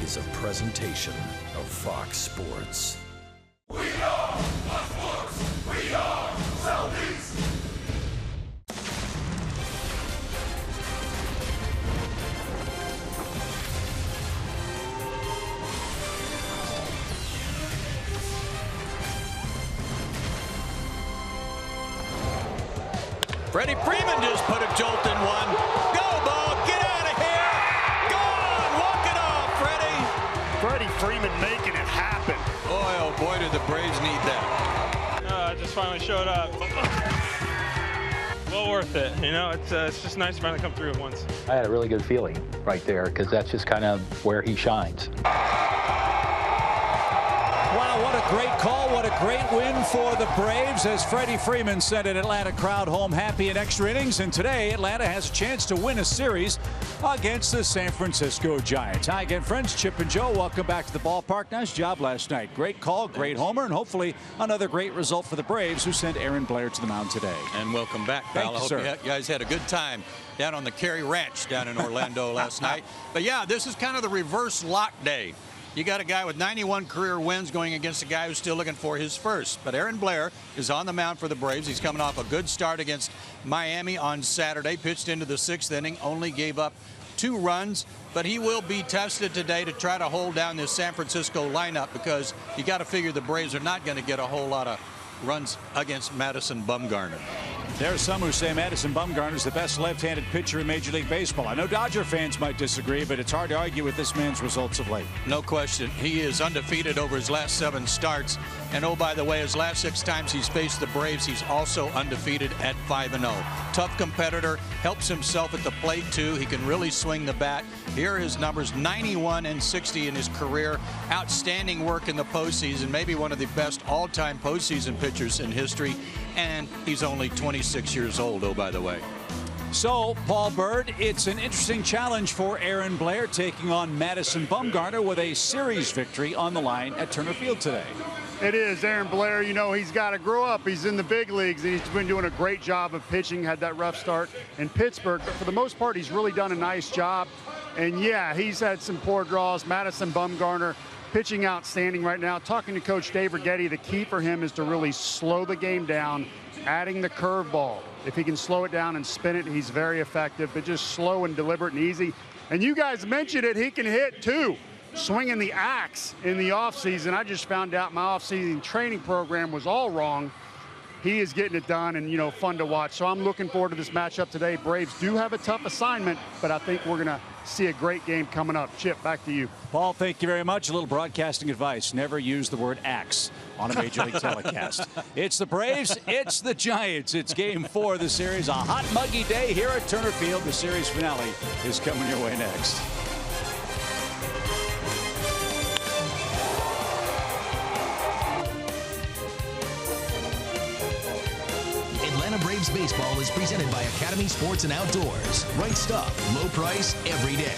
is a presentation of Fox Sports. We are sports. We are Southeast. Freddie Freeman just put a jolt in one. Go, ball, get out of here. Gone, walk it off, Freddie. Freddie Freeman making it happen. Boy, oh boy, do the Braves need that. I just finally showed up. Well worth it, you know, it's just nice to finally come through at once. I had a really good feeling right there because that's just kind of where he shines. Wow, what a great call. What a great win for the Braves as Freddie Freeman sent an Atlanta crowd home happy in extra innings. And today, Atlanta has a chance to win a series against the San Francisco Giants. Hi again, friends. Chip and Joe, welcome back to the ballpark. Nice job last night. Great call, great homer, and hopefully another great result for the Braves, who sent Aaron Blair to the mound today. And welcome back, pal. I hope you guys had a good time down on the Cary Ranch down in Orlando last night. But yeah, this is kind of the reverse lock day. You got a guy with 91 career wins going against a guy who's still looking for his first. But Aaron Blair is on the mound for the Braves. He's coming off a good start against Miami on Saturday. Pitched into the 6th inning, only gave up 2 runs. But he will be tested today to try to hold down this San Francisco lineup, because you got to figure the Braves are not going to get a whole lot of runs against Madison Bumgarner. There are some who say Madison Bumgarner is the best left-handed pitcher in Major League Baseball. I know Dodger fans might disagree, but it's hard to argue with this man's results of late. No question. He is undefeated over his last 7 starts. And oh, by the way, his last 6 times he's faced the Braves, he's also undefeated at 5-0. Tough competitor, helps himself at the plate too. He can really swing the bat. Here are his numbers: 91 and 60 in his career. Outstanding work in the postseason. Maybe one of the best all-time postseason pitchers in history. And he's only 26 years old, oh, by the way. So, Paul Bird, it's an interesting challenge for Aaron Blair taking on Madison Bumgarner with a series victory on the line at Turner Field today. It is. Aaron Blair, you know, he's got to grow up. He's in the big leagues, and he's been doing a great job of pitching. Had that rough start in Pittsburgh, but for the most part, he's really done a nice job. And yeah, he's had some poor draws. Madison Bumgarner pitching outstanding right now. Talking to Coach Dave Righetti, the key for him is to really slow the game down, adding the curveball. If he can slow it down and spin it, he's very effective, but just slow and deliberate and easy. And you guys mentioned it, he can hit too. Swinging the axe in the offseason. I just found out my offseason training program was all wrong. He is getting it done, and, you know, fun to watch. So I'm looking forward to this matchup today. Braves do have a tough assignment, but I think we're going to see a great game coming up. Chip, back to you. Paul, thank you very much. A little broadcasting advice: never use the word axe on a Major League telecast. It's the Braves, it's the Giants. It's game 4 of the series. A hot, muggy day here at Turner Field. The series finale is coming your way next. Atlanta Braves baseball is presented by Academy Sports and Outdoors. Right stuff, low price, every day.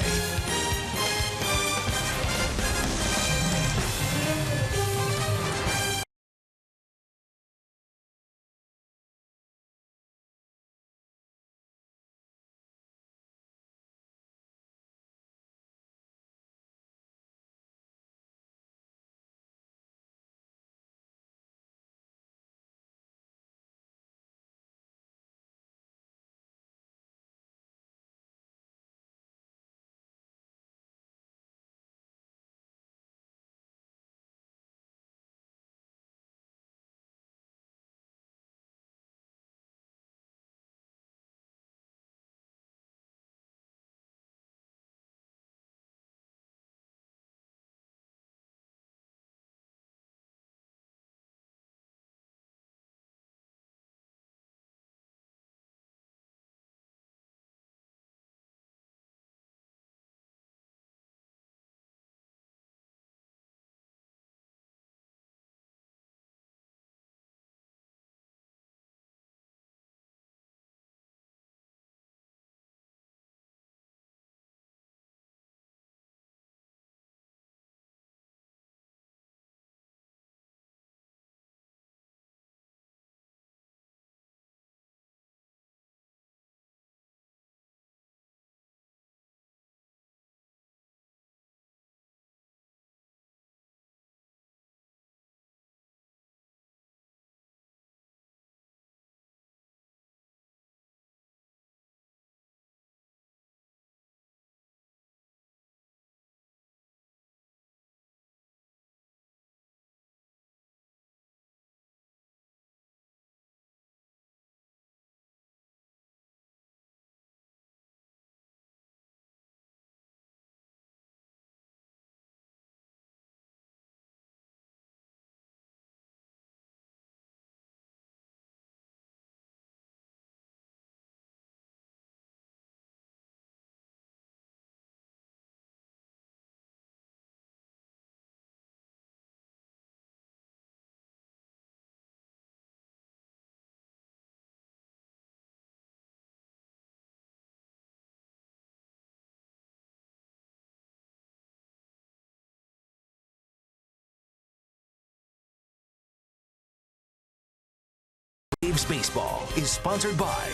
Braves baseball is sponsored by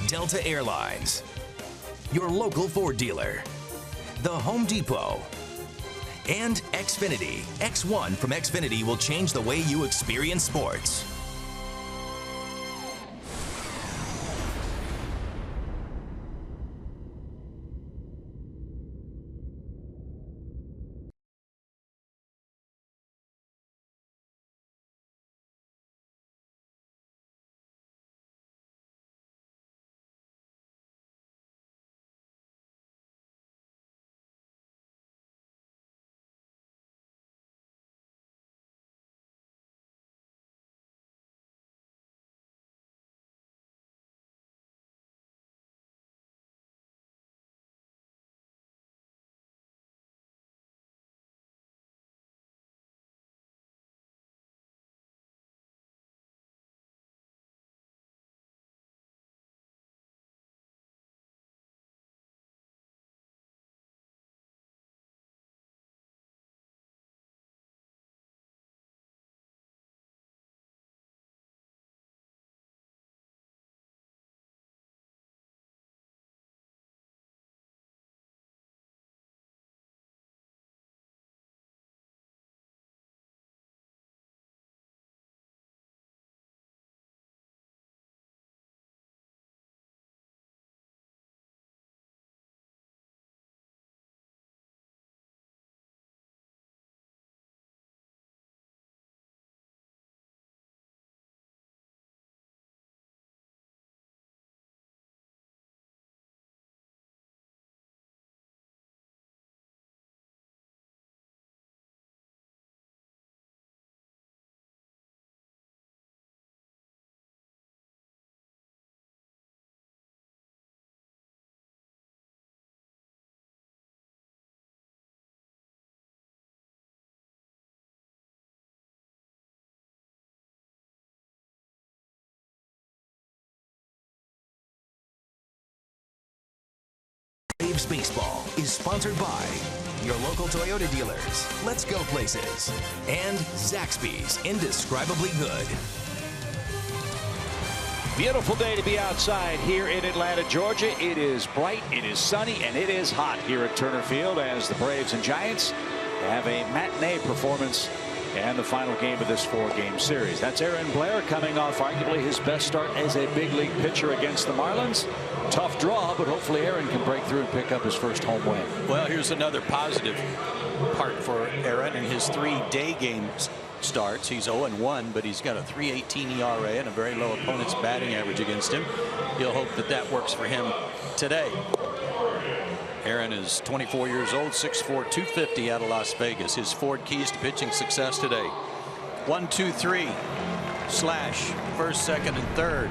Delta Airlines, your local Ford dealer, The Home Depot, and Xfinity. X1 from Xfinity will change the way you experience sports. Braves baseball is sponsored by your local Toyota dealers, Let's Go Places, and Zaxby's Indescribably Good. Beautiful day to be outside here in Atlanta, Georgia. It is bright, it is sunny, and it is hot here at Turner Field as the Braves and Giants have a matinee performance and the final game of this 4-game series. That's Aaron Blair coming off arguably his best start as a big league pitcher against the Marlins. Tough draw, but hopefully Aaron can break through and pick up his first home win. Well, here's another positive part for Aaron in his 3 day games starts. He's 0-1, but he's got a 3.18 ERA and a very low opponent's batting average against him. He'll hope that that works for him today. Aaron is 24 years old, 6'4", 250 out of Las Vegas. His 4 keys to pitching success today: 1, 2, 3, slash, first, second, and third.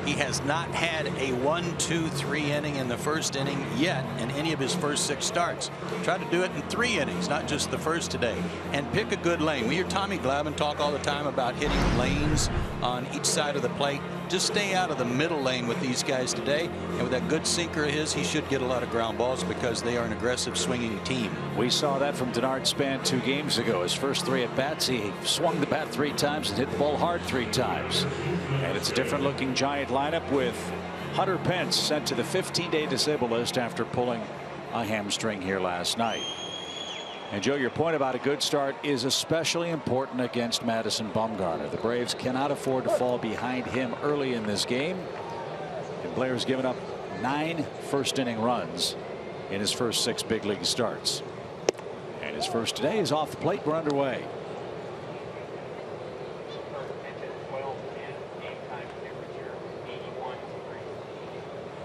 He has not had a 1, 2, 3 inning in the first inning yet in any of his first 6 starts. Try to do it in 3 innings, not just the first today. And pick a good lane. We hear Tommy Glavine talk all the time about hitting lanes on each side of the plate. Just stay out of the middle lane with these guys today. And with that good sinker of his, he should get a lot of ground balls because they are an aggressive swinging team. We saw that from Denard Span 2 games ago. His first 3 at bats, he swung the bat 3 times and hit the ball hard 3 times. And it's a different looking Giant lineup with Hunter Pence sent to the 15-day disabled list after pulling a hamstring here last night. And Joe, your point about a good start is especially important against Madison Bumgarner. The Braves cannot afford to fall behind him early in this game. And Blair's given up 9 first-inning runs in his first 6 big league starts. And his first today is off the plate. We're underway.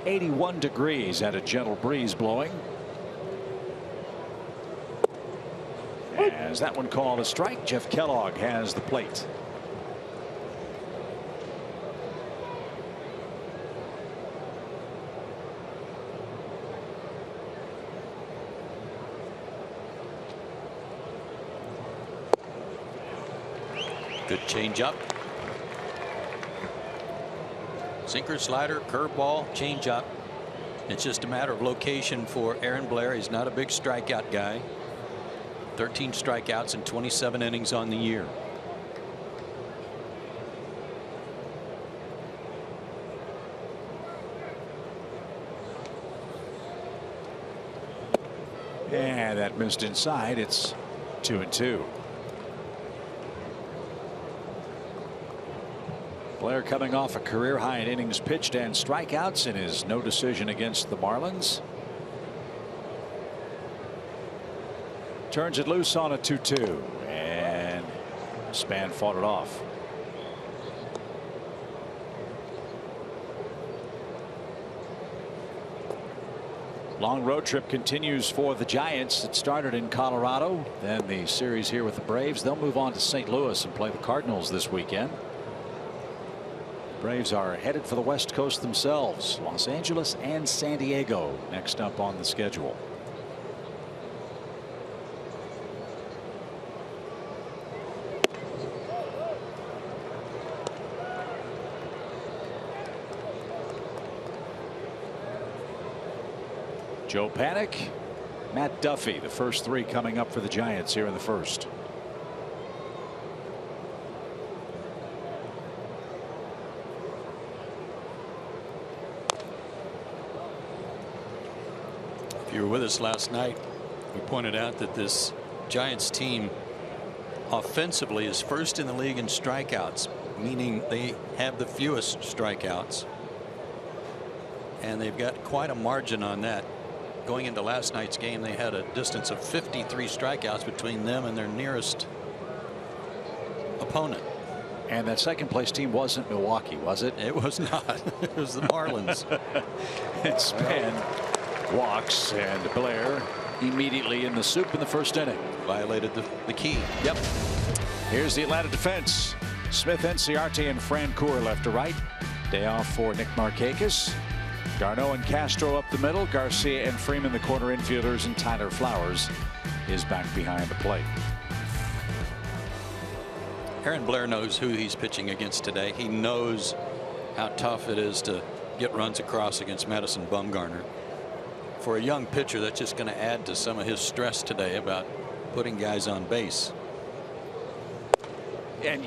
.81 degrees and a gentle breeze blowing. As that one called a strike, Jeff Kellogg has the plate. Good changeup. Sinker, slider, curveball, changeup. It's just a matter of location for Aaron Blair. He's not a big strikeout guy. 13 strikeouts and 27 innings on the year. And that missed inside. It's 2-2. Blair coming off a career high in innings pitched and strikeouts in his no decision against the Marlins. Turns it loose on a 2-2, and Span fought it off. Long road trip continues for the Giants. It started in Colorado, then the series here with the Braves. They'll move on to St. Louis and play the Cardinals this weekend. Braves are headed for the West Coast themselves. Los Angeles and San Diego next up on the schedule. Joe PANIK, Matt Duffy, the first three coming up for the Giants here in the first. If you were with us last night, we pointed out that this Giants team offensively is first in the league in strikeouts, meaning they have the fewest strikeouts. And they've got quite a margin on that. Going into last night's game, they had a distance of 53 strikeouts between them and their nearest opponent. And that second place team wasn't Milwaukee, was it? It was not. It was the Marlins. And Span walks, and Blair immediately in the soup in the first inning. Violated the key. Yep. Here's the Atlanta defense. Smith, Enciarte, and Francoeur left to right. Day off for Nick Markakis. Garneau and Castro up the middle. Garcia and Freeman the corner infielders, and Tyler Flowers is back behind the plate. Aaron Blair knows who he's pitching against today. He knows how tough it is to get runs across against Madison Bumgarner. For a young pitcher, that's just going to add to some of his stress today about putting guys on base. And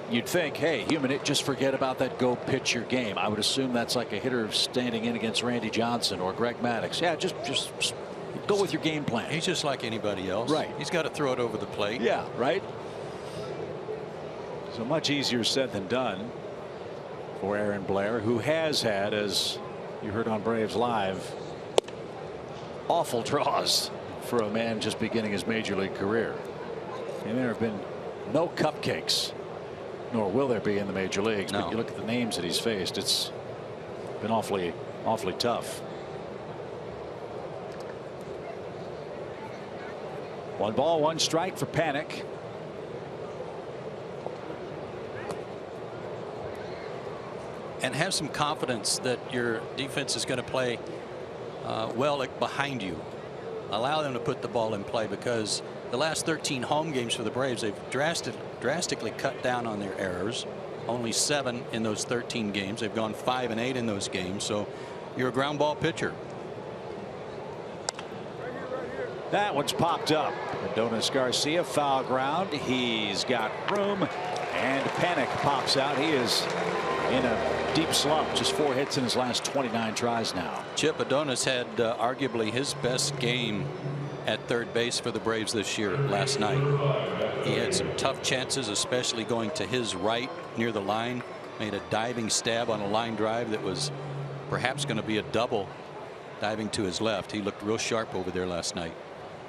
you'd think, hey, human, just forget about that, go pitch your game. I would assume that's like a hitter standing in against Randy Johnson or Greg Maddux. Yeah, just go with your game plan. He's just like anybody else. Right. He's got to throw it over the plate. Yeah, right. So much easier said than done for Aaron Blair, who has had, as you heard on Braves Live, awful draws for a man just beginning his major league career. And there have been no cupcakes, nor will there be in the major leagues. No. But you look at the names that he's faced, it's been awfully tough. 1 ball, 1 strike for PANIK. And have some confidence that your defense is going to play well behind you. Allow them to put the ball in play, because the last 13 home games for the Braves, they've drastically cut down on their errors. Only 7 in those 13 games. They've gone 5 and 8 in those games. So you're a ground ball pitcher. That one's popped up. Adonis Garcia, foul ground. He's got room, and PANIK pops out. He is in a deep slump. Just 4 hits in his last 29 tries now. Chip, Adonis had arguably his best game at third base for the Braves this year last night. He had some tough chances, especially going to his right near the line. Made a diving stab on a line drive that was perhaps going to be a double, diving to his left. He looked real sharp over there last night.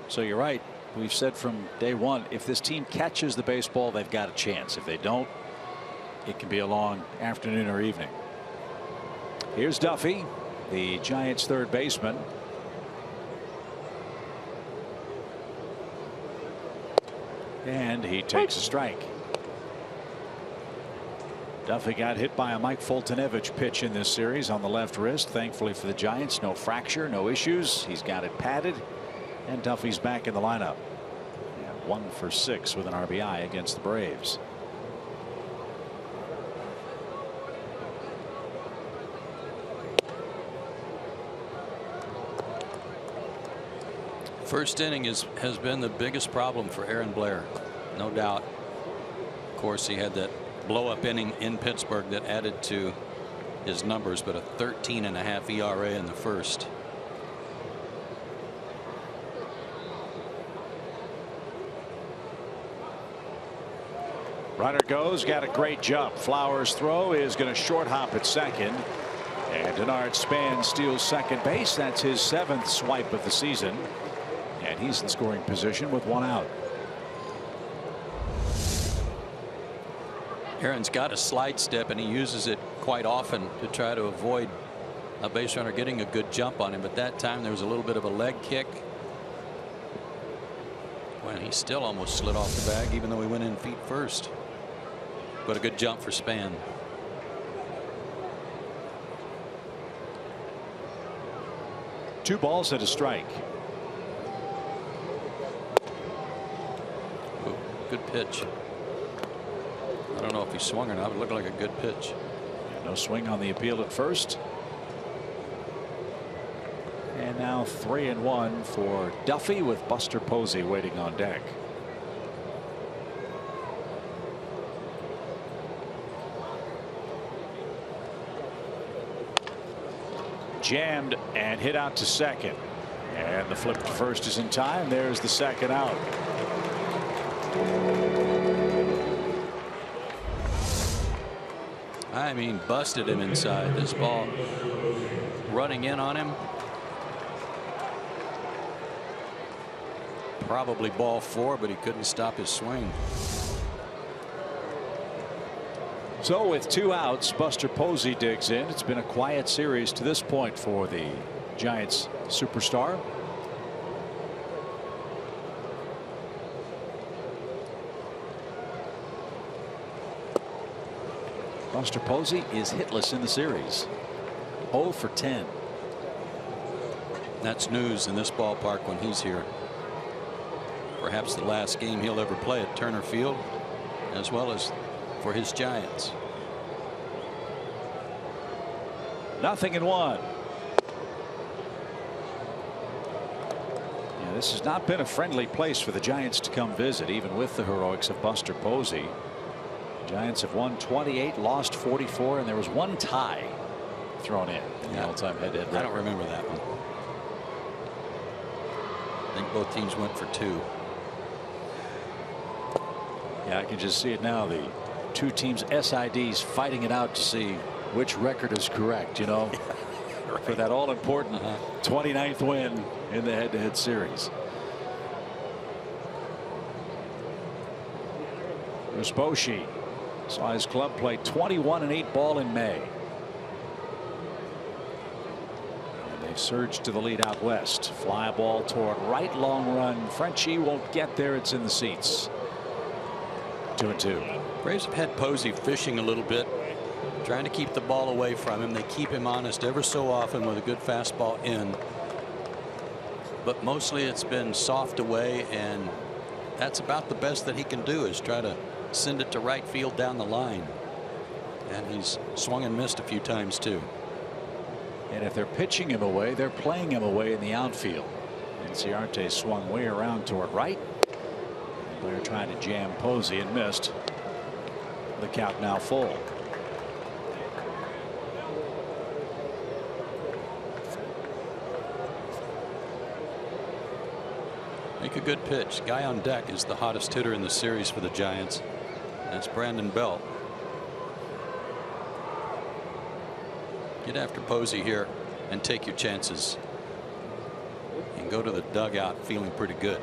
So you're right. We've said from day one, if this team catches the baseball, they've got a chance. If they don't, it can be a long afternoon or evening. Here's Duffy, the Giants' third baseman. And he takes a strike. Duffy got hit by a Mike Foltynewicz pitch in this series on the left wrist. Thankfully for the Giants, no fracture, no issues. He's got it padded, and Duffy's back in the lineup. And 1 for 6 with an RBI against the Braves. First inning has been the biggest problem for Aaron Blair, no doubt. Of course, he had that blow-up inning in Pittsburgh that added to his numbers, but a 13.5 ERA in the first. Runner goes, got a great jump. Flowers' throw is going to short hop at second. And Denard Span steals second base. That's his 7th swipe of the season. And he's in scoring position with 1 out. Aaron's got a slide step, and he uses it quite often to try to avoid a base runner getting a good jump on him. But that time there was a little bit of a leg kick. When he still almost slid off the bag, even though he went in feet first. But a good jump for Span. Two balls and a strike. Ooh, good pitch. I don't know if he swung or not. It looked like a good pitch. No swing on the appeal at first. And now 3-1 for Duffy with Buster Posey waiting on deck. Jammed and hit out to second. And the flip to first is in time. There's the second out. I mean, busted him inside. This ball running in on him. Probably ball 4, but he couldn't stop his swing. So with 2 outs, Buster Posey digs in. It's been a quiet series to this point for the Giants superstar. Buster Posey is hitless in the series. 0 for 10. That's news in this ballpark when he's here. Perhaps the last game he'll ever play at Turner Field, as well as for his Giants. 0-1. Yeah, this has not been a friendly place for the Giants to come visit, even with the heroics of Buster Posey. Giants have won 28, lost 44, and there was 1 tie thrown in the all-time head-to-head record. I don't remember that one. I think both teams went for 2. Yeah, I can just see it now. The 2 teams' SIDs fighting it out to see which record is correct, you know, right, for that all-important 29th win in the head-to-head series. Rusboshi saw his club play 21-8 ball in May. And they surged to the lead out west. Fly ball toward right, long run. Frenchie won't get there. It's in the seats. 2-2. Braves have had Posey fishing a little bit, trying to keep the ball away from him. They keep him honest ever so often with a good fastball in. But mostly it's been soft away, and that's about the best that he can do, is try to send it to right field down the line. And he's swung and missed a few times too. And if they're pitching him away, they're playing him away in the outfield. And Ciarte swung way around toward right. They're trying to jam Posey and missed. The count now full. Make a good pitch. Guy on deck is the hottest hitter in the series for the Giants. That's Brandon Belt. Get after Posey here and take your chances. And go to the dugout feeling pretty good.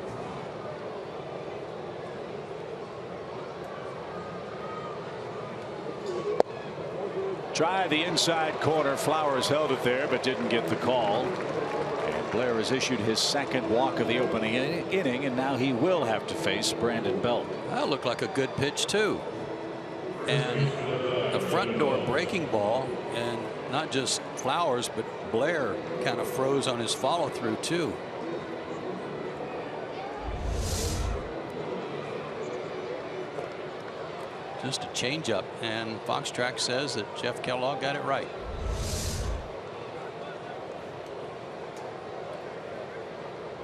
Try the inside corner. Flowers held it there but didn't get the call. And Blair has issued his 2nd walk of the opening inning, and now he will have to face Brandon Belt. That looked like a good pitch too. And a front door breaking ball, and not just Flowers but Blair kind of froze on his follow through too. Just a changeup, and Fox Track says that Jeff Kellogg got it right.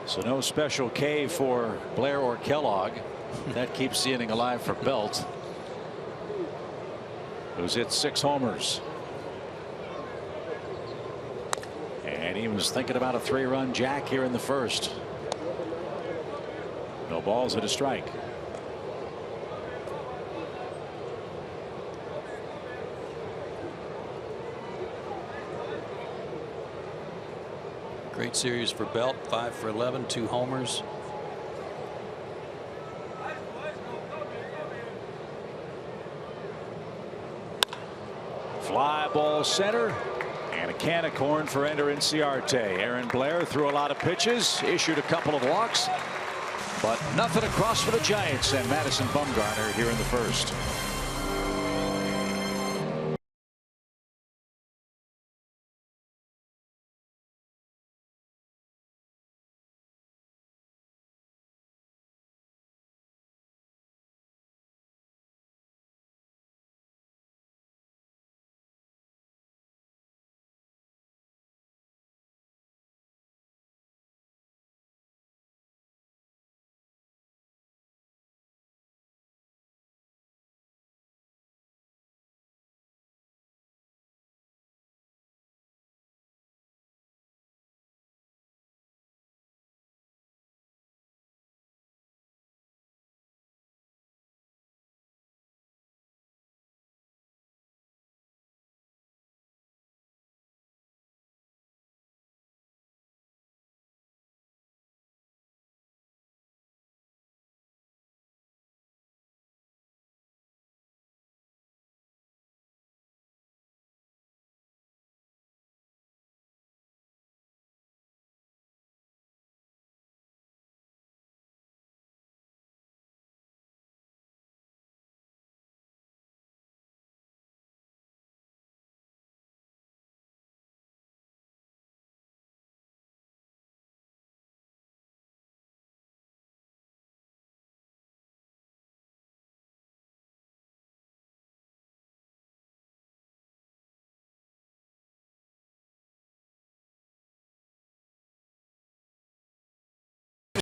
So no special K for Blair or Kellogg. That keeps the inning alive for Belt, who's hit 6 homers. And he was thinking about a 3-run jack here in the first. No balls and a strike. Great series for Belt, 5 for 11, 2 homers. Fly ball center. And a can of corn for Ender Inciarte. Aaron Blair threw a lot of pitches, issued a couple of walks, but nothing across for the Giants and Madison Bumgarner here in the first.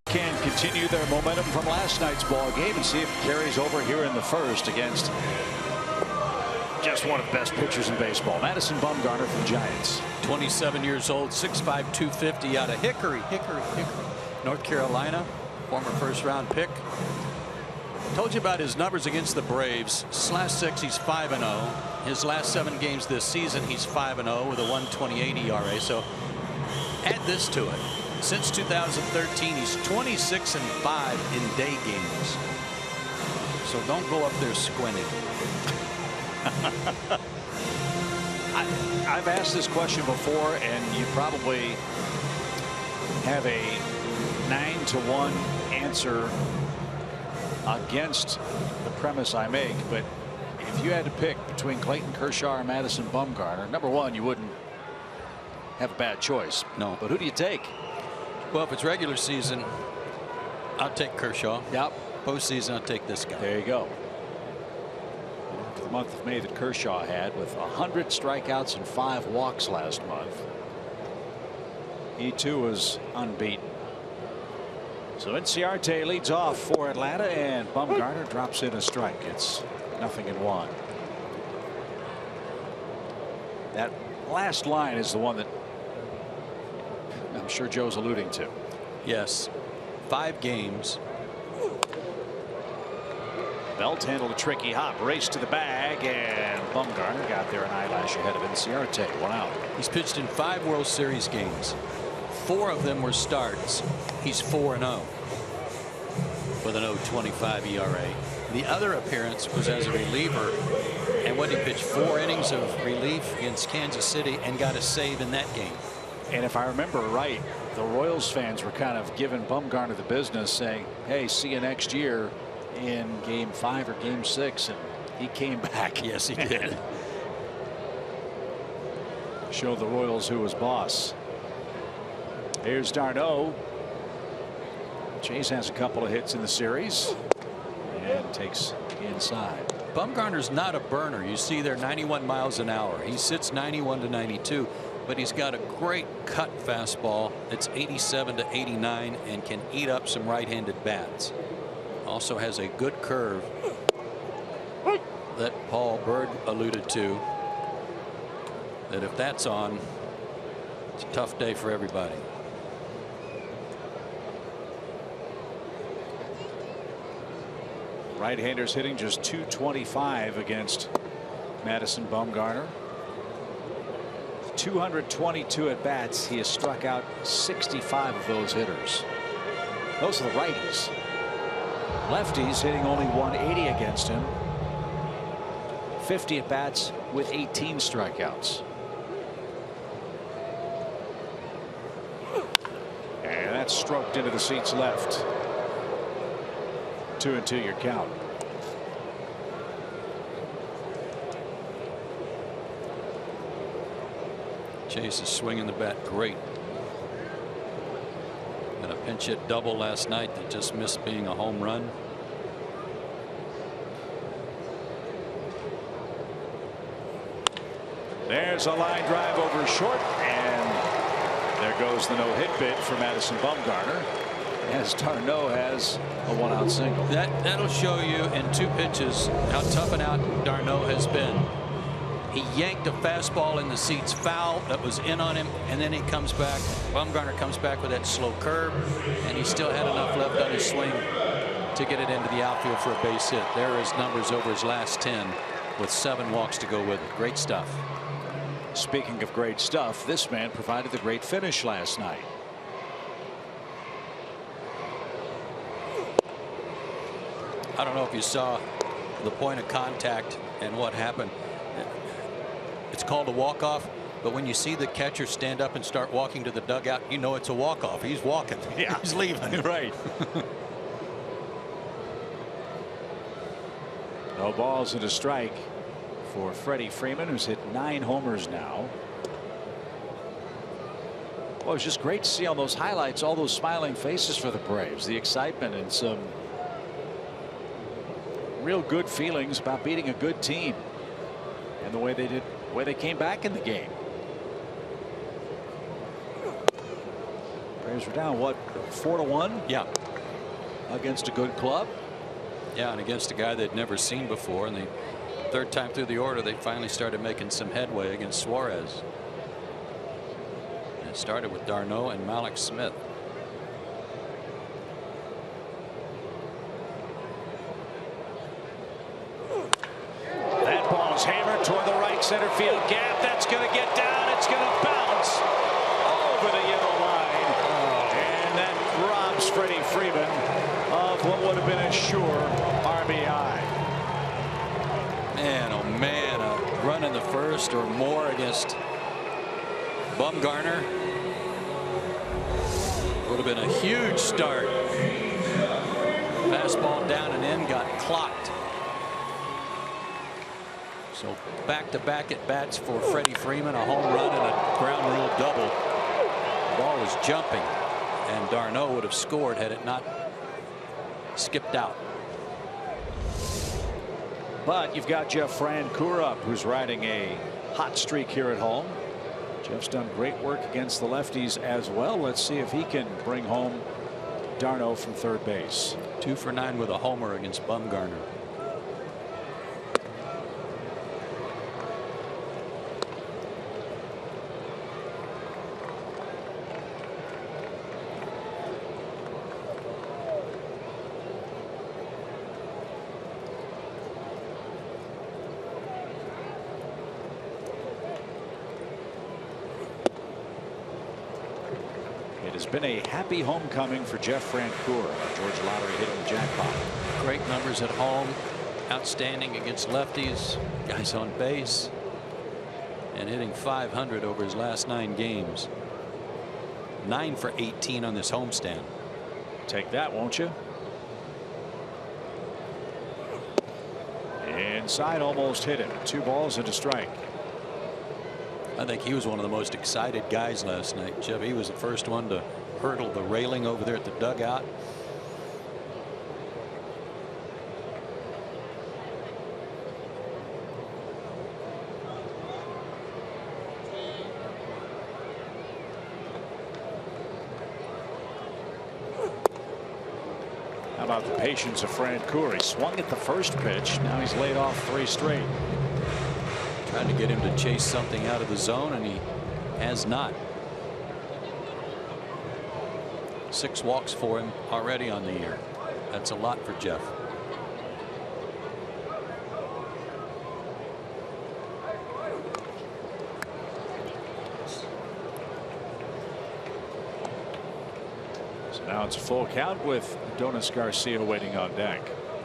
Can continue their momentum from last night's ball game and see if it carries over here in the first against just one of the best pitchers in baseball, Madison Bumgarner from Giants. 27 years old, 6'5", 250 out of Hickory, North Carolina, former first-round pick. Told you about his numbers against the Braves. His last 6, he's 5-0. His last 7 games this season, he's 5-0 with a 1.28 ERA. So add this to it. Since 2013, he's 26-5 in day games. So don't go up there squinting. I've asked this question before, and you probably have a 9-to-1 answer against the premise I make. But if you had to pick between Clayton Kershaw and Madison Bumgarner, number one, you wouldn't have a bad choice. No. But who do you take? Well, if it's regular season, I'll take Kershaw. Yep. Postseason, I'll take this guy. There you go. For the month of May that Kershaw had, with 100 strikeouts and 5 walks last month, he too was unbeaten. So Inciarte leads off for Atlanta, and Bumgarner drops in a strike. It's 0-1. That last line is the one that I'm sure Joe's alluding to. Yes. 5 games. Belt handled a tricky hop, raced to the bag, and Bumgarner got there an eyelash ahead of Inciarte. 1 out. He's pitched in 5 World Series games. 4 of them were starts. He's 4-0 with an 0.25 ERA. The other appearance was as a reliever, and what he pitched 4 innings of relief against Kansas City and got a save in that game. And if I remember right, the Royals fans were kind of giving Bumgarner the business, saying, hey, see you next year in game 5 or game 6, and he came back. Yes, he did. Showed the Royals who was boss. Here's d'Arnaud. Chase has a couple of hits in the series and takes inside. Bumgarner's not a burner. You see there 91 miles an hour. He sits 91 to 92. But he's got a great cut fastball that's 87 to 89 and can eat up some right-handed bats. Also has a good curve that Paul Berg alluded to, that if that's on, it's a tough day for everybody. Right-handers hitting just .225 against Madison Bumgarner. 222 at bats. He has struck out 65 of those hitters. Those are the righties. Lefties hitting only 180 against him. 50 at bats with 18 strikeouts. And that's stroked into the seats left. 2-2 your count. Chase is swinging the bat great. And a pinch hit double last night that just missed being a home run. There's a line drive over short, and there goes the no-hit bid for Madison Bumgarner, as d'Arnaud has a one-out single. That'll show you in 2 pitches how tough and out d'Arnaud has been. He yanked a fastball in the seats foul that was in on him, and then he comes back. Bumgarner comes back with that slow curve, and he still had enough left on his swing to get it into the outfield for a base hit. There are his numbers over his last 10 with 7 walks to go with it. Great stuff. Speaking of great stuff, this man provided the great finish last night. I don't know if you saw the point of contact and what happened. It's called a walk-off, but when you see the catcher stand up and start walking to the dugout, you know it's a walk-off. He's walking. Yeah. He's leaving. Right. No balls and a strike for Freddie Freeman, who's hit 9 homers now. Well, it was just great to see on those highlights all those smiling faces for the Braves, the excitement and some real good feelings about beating a good team and the way they did, the way they came back in the game. Braves were down, what, 4-1? Yeah. Against a good club. Yeah, and against a guy they'd never seen before. And the 3rd time through the order, they finally started making some headway against Suarez. And it started with d'Arnaud and MALLEX Smith. That ball is hammered toward the right center field gap. That's going to get down. It's going to bounce over the yellow line. And that robs Freddie Freeman of what would have been a sure RBI. Man, oh man, a run in the first or more against Bumgarner would have been a huge start. Fastball down and in, got clocked. So back-to-back at bats for Freddie Freeman, a home run and a ground rule double. The ball was jumping, and d'Arnaud would have scored had it not skipped out. But you've got Jeff Francoeur, who's riding a hot streak here at home. Jeff's done great work against the lefties as well. Let's see if he can bring home d'Arnaud from third base. 2 for 9 with a homer against Bumgarner. It's been a happy homecoming for Jeff Francoeur. Georgia Lottery hitting the jackpot. Great numbers at home. Outstanding against lefties. Guys on base. And hitting .500 over his last 9 games. 9 for 18 on this homestand. Take that, won't you? Inside, almost hit him. 2 balls and a strike. I think he was one of the most excited guys last night, Jeff. He was the first one to hurdle the railing over there at the dugout. How about the patience of Francoeur? He swung at the first pitch. Now he's laid off 3 straight. Trying to get him to chase something out of the zone, and he has not. 6 walks for him already on the year. That's a lot for Jeff. So now it's a full count with Adonis Garcia waiting on deck.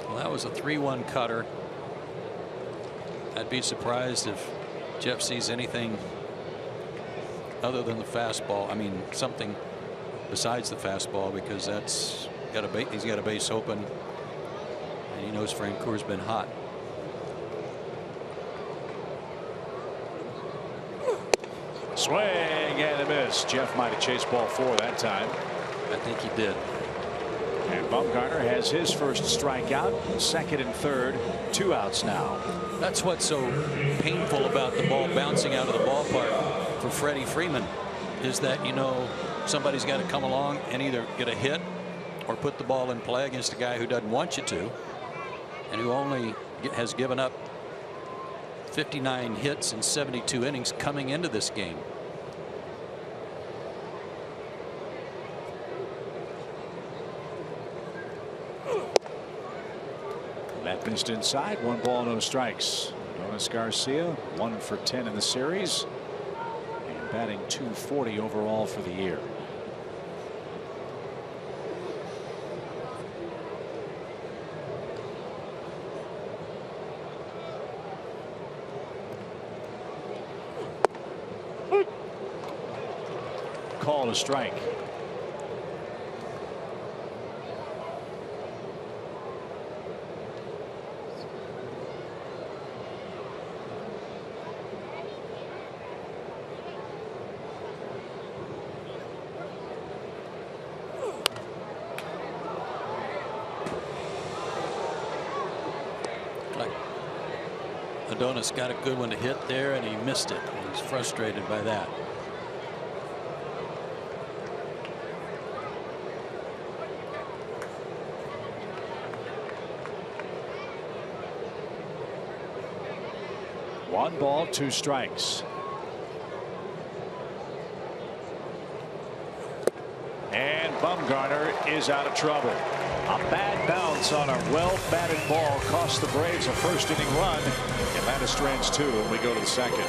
Well, that was a 3-1 cutter. I'd be surprised if Jeff sees anything other than the fastball. I mean, something besides the fastball, because that's he's got a base open, and he knows Francoeur's been hot. Swing and a miss. Jeff might have chased ball 4 that time. I think he did. And Bumgarner has his first strikeout. Second and third, 2 outs now. That's what's so painful about the ball bouncing out of the ballpark for Freddie Freeman, is that, you know, somebody's got to come along and either get a hit or put the ball in play against a guy who doesn't want you to, and who only has given up 59 hits in 72 innings coming into this game. That missed inside. 1 ball, no strikes. Adonis Garcia 1 for 10 in the series, and batting .240 overall for the year. Call a strike. Adonis got a good one to hit there, and he missed it. He's frustrated by that. One ball, 2 strikes. And Bumgarner is out of trouble. A bad bounce on a well-batted ball cost the Braves a first-inning run. Atlanta strands 2, and we go to the second.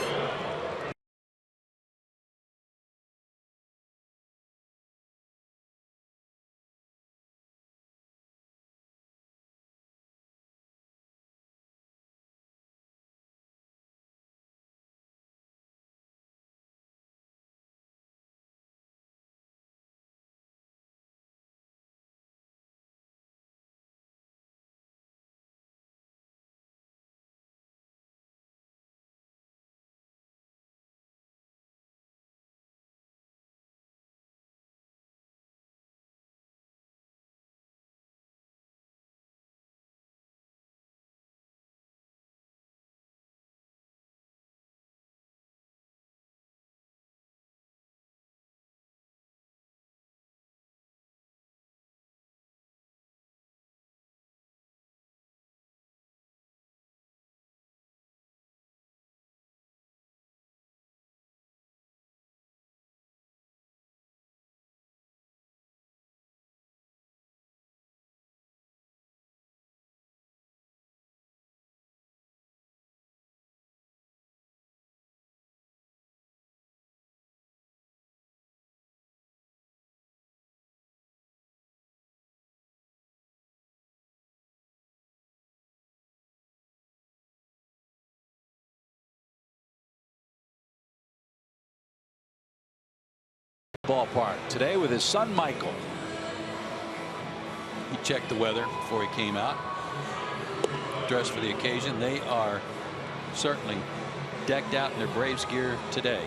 Ballpark today with his son Michael. He checked the weather before he came out, dressed for the occasion. They are certainly decked out in their Braves gear today,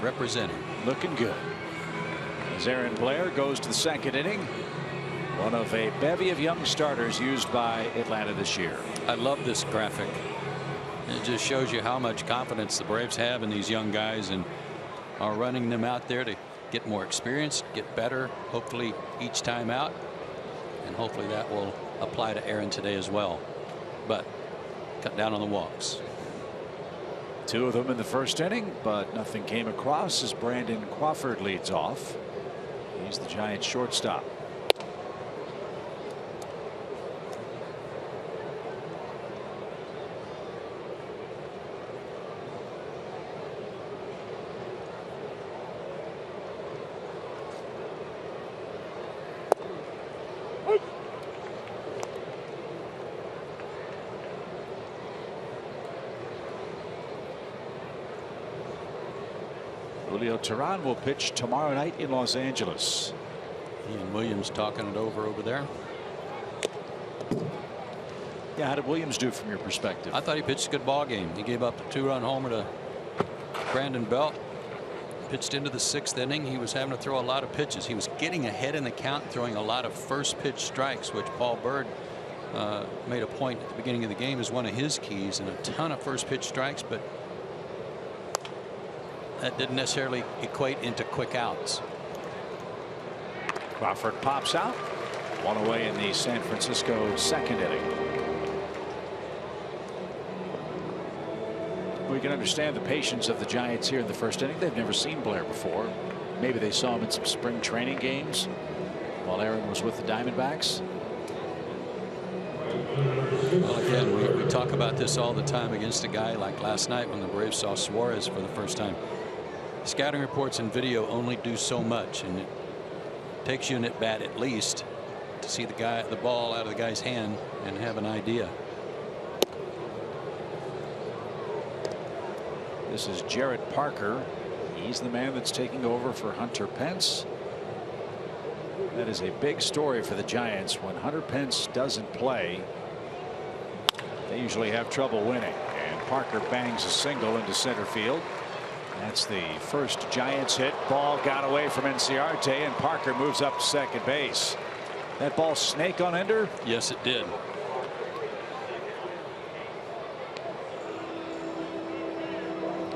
representing. Looking good. As Aaron Blair goes to the second inning, one of a bevy of young starters used by Atlanta this year. I love this graphic. It just shows you how much confidence the Braves have in these young guys, and are running them out there to get more experience, get better, hopefully each time out, and hopefully that will apply to Aaron today as well. But cut down on the walks. 2 of them in the first inning, but nothing came across as Brandon Crawford leads off. He's the Giants shortstop. Julio Teheran will pitch tomorrow night in Los Angeles. Ian Williams talking it over there. Yeah, how did Williams do from your perspective? I thought he pitched a good ball game. He gave up a 2-run homer to Brandon Belt. Pitched into the 6th inning. He was having to throw a lot of pitches. He was getting ahead in the count, throwing a lot of first pitch strikes, which Paul Bird made a point at the beginning of the game is one of his keys, and a ton of first pitch strikes, but that didn't necessarily equate into quick outs. Crawford pops out. One away in the San Francisco 2nd inning. We can understand the patience of the Giants here in the 1st inning. They've never seen Blair before. Maybe they saw him in some spring training games while Aaron was with the Diamondbacks. Well, again, we talk about this all the time against a guy like last night when the Braves saw Suarez for the first time. Scouting reports and video only do so much, and it takes you an at bat at least to see the ball out of the guy's hand and have an idea. This is Jarrett Parker. He's the man that's taking over for Hunter Pence. That is a big story for the Giants. When Hunter Pence doesn't play, they usually have trouble winning. And Parker bangs a single into center field. That's the first Giants hit. Ball got away from Enciarte, and Parker moves up to second base. That ball snake on Ender? Yes, it did.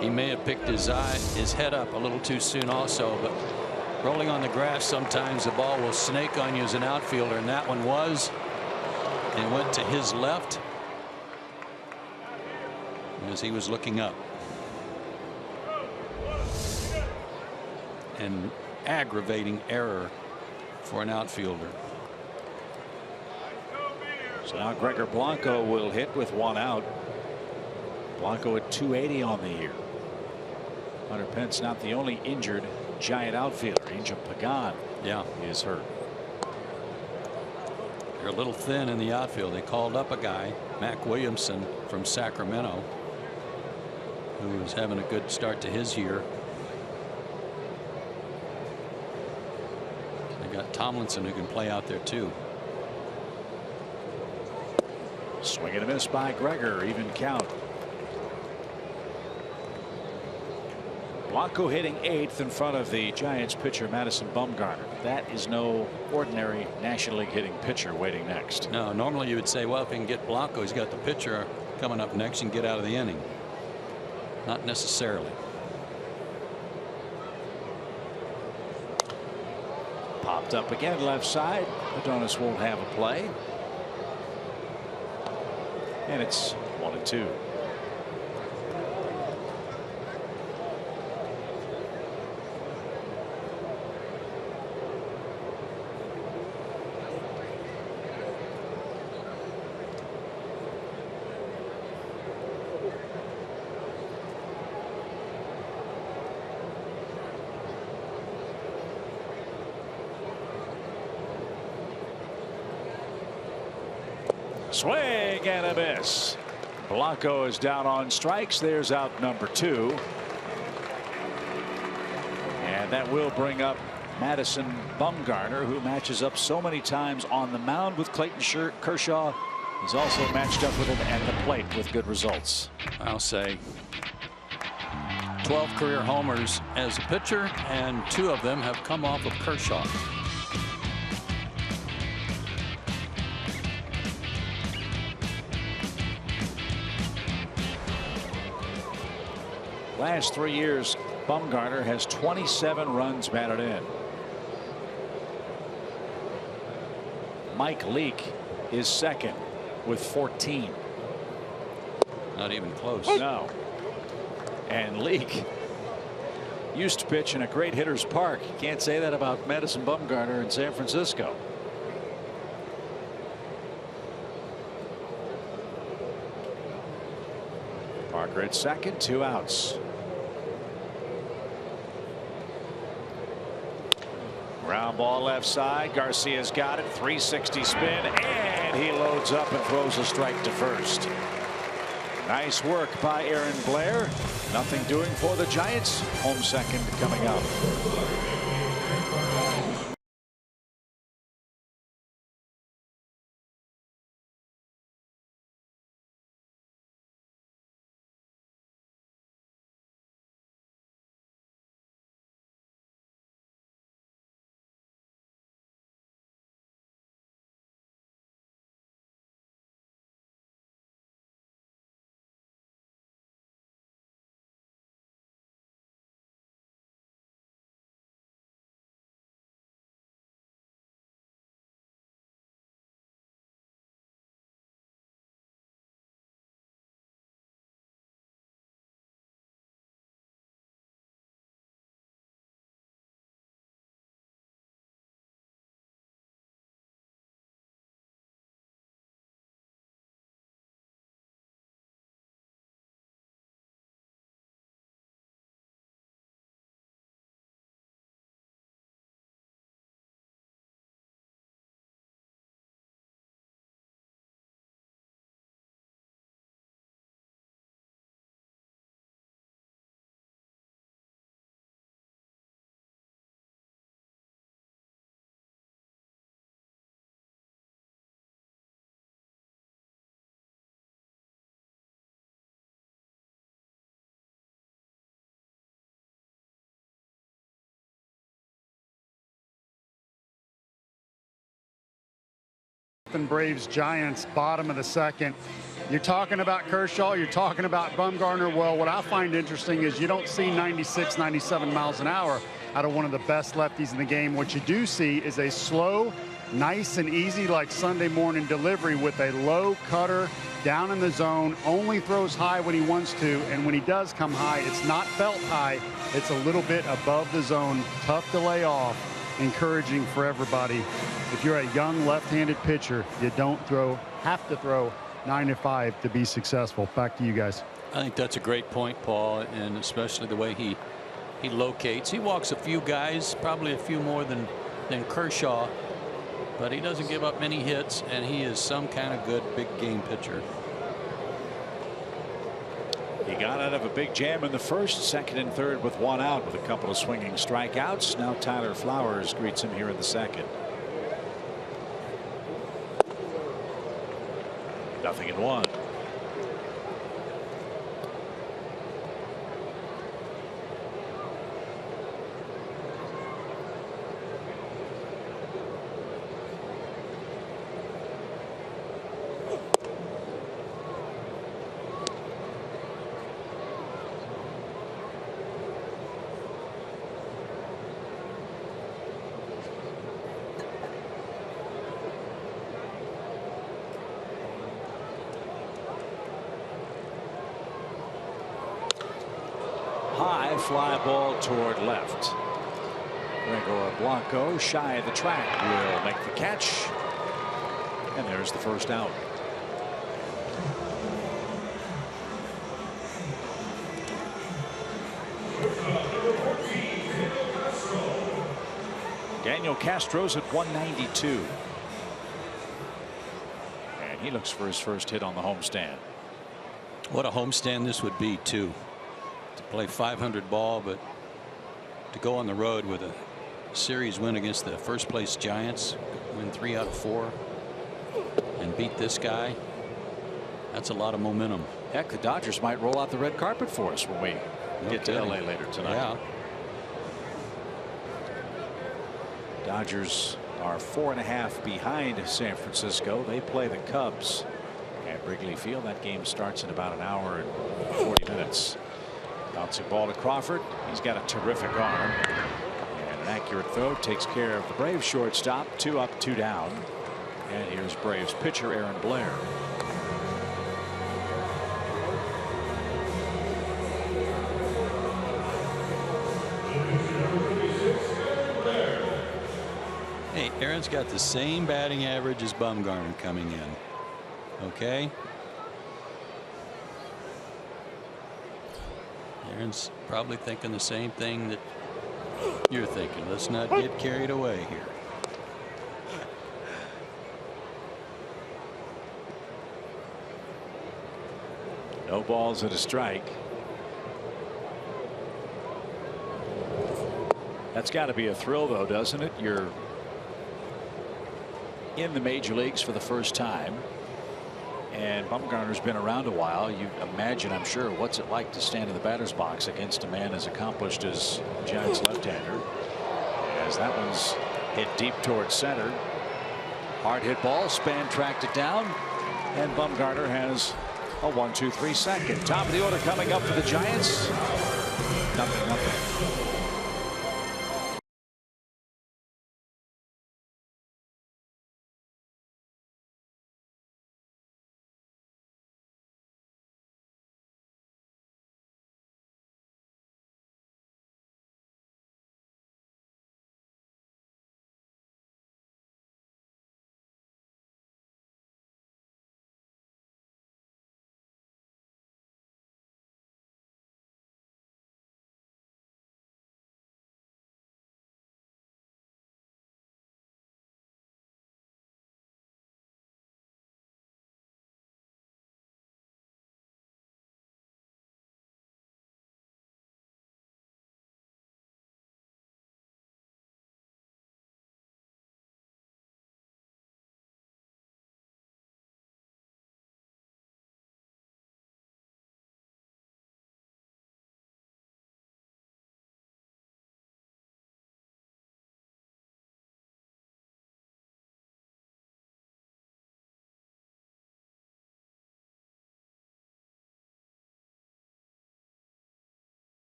He may have picked his head up a little too soon also, but rolling on the grass, sometimes the ball will snake on you as an outfielder, and that one was, and went to his left as he was looking up. An aggravating error for an outfielder. So now Gregor Blanco will hit with 1 out. Blanco at 280 on the year. Hunter Pence not the only injured Giant outfielder. Angel Pagan is hurt. They're a little thin in the outfield. They called up a guy, Mac Williamson from Sacramento, who was having a good start to his year. They got Tomlinson who can play out there too. Swing and a miss by Gregor, even count. Blanco hitting 8th in front of the Giants pitcher Madison Bumgarner. That is no ordinary National League hitting pitcher waiting next. No, normally you would say, well, if he can get Blanco, he's got the pitcher coming up next and get out of the inning. Not necessarily. Popped up again left side. Adonis won't have a play. And it's 1-2. Swing and a miss. Blanco is down on strikes. There's out number 2. And that will bring up Madison Bumgarner, who matches up so many times on the mound with Clayton Kershaw. He's also matched up with him at the plate with good results. I'll say 12 career homers as a pitcher, and 2 of them have come off of Kershaw. Last 3 years, Bumgarner has 27 runs batted in. Mike Leake is second with 14. Not even close. No. And Leake used to pitch in a great hitter's park. You can't say that about Madison Bumgarner in San Francisco. Parker at second, 2 outs. Ground ball left side. Garcia's got it. 360 spin, and he loads up and throws a strike to first. Nice work by Aaron Blair. Nothing doing for the Giants. Home second coming up. Braves Giants, bottom of the second. You're talking about Kershaw, you're talking about Bumgarner. Well, what I find interesting is you don't see 96, 97 miles an hour out of one of the best lefties in the game. What you do see is a slow, nice and easy, like Sunday morning delivery with a low cutter down in the zone, only throws high when he wants to, and when he does come high, it's not felt high, it's a little bit above the zone, tough to lay off. Encouraging for everybody. If you're a young left-handed pitcher, you don't have to throw 95 to be successful. Back to you guys. I think that's a great point, Paul, and especially the way he locates. He walks a few guys, probably a few more than Kershaw, but he doesn't give up many hits, and he is some kind of good big game pitcher. He got out of a big jam in the first, second and third with one out with a couple of swinging strikeouts. Now Tyler Flowers greets him here in the second. 0-1. High fly ball toward left. Gregor Blanco, shy of the track, will make the catch. And there's the first out. Daniel Castro's at 192. And he looks for his first hit on the homestand. What a homestand this would be, too. To play 500 ball, but to go on the road with a series win against the first place Giants, win 3 out of 4, and beat this guy. That's a lot of momentum. Heck, the Dodgers might roll out the red carpet for us when we get to LA later tonight. Yeah. Dodgers are 4.5 behind San Francisco. They play the Cubs at Wrigley Field. That game starts in about an hour and 40 minutes. Bouncing ball to Crawford. He's got a terrific arm. And an accurate throw takes care of the Braves shortstop. 2 up, 2 down. And here's Braves pitcher Aaron Blair. Hey, Aaron's got the same batting average as Bumgarner coming in. Okay. Aaron's probably thinking the same thing that you're thinking. Let's not get carried away here. No balls and a strike. That's got to be a thrill, though, doesn't it? You're in the major leagues for the first time, and Bumgarner's been around a while. You imagine, I'm sure, what's it like to stand in the batter's box against a man as accomplished as Giants left-hander. As that one's hit deep towards center. Hard hit ball. Span tracked it down, and Bumgarner has a 1-2-3 second. Top of the order coming up for the Giants. Nothing.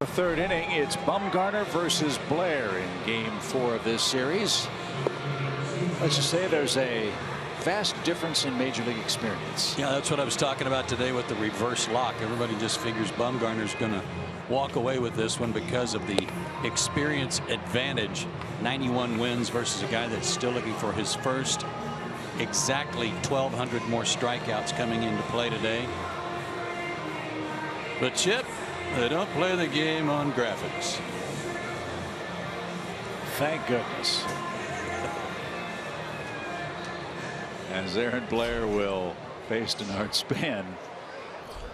The third inning, it's Bumgarner versus Blair in game 4 of this series. Let's just say there's a vast difference in major league experience. Yeah, that's what I was talking about today with the reverse lock. Everybody just figures Bumgarner's going to walk away with this one because of the experience advantage. 91 wins versus a guy that's still looking for his first. Exactly 1,200 more strikeouts coming into play today. But Chip, they don't play the game on graphics. Thank goodness. As Aaron Blair will face Denard Span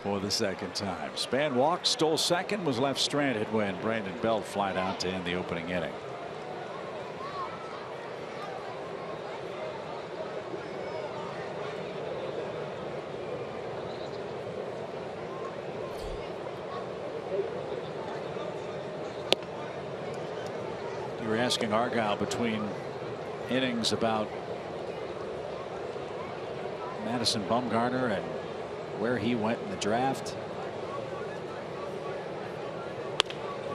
for the second time. Span walked, stole second, was left stranded when Brandon Belt flied out to end the opening inning. You were asking Argyle between innings about Madison Bumgarner and where he went in the draft.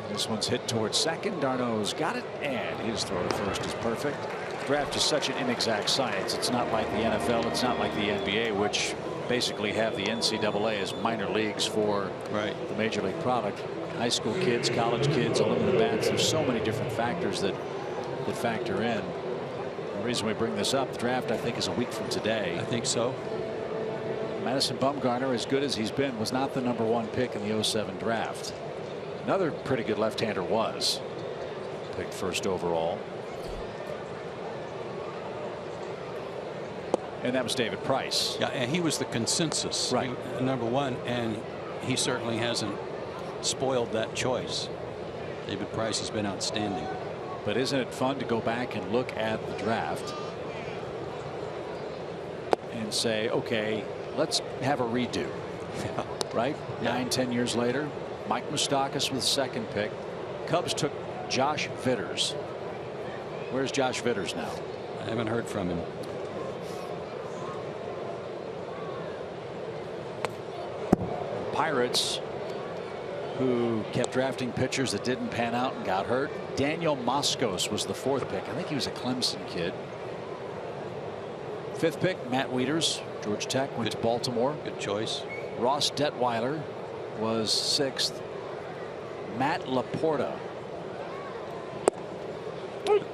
This one's hit towards second. Darno's got it, and his throw to first is perfect. Draft is such an inexact science. It's not like the NFL. It's not like the NBA, which basically have the NCAA as minor leagues for the major league product. High school kids, college kids, aluminum bats. There's so many different factors that factor in. The reason we bring this up, the draft, I think, is a week from today. I think so. Madison Bumgarner, as good as he's been, was not the #1 pick in the '07 draft. Another pretty good left-hander was picked first overall. And that was David Price. Yeah, and he was the consensus #1, and he certainly hasn't spoiled that choice. David Price has been outstanding. But isn't it fun to go back and look at the draft and say, okay, let's have a redo, right? 9-10 years later, Mike Moustakas with second pick. Cubs took Josh Vitters. Where's Josh Vitters now? I haven't heard from him. Pirates, who kept drafting pitchers that didn't pan out and got hurt. Daniel Moskos was the 4th pick. I think he was a Clemson kid. 5th pick, Matt Wieters, Georgia Tech, went to Baltimore. Good choice. Ross Detweiler was 6th. Matt Laporta.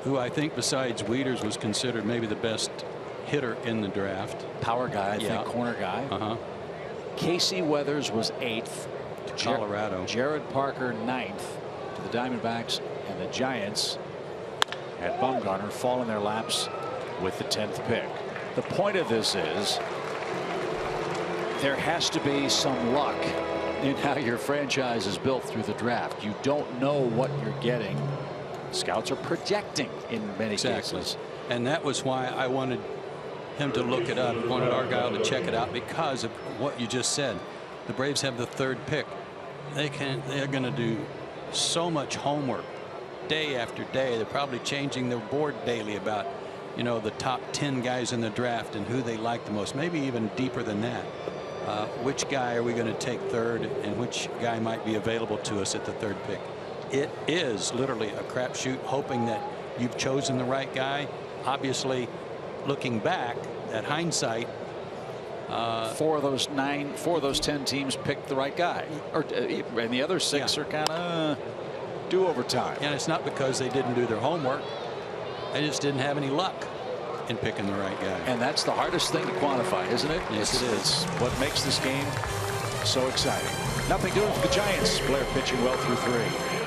who I think besides Wieters was considered maybe the best hitter in the draft. Power guy, I think, corner guy. Casey Weathers was 8th to Colorado. Jared Parker 9th to the Diamondbacks, and the Giants had Bumgarner fall in their laps with the 10th pick. The point of this is there has to be some luck in how your franchise is built through the draft. You don't know what you're getting. Scouts are projecting in many cases. And that was why I wanted him to look it up, wanted Argyle to check it out, because of what you just said. The Braves have the 3rd pick. They're going to do so much homework day after day. They're probably changing their board daily about, you know, the top 10 guys in the draft and who they like the most, maybe even deeper than that. Which guy are we going to take 3rd, and which guy might be available to us at the 3rd pick? It is literally a crapshoot, hoping that you've chosen the right guy. Obviously, looking back at hindsight, 4 of those 10 teams picked the right guy, and the other 6 are kind of do-over time. And it's not because they didn't do their homework. They just didn't have any luck in picking the right guy. And that's the hardest thing to quantify, isn't it? Yes, it is. It's what makes this game so exciting. Nothing doing for the Giants. Blair pitching well through 3.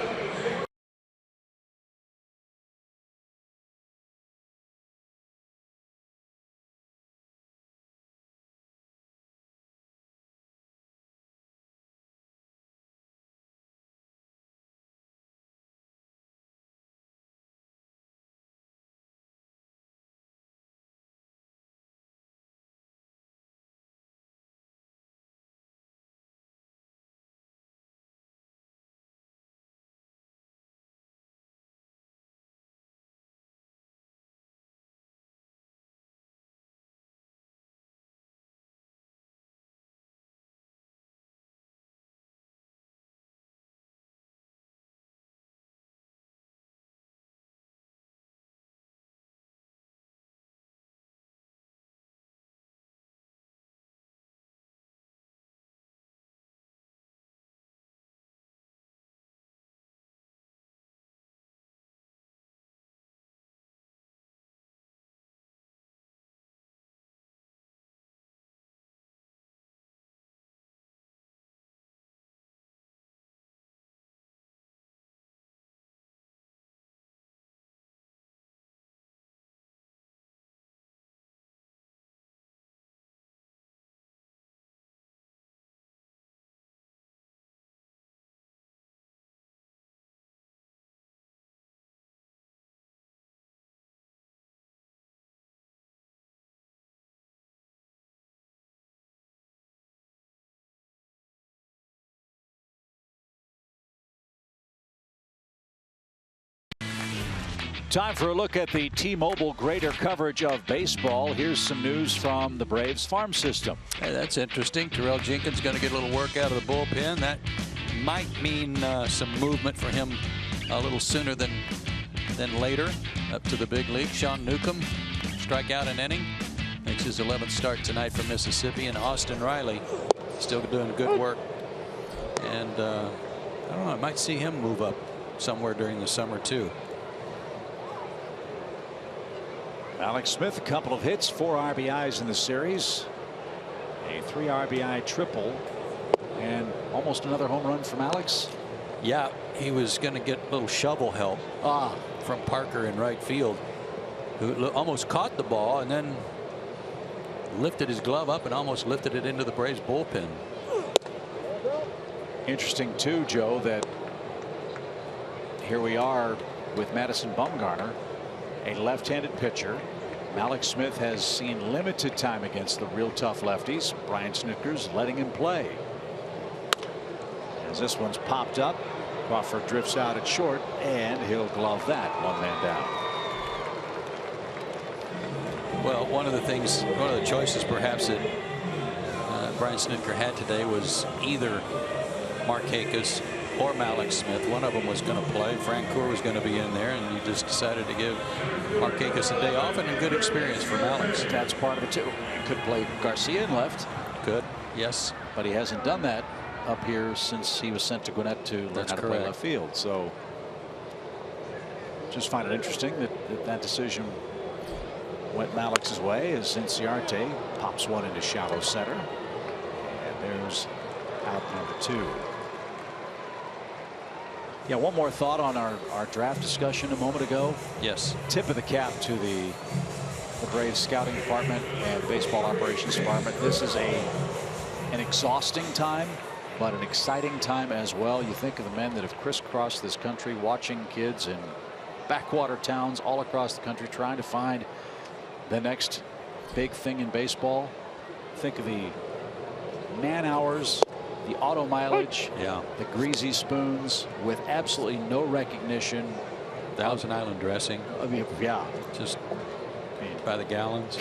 Time for a look at the T-Mobile greater coverage of baseball. Here's some news from the Braves farm system. Hey, that's interesting. Terrell Jenkins going to get a little work out of the bullpen. That might mean some movement for him a little sooner than later up to the big league. Sean Newcomb strike out an inning. Makes his 11th start tonight from Mississippi. And Austin Riley still doing good work. And I don't know, I might see him move up somewhere during the summer too. Alex Smith, a couple of hits, 4 RBIs in the series, a 3 RBI triple, and almost another home run from Alex. Yeah, he was going to get a little shovel help from Parker in right field, who almost caught the ball and then lifted his glove up and almost lifted it into the Braves bullpen. Interesting too, Joe, that here we are with Madison Bumgarner, a left-handed pitcher. Alex Smith has seen limited time against the real tough lefties. Brian Snitker's letting him play. As this one's popped up, Crawford drifts out at short, and he'll glove that, 1 man down. Well, one of the choices perhaps that Brian Snitker had today was either Markakis or Mallex Smith. One of them was going to play. Frank Coeur was going to be in there, and you just decided to give Markakis a day off, and a good experience for Mallex. That's part of it too. He could play Garcia in left. Could, yes. But he hasn't done that up here since he was sent to Gwinnett to learn how to play left field. So Just find it interesting that decision went MALLEX's way as Cincinnati pops one into shallow center. And there's out number 2. Yeah, one more thought on our draft discussion a moment ago. Yes. Tip of the cap to the Braves scouting department and baseball operations department. This is an exhausting time, but an exciting time as well. You think of the men that have crisscrossed this country, watching kids in backwater towns all across the country, trying to find the next big thing in baseball. Think of the man hours, the auto mileage, the greasy spoons with absolutely no recognition. Thousand Island dressing. I mean, yeah, just by the gallons,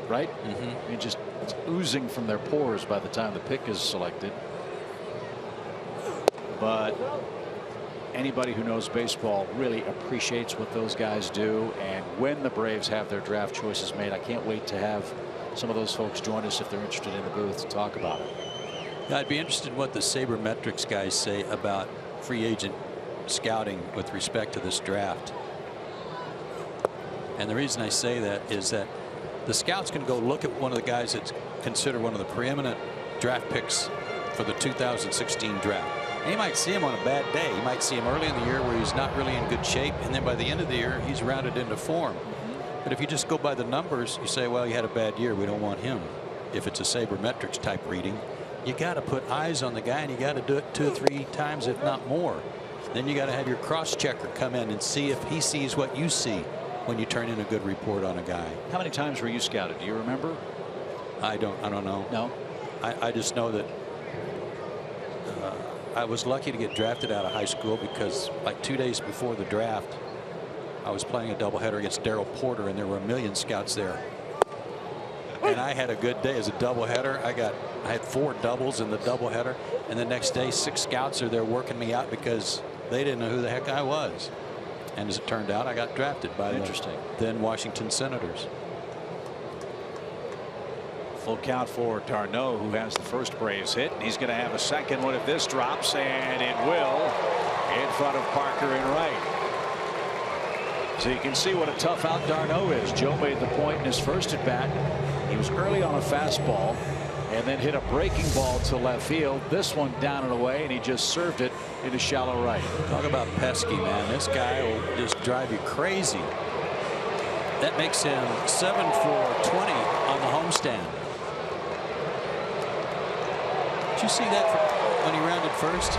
right? I mean, just it's oozing from their pores by the time the pick is selected. But anybody who knows baseball really appreciates what those guys do. And when the Braves have their draft choices made, I can't wait to have some of those folks join us if they're interested in the booth to talk about it. Yeah, I'd be interested in what the sabermetrics guys say about free agent scouting with respect to this draft. And the reason I say that is that the scouts can go look at one of the guys that's considered one of the preeminent draft picks for the 2016 draft. And you might see him on a bad day. You might see him early in the year where he's not really in good shape, and then by the end of the year he's rounded into form. But if you just go by the numbers, you say, well, he had a bad year, we don't want him. If it's a sabermetrics type reading, you got to put eyes on the guy, and you got to do it 2 or 3 times, if not more. Then you got to have your cross checker come in and see if he sees what you see when you turn in a good report on a guy. How many times were you scouted? Do you remember? I don't know. No. I just know that I was lucky to get drafted out of high school because like 2 days before the draft, I was playing a doubleheader against Darryl Porter, and there were a million scouts there. And I had a good day as a doubleheader. I had 4 doubles in the doubleheader, and the next day 6 scouts are there working me out because they didn't know who the heck I was. And as it turned out, I got drafted by the then Washington Senators. Full count for d'Arnaud, who has the first Braves hit, and he's going to have a second one if this drops, and it will, in front of Parker and right. So you can see what a tough out d'Arnaud is. Joe made the point in his first at bat. He was early on a fastball and then hit a breaking ball to left field. This one down and away, and he just served it into shallow right. Talk about pesky, man. This guy will just drive you crazy. That makes him 7 for 20 on the homestand. Did you see that when he rounded first?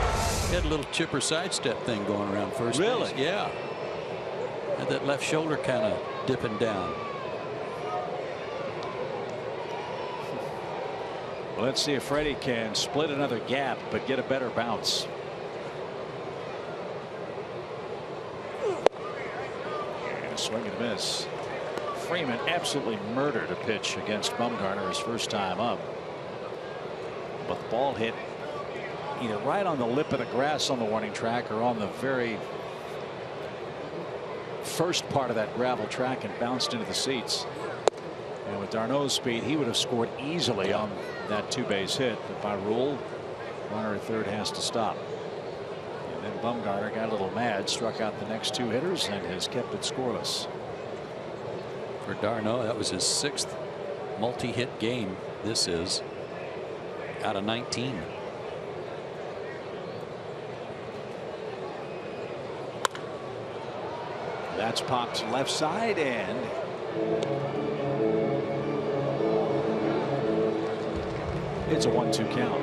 He had a little chipper sidestep thing going around first. Really? Base. Yeah. Had that left shoulder kind of dipping down. Well, let's see if Freddie can split another gap but get a better bounce. And a swing and a miss. Freeman absolutely murdered a pitch against Bumgarner his first time up. But the ball hit either right on the lip of the grass on the warning track or on the very first part of that gravel track and bounced into the seats. And with d'Arnaud's speed, he would have scored easily on that 2-base hit, but by rule, runner at third has to stop. And then Bumgarner got a little mad, struck out the next 2 hitters, and has kept it scoreless. For d'Arnaud, that was his 6th multi-hit game. This is out of 19. That's popped left side, and it's a 1-2 count.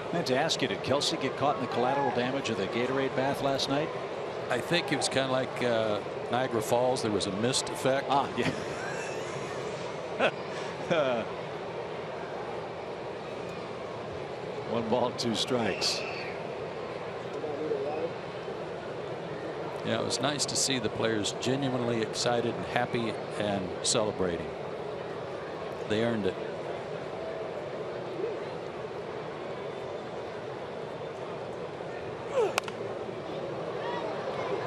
I meant to ask you, did Kelsey get caught in the collateral damage of the Gatorade bath last night? I think it was kind of like Niagara Falls. There was a mist effect. Ah, yeah. 1 ball, 2 strikes. Yeah, it was nice to see the players genuinely excited and happy and celebrating. They earned it.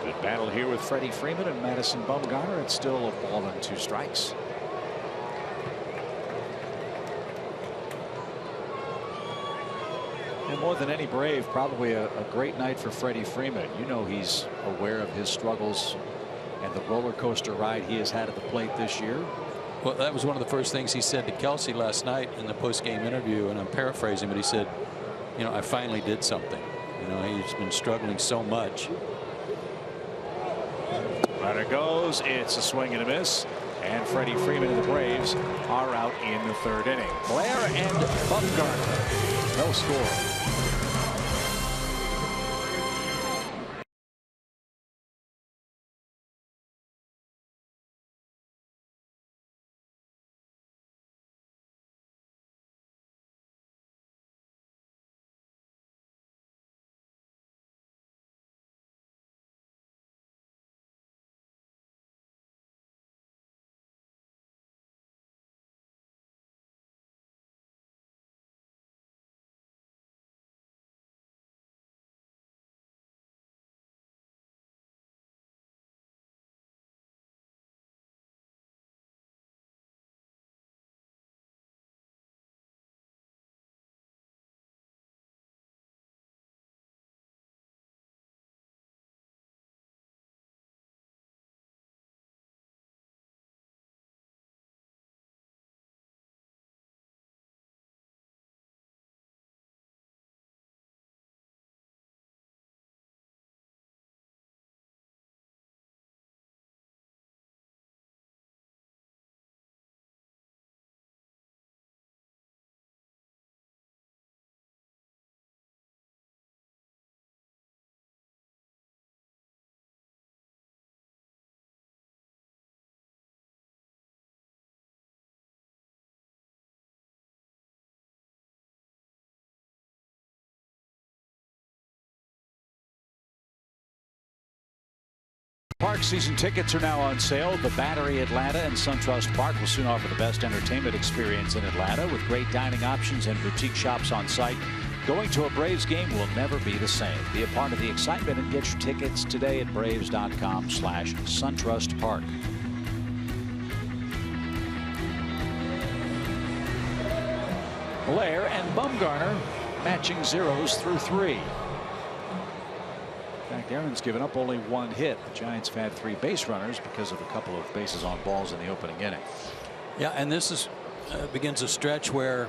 Good battle here with Freddie Freeman and Madison Bumgarner. It's still a ball and 2 strikes. And more than any Brave, probably a great night for Freddie Freeman. You know, he's aware of his struggles and the roller coaster ride he has had at the plate this year. Well, that was one of the first things he said to Kelsey last night in the post-game interview, and I'm paraphrasing, but he said, you know, I finally did something. You know, he's been struggling so much. Runner goes. It's a swing and a miss. And Freddie Freeman and the Braves are out in the third inning. Blair and Bumgarner. No score. Park season tickets are now on sale. The Battery Atlanta and SunTrust Park will soon offer the best entertainment experience in Atlanta with great dining options and boutique shops on site. Going to a Braves game will never be the same. Be a part of the excitement and get your tickets today at braves.com/SunTrust Park. Blair and Bumgarner matching zeros through 3. In fact, Aaron's given up only 1 hit. The Giants have had 3 base runners because of a couple of bases on balls in the opening inning. Yeah, and this is begins a stretch where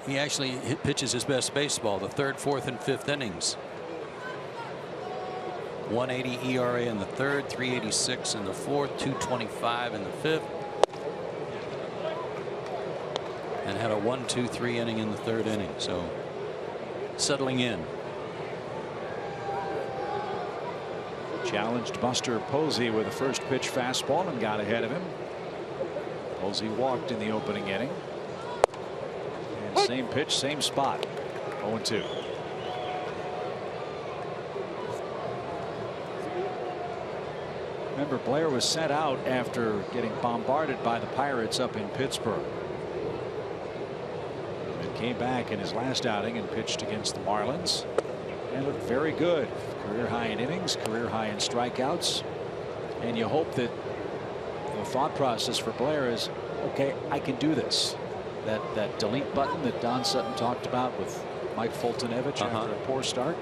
he actually pitches his best baseball, the 3rd, 4th, and 5th innings. 1.80 ERA in the 3rd, 3.86 in the 4th, 2.25 in the 5th, and had a 1-2-3 inning in the 3rd inning. So settling in. Challenged Buster Posey with a first pitch fastball and got ahead of him. Posey walked in the opening inning. And same pitch, same spot. 0-2. Remember, Blair was sent out after getting bombarded by the Pirates up in Pittsburgh. And came back in his last outing and pitched against the Marlins. And looked very good. Career high in innings, career high in strikeouts. And you hope that the thought process for Blair is, okay, I can do this. That delete button that Don Sutton talked about with Mike Fultonevich after a poor start.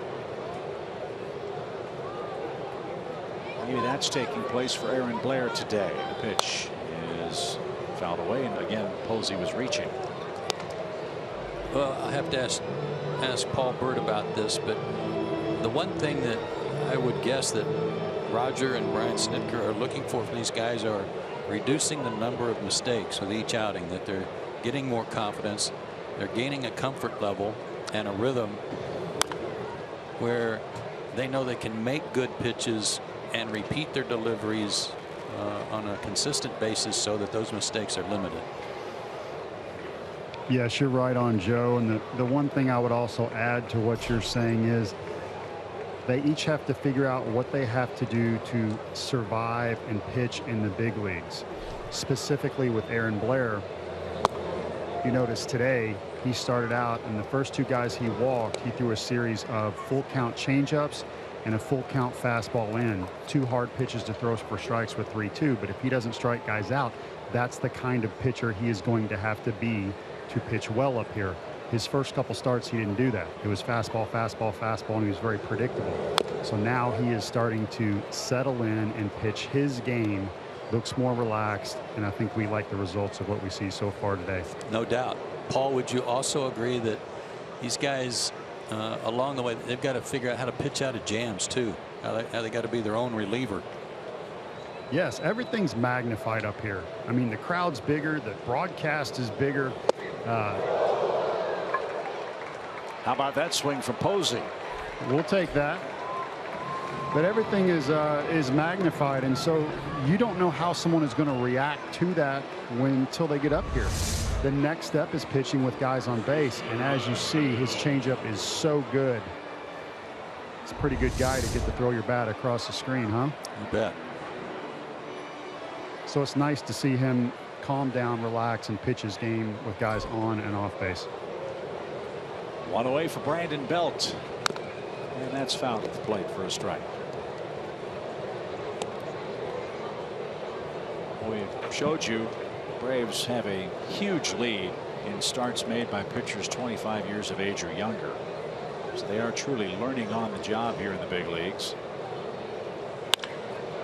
Maybe that's taking place for Aaron Blair today. The pitch is fouled away, and again Posey was reaching. Well, I have to ask Paul Burt about this, but the one thing that I would guess that Roger and Brian Snitker are looking for from these guys are reducing the number of mistakes with each outing, that they're getting more confidence, they're gaining a comfort level and a rhythm where they know they can make good pitches and repeat their deliveries on a consistent basis so that those mistakes are limited. Yes, you're right on, Joe. And the one thing I would also add to what you're saying is they each have to figure out what they have to do to survive and pitch in the big leagues. Specifically with Aaron Blair, you notice today he started out, and the first 2 guys he walked, he threw a series of full count changeups and a full count fastball in. 2 hard pitches to throw for strikes with 3-2. But if he doesn't strike guys out, that's the kind of pitcher he is going to have to be to pitch well up here. His first couple starts, he didn't do that. It was fastball, fastball, fastball, and he was very predictable. So now he is starting to settle in and pitch his game. Looks more relaxed, and I think we like the results of what we see so far today. No doubt. Paul, would you also agree that these guys along the way, they've got to figure out how to pitch out of jams too, how they got to be their own reliever? Yes, everything's magnified up here. I mean, the crowd's bigger, the broadcast is bigger. How about that swing from Posey? We'll take that. But everything is magnified, and so you don't know how someone is going to react to that until they get up here. The next step is pitching with guys on base, and as you see, his changeup is so good. It's a pretty good guy to get to throw your bat across the screen, huh? You bet. So it's nice to see him calm down, relax, and pitch his game with guys on and off base. One away for Brandon Belt, and that's fouled at the plate for a strike. We showed you Braves have a huge lead in starts made by pitchers 25 years of age or younger. So they are truly learning on the job here in the big leagues.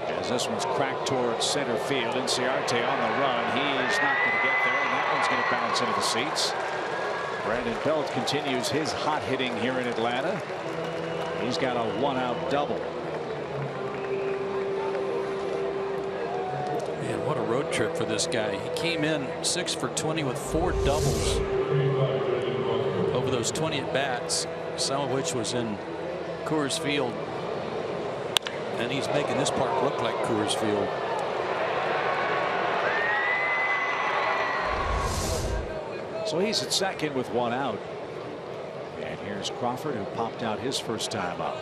As this one's cracked towards center field, Inciarte on the run. He's not going to get there, and that one's going to bounce into the seats. Brandon Belt continues his hot hitting here in Atlanta. He's got a one-out double. Man, what a road trip for this guy. He came in 6 for 20 with 4 doubles over those 20 at bats, some of which was in Coors Field. And he's making this park look like Coors Field. So he's at second with 1 out. And here's Crawford, who popped out his first time up.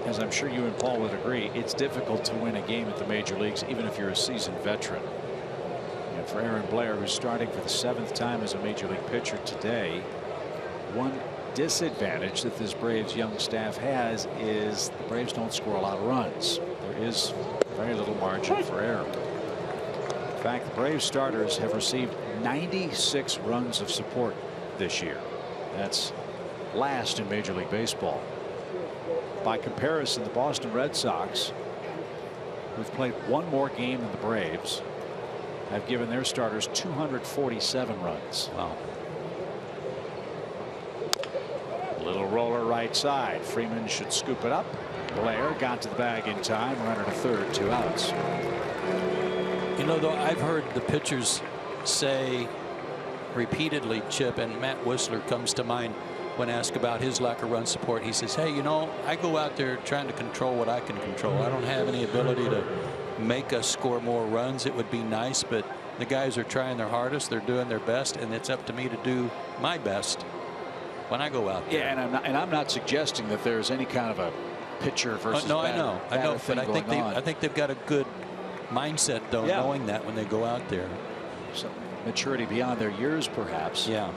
As I'm sure you and Paul would agree, it's difficult to win a game at the major leagues, even if you're a seasoned veteran. And for Aaron Blair, who's starting for the 7th time as a major league pitcher today, one disadvantage that this Braves young staff has is the Braves don't score a lot of runs. There is very little margin for error. In fact, the Braves starters have received 96 runs of support this year. That's last in Major League Baseball. By comparison, the Boston Red Sox, who've played one more game than the Braves, have given their starters 247 runs. Wow. Little roller right side. Freeman should scoop it up. Blair got to the bag in time. Runner to third, 2 outs. You know, though, I've heard the pitchers say repeatedly, Chip, and Matt Whistler comes to mind when asked about his lack of run support. He says, hey, you know, I go out there trying to control what I can control. I don't have any ability to make us score more runs. It would be nice, but the guys are trying their hardest. They're doing their best, and it's up to me to do my best when I go out there. Yeah, and I'm not suggesting that there's any kind of a pitcher versus no, batter, I know, but I think they've got a good mindset, though, knowing that when they go out there. Some maturity beyond their years, perhaps. Yeah.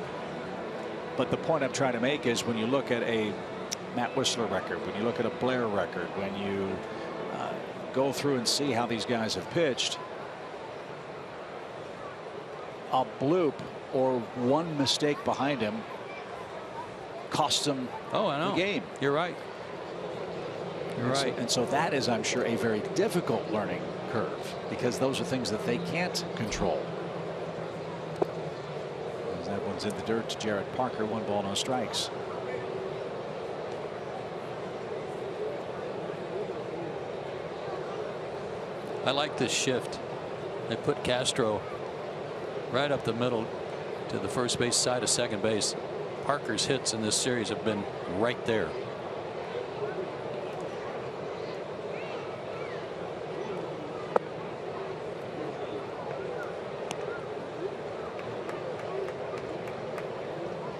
But the point I'm trying to make is when you look at a Matt Whistler record, when you look at a Blair record, when you go through and see how these guys have pitched, a bloop or one mistake behind him cost them the game. You're right. You're right. And so that is, I'm sure, a very difficult learning curve, because those are things that they can't control. That one's in the dirt to Jared Parker. 1 ball, no strikes. I like this shift. They put Castro right up the middle to the first base side of second base. Parker's hits in this series have been right there.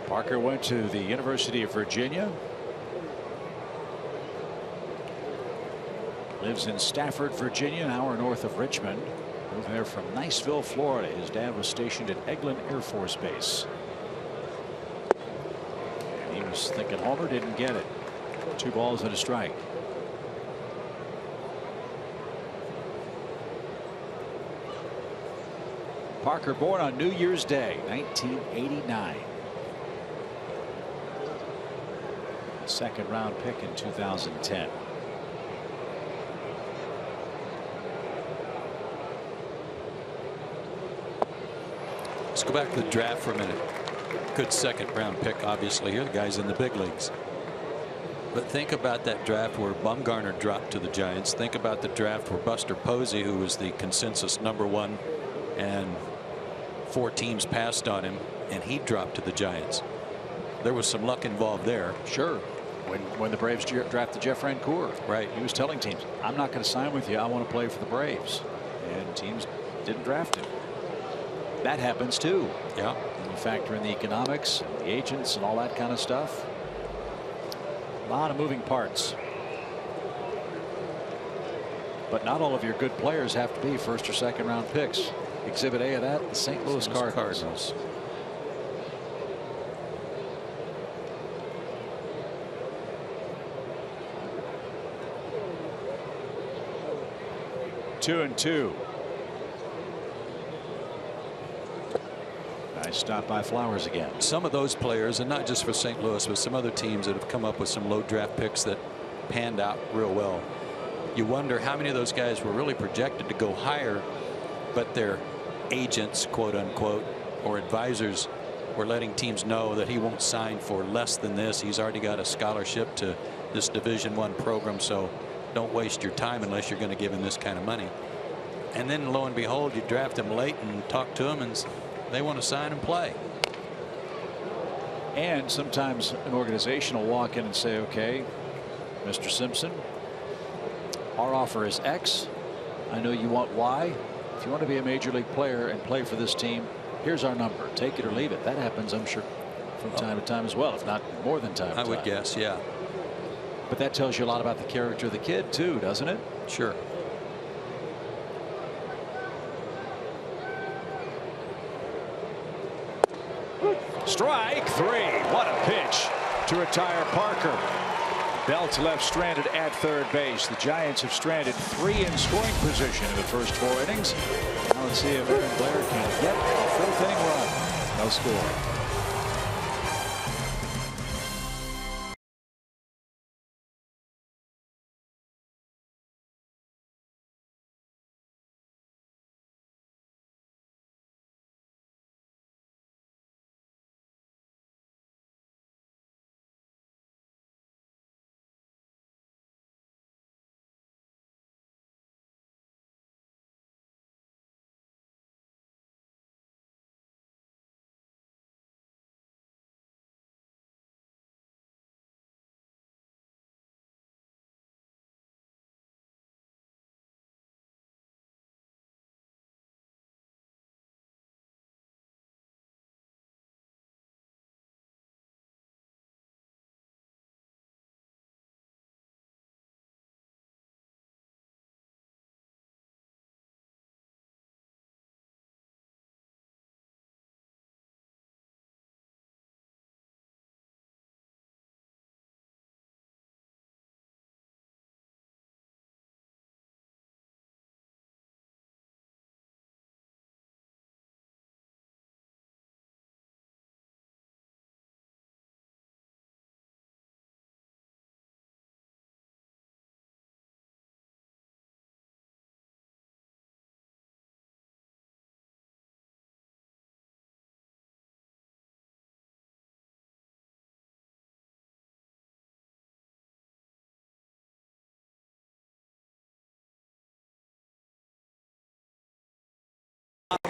Parker went to the University of Virginia. Lives in Stafford, Virginia, an hour north of Richmond. Moved there from Niceville, Florida. His dad was stationed at Eglin Air Force Base. And he was thinking homer, didn't get it. 2 balls and a strike. Parker born on New Year's Day, 1989. Second round pick in 2010. Let's go back to the draft for a minute. Good second round pick, obviously. Here, the guy's in the big leagues. But think about that draft where Bumgarner dropped to the Giants. Think about the draft where Buster Posey, who was the consensus #1, and 4 teams passed on him, and he dropped to the Giants. There was some luck involved there. Sure. When the Braves drafted Jeff Francoeur, right, he was telling teams, I'm not going to sign with you. I want to play for the Braves. And teams didn't draft him. That happens too. Yeah. When you factor in the economics, the agents, and all that kind of stuff. A lot of moving parts. But not all of your good players have to be first or second round picks. Exhibit A of that, the St. Louis Cardinals. Two and two. Nice stop by Flowers again. Some of those players, and not just for St. Louis, but some other teams that have come up with some low draft picks that panned out real well. You wonder how many of those guys were really projected to go higher, but their agents, quote unquote, or advisors were letting teams know that he won't sign for less than this. He's already got a scholarship to this Division I program, so don't waste your time unless you're going to give him this kind of money. And then lo and behold, you draft him late and talk to him, and they want to sign and play. And sometimes an organization will walk in and say, okay, Mr. Simpson, our offer is X. I know you want Y. If you want to be a major league player and play for this team, here's our number. Take it or leave it. That happens, I'm sure, from time to time as well, if not more than time to time. I would guess, yeah. But that tells you a lot about the character of the kid, too, doesn't it? Sure. Strike three. What a pitch to retire Parker. Belt left stranded at third base. The Giants have stranded 3 in scoring position in the first 4 innings. Now let's see if Aaron Blair can get a 4th inning run. No score.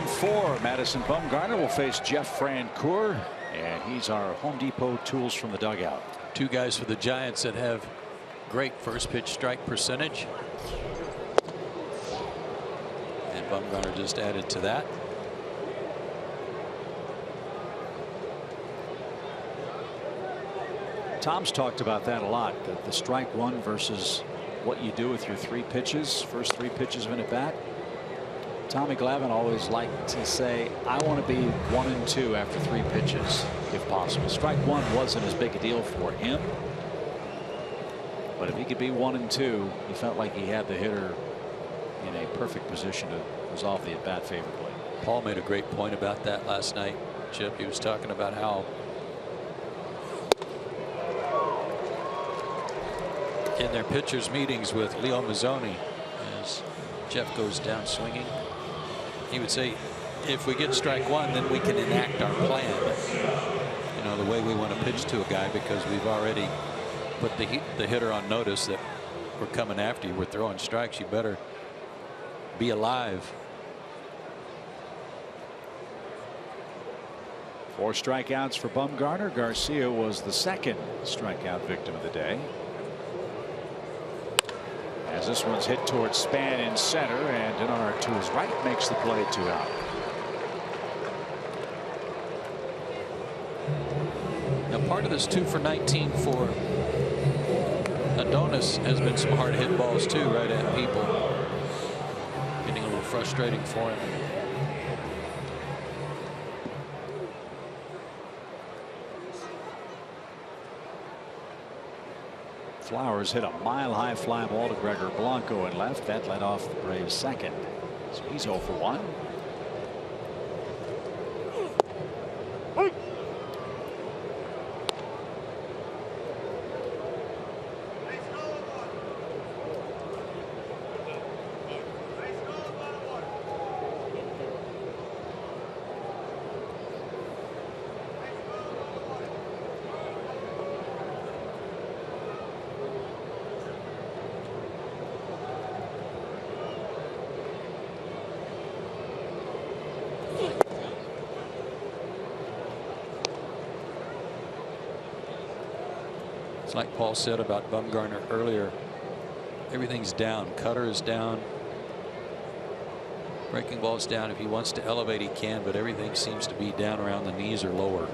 For Madison Bumgarner will face Jeff Francoeur, and he's our Home Depot tools from the dugout. 2 guys for the Giants that have great first pitch strike percentage, and Bumgarner just added to that. Tom's talked about that a lot, the strike one versus what you do with your 3 pitches, first 3 pitches of an at bat. Tommy Glavine always liked to say, I want to be 1 and 2 after 3 pitches, if possible. Strike 1 wasn't as big a deal for him, but if he could be 1 and 2, he felt like he had the hitter in a perfect position to resolve the at bat favorably. Paul made a great point about that last night, Chip. He was talking about how in their pitchers meetings with Leo Mazzoni, as Jeff goes down swinging, he would say, if we get strike one, then we can enact our plan. You know, the way we want to pitch to a guy, because we've already put the hitter on notice that we're coming after you. We're throwing strikes. You better be alive. 4 strikeouts for Bumgarner. Garcia was the second strikeout victim of the day. As this one's hit towards Span in center, and Denard to his right makes the play, 2 out. Now, part of this 2 for 19 for Adonis has been some hard hit balls too, right at people. Getting a little frustrating for him. Flowers hit a mile-high fly ball to Gregor Blanco in left. That led off the Braves' second. So he's 0 for 1. It's like Paul said about Bumgarner earlier. Everything's down. Cutter is down. Breaking ball's down. If he wants to elevate, he can, but everything seems to be down around the knees or lower.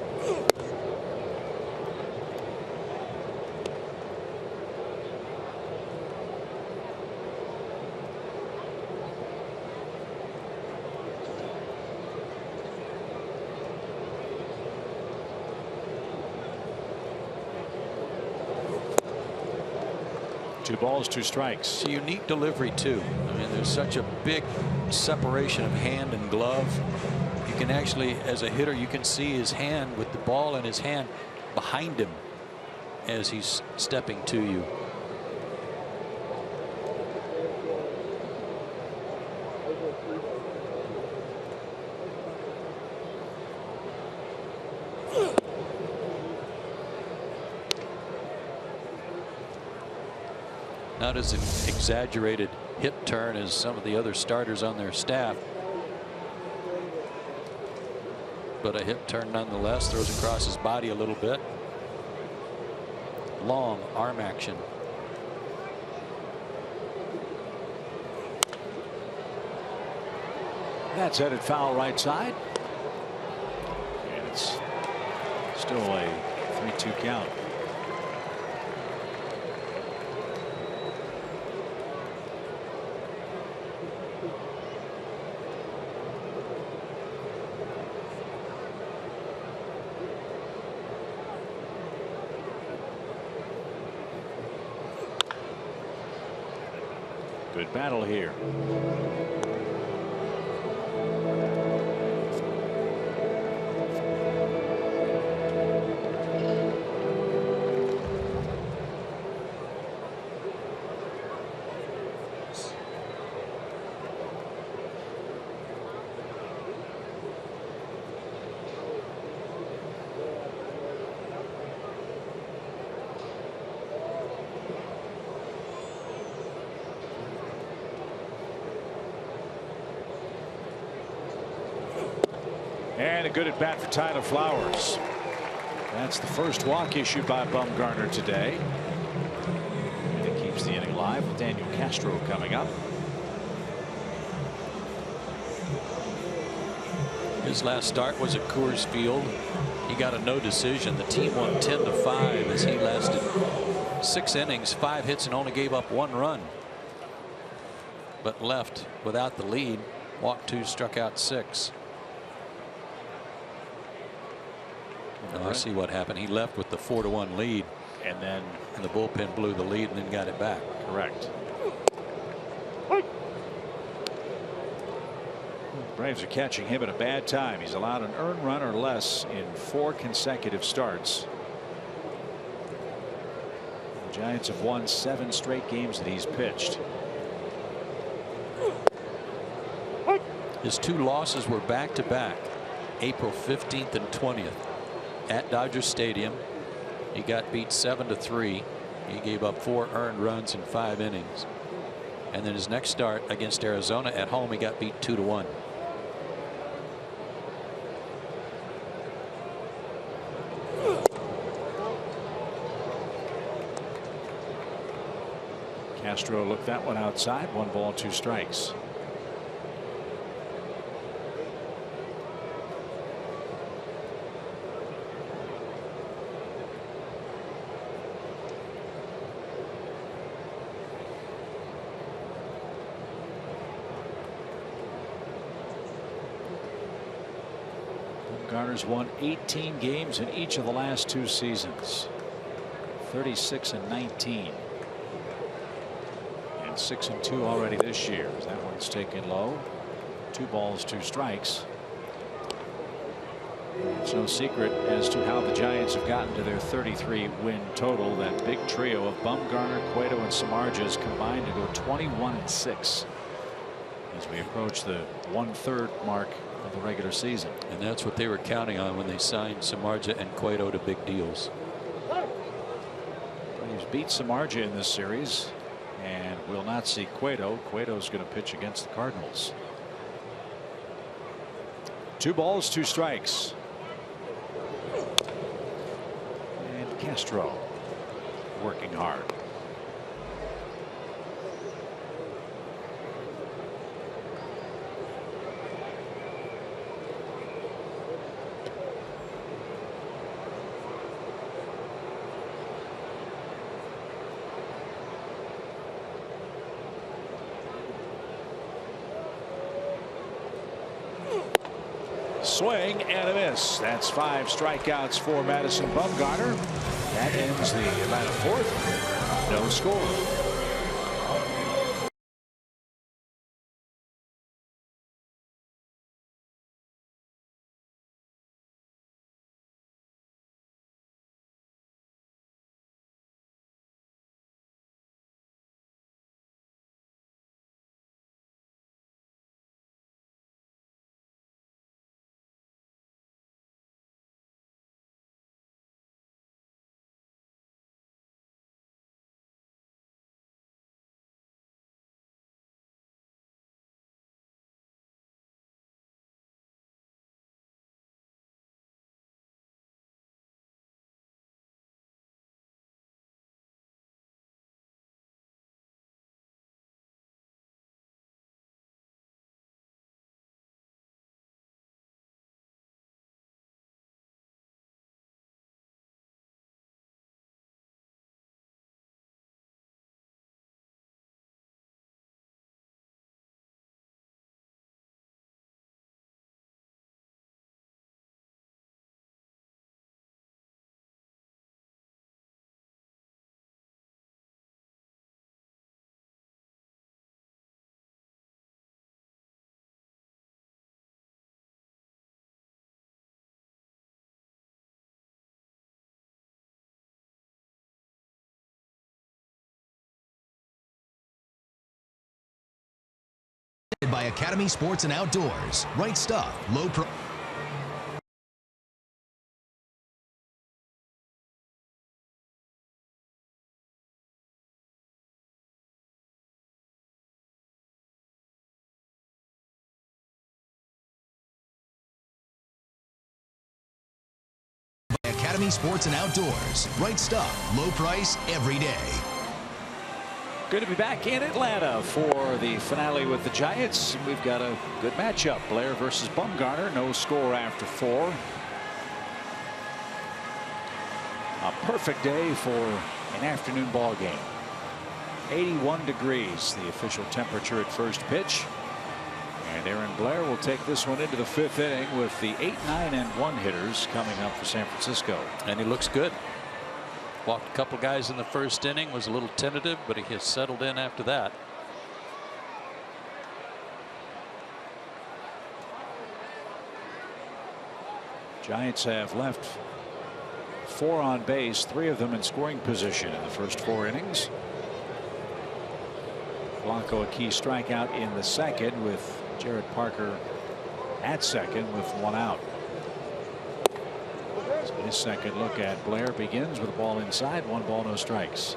Two balls, 2 strikes. It's a unique delivery too. I mean, there's such a big separation of hand and glove. You can actually, as a hitter, you can see his hand with the ball in his hand behind him as he's stepping to you. Not as an exaggerated hit turn as some of the other starters on their staff, but a hit turn nonetheless. Throws across his body a little bit. Long arm action. That's headed foul right side. And it's still a 3-2 count. Good battle here. And a good at bat for Tyler Flowers. That's the first walk issued by Bumgarner today. And it keeps the inning alive with Daniel Castro coming up. His last start was at Coors Field. He got a no decision. The team won 10-5 as he lasted 6 innings, 5 hits, and only gave up 1 run. But left without the lead. Walked 2, struck out 6. I see what happened. He left with the 4-1 lead, and then the bullpen blew the lead and then got it back. Correct. Braves are catching him at a bad time. He's allowed an earned run or less in 4 consecutive starts. The Giants have won 7 straight games that he's pitched. His 2 losses were back-to-back, April 15th and 20th at Dodger Stadium. He got beat 7-3. He gave up 4 earned runs in 5 innings. And then his next start against Arizona at home, he got beat 2-1. Castro looked that one outside. 1 ball, 2 strikes. Garner's won 18 games in each of the last 2 seasons. 36-19. And 6-2 already this year. That one's taken low. 2 balls, 2 strikes. It's no secret as to how the Giants have gotten to their 33-win total. That big trio of Bumgarner, Cueto, and Samardzija combined to go 21-6 as we approach the 1/3 mark of the regular season. And that's what they were counting on when they signed Samardzija and Cueto to big deals. Braves beat Samardzija in this series and will not see Cueto. Cueto's going to pitch against the Cardinals. 2 balls, 2 strikes. And Castro working hard. Swing and a miss. That's 5 strikeouts for Madison Bumgarner. That ends the Atlanta 4th. No score. By Academy Sports and Outdoors. Right stuff, low price. By Academy Sports and Outdoors. Right stuff, low price, every day. Good to be back in Atlanta for the finale with the Giants. We've got a good matchup. Blair versus Bumgarner. No score after 4. A perfect day for an afternoon ball game. 81 degrees, the official temperature at first pitch. And Aaron Blair will take this one into the 5th inning with the 8, 9, and 1 hitters coming up for San Francisco. And he looks good. Walked a couple guys in the 1st inning, was a little tentative, but he has settled in after that. Giants have left 4 on base, 3 of them in scoring position in the first 4 innings. Blanco a key strikeout in the second, with Jared Parker at second with 1 out. So his second look at Blair begins with a ball inside, 1 ball, no strikes.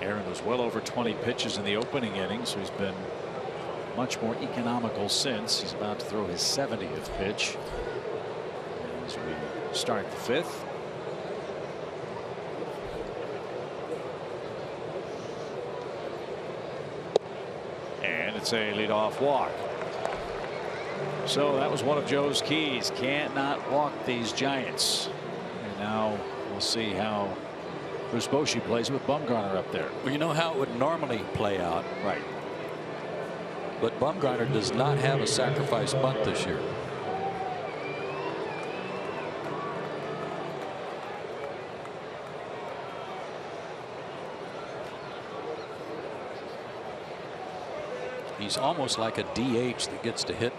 Aaron was well over 20 pitches in the opening inning, so he's been much more economical since. He's about to throw his 70th pitch as we start the 5th. And it's a leadoff walk. So that was one of Joe's keys. Can't not walk these Giants. And now we'll see how Bruce Bochy plays with Bumgarner up there. Well, you know how it would normally play out. Right. But Bumgarner does not have a sacrifice bunt this year. He's almost like a DH that gets to hit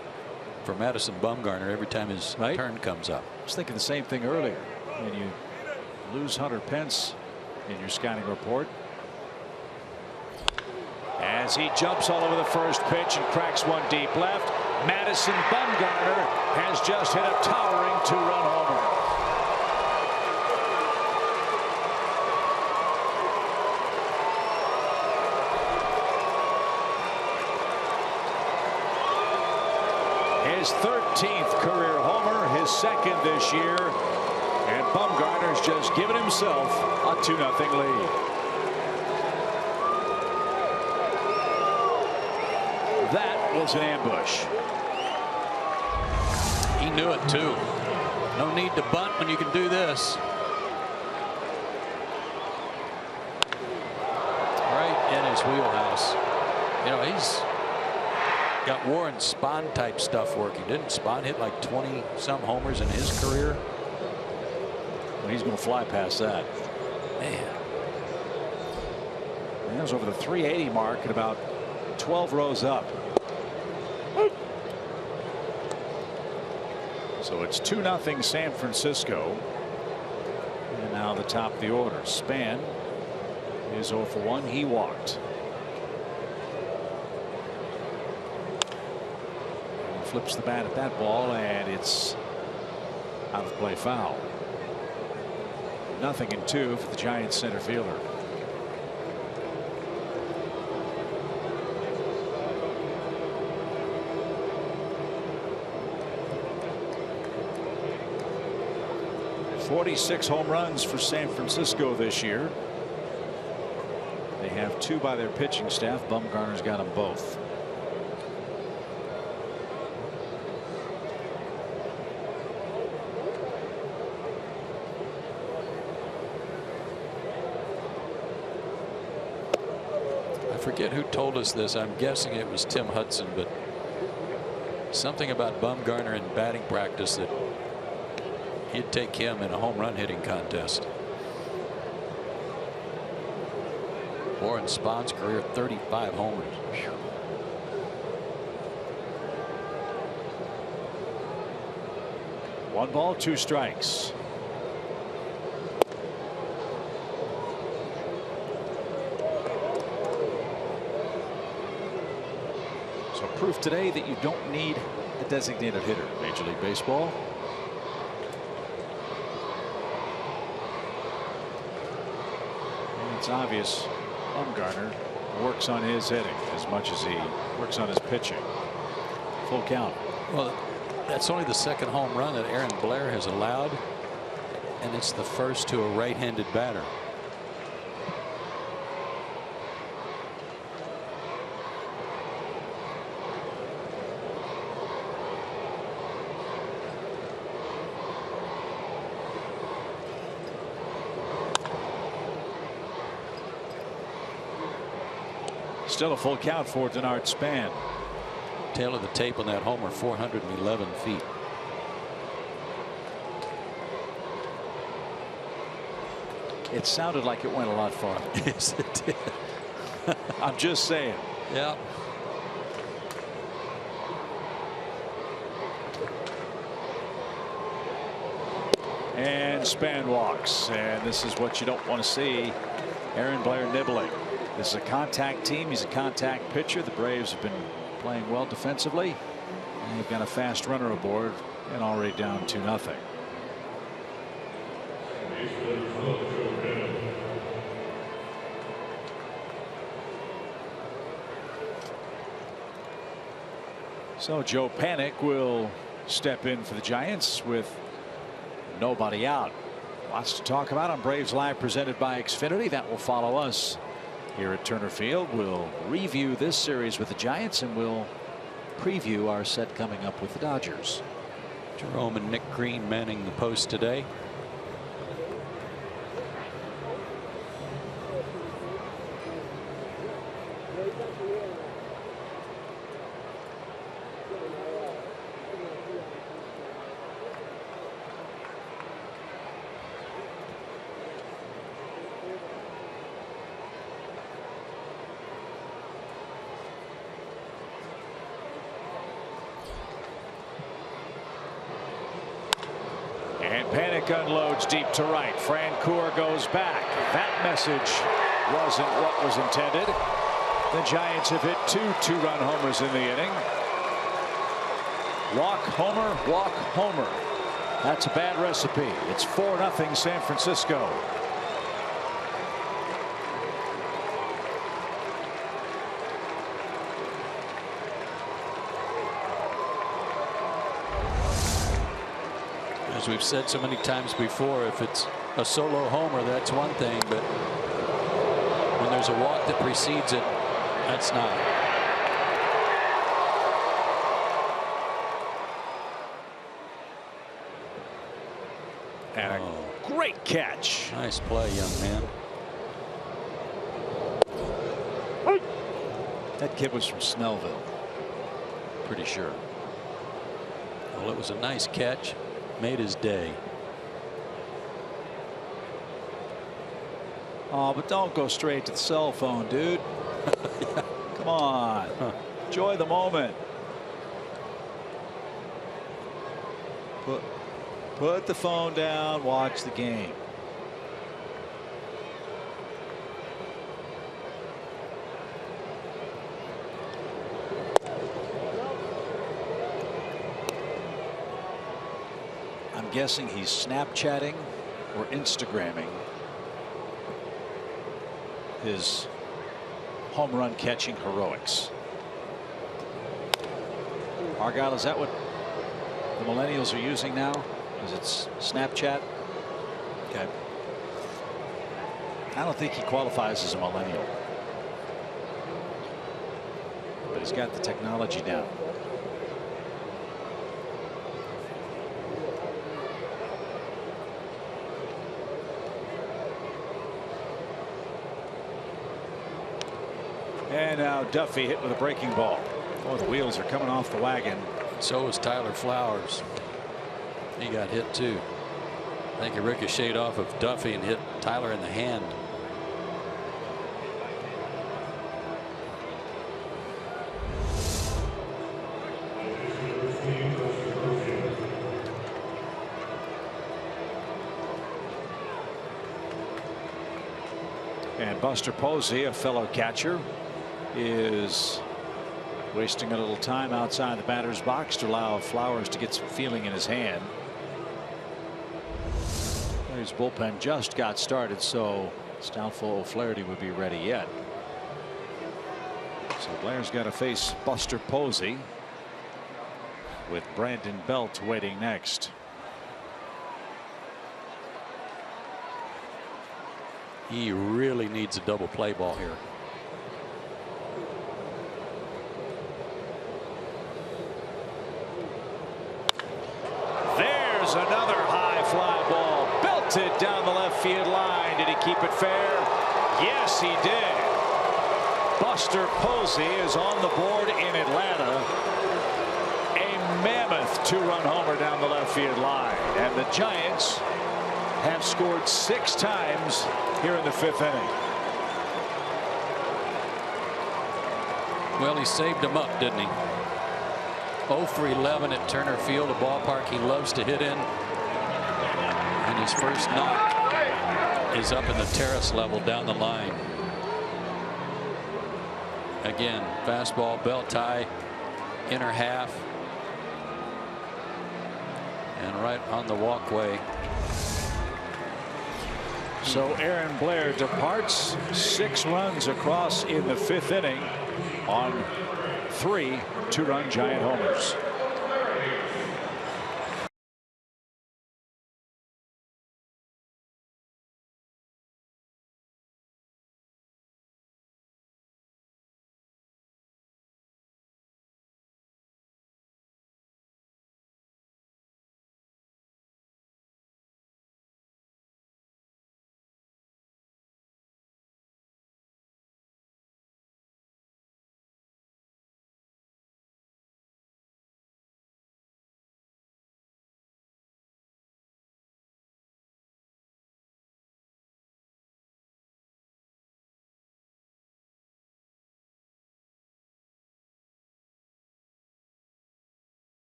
for Madison Bumgarner every time his turn comes up. I was thinking the same thing earlier. When you lose Hunter Pence in your scouting report, as he jumps all over the first pitch and cracks one deep left, Madison Bumgarner has just hit a towering 2-run homer. His 13th career homer, his second this year, and Bumgarner's just given himself a 2-0 lead. That was an ambush. He knew it too. No need to bunt when you can do this. Right in his wheelhouse. You know, he's got Warren Spahn type stuff working. Didn't Spahn hit like 20-some homers in his career? Well, he's going to fly past that. Man. He was over the 380 mark at about 12 rows up. So it's 2-0 San Francisco. And now the top of the order. Span is 0 for 1. He walked. He flips the bat at that ball, and it's out of play, foul. 0-2 for the Giants center fielder. .46 home runs for San Francisco this year. They have 2 by their pitching staff. Bumgarner's got them both. I forget who told us this. I'm guessing it was Tim Hudson, but something about Bumgarner in batting practice that he'd take him in a home run hitting contest. Warren Spahn's career 35 homers. Whew. One ball, 2 strikes. So proof today that you don't need a designated hitter in Major League Baseball. And it's obvious Bumgarner works on his hitting as much as he works on his pitching. Full count. Well, that's only the second home run that Aaron Blair has allowed, and it's the first to a right-handed batter. Still a full count for Denard Span. Tail of the tape on that homer, 411 feet. It sounded like it went a lot farther. Yes, it did. I'm just saying. Yeah. And Span walks, and this is what you don't want to see. Aaron Blair nibbling. This is a contact team. He's a contact pitcher. The Braves have been playing well defensively, and they've got a fast runner aboard and already down 2-0. So Joe PANIK will step in for the Giants with nobody out. Lots to talk about on Braves Live, presented by Xfinity. That will follow us here at Turner Field. We'll review this series with the Giants, and we'll preview our set coming up with the Dodgers. Jerome and Nick Green manning the post today. And PANIK unloads deep to right. Francoeur goes back. That message wasn't what was intended. The Giants have hit two two-run homers in the inning. Walk, homer, walk, homer. That's a bad recipe. It's 4-0 San Francisco. As we've said so many times before, if it's a solo homer, that's one thing, but when there's a walk that precedes it, that's not. And a great catch. Nice play, young man. That kid was from Snellville. Pretty sure. Well, it was a nice catch. Made his day. Oh, but don't go straight to the cell phone, dude. Yeah. Come on. Enjoy the moment. Put the phone down. Watch the game. I'm guessing he's Snapchatting or Instagramming his home run catching heroics. Argyle, is that what the millennials are using now? Is it Snapchat? Okay. I don't think he qualifies as a millennial, but he's got the technology down. And now Duffy hit with a breaking ball. Oh, the wheels are coming off the wagon. So was Tyler Flowers. He got hit too. I think he ricocheted off of Duffy and hit Tyler in the hand. And Buster Posey, a fellow catcher, is wasting a little time outside the batter's box to allow Flowers to get some feeling in his hand. His bullpen just got started, so it's doubtful O'Flaherty would be ready yet. So Blair's got to face Buster Posey. with Brandon Belt waiting next. He really needs a double play ball here. There's another high fly ball belted down the left field line. Did he keep it fair? Yes, he did. Buster Posey is on the board in Atlanta. A mammoth 2-run homer down the left field line. And the Giants have scored 6 times here in the 5th inning. Well, he saved him up, didn't he? 0 for 11 at Turner Field, a ballpark he loves to hit in. And his first knock is up in the terrace level down the line. Again, fastball, belt tie, inner half. And right on the walkway. So Aaron Blair departs. 6 runs across in the 5th inning on 3 2-run Giant homers.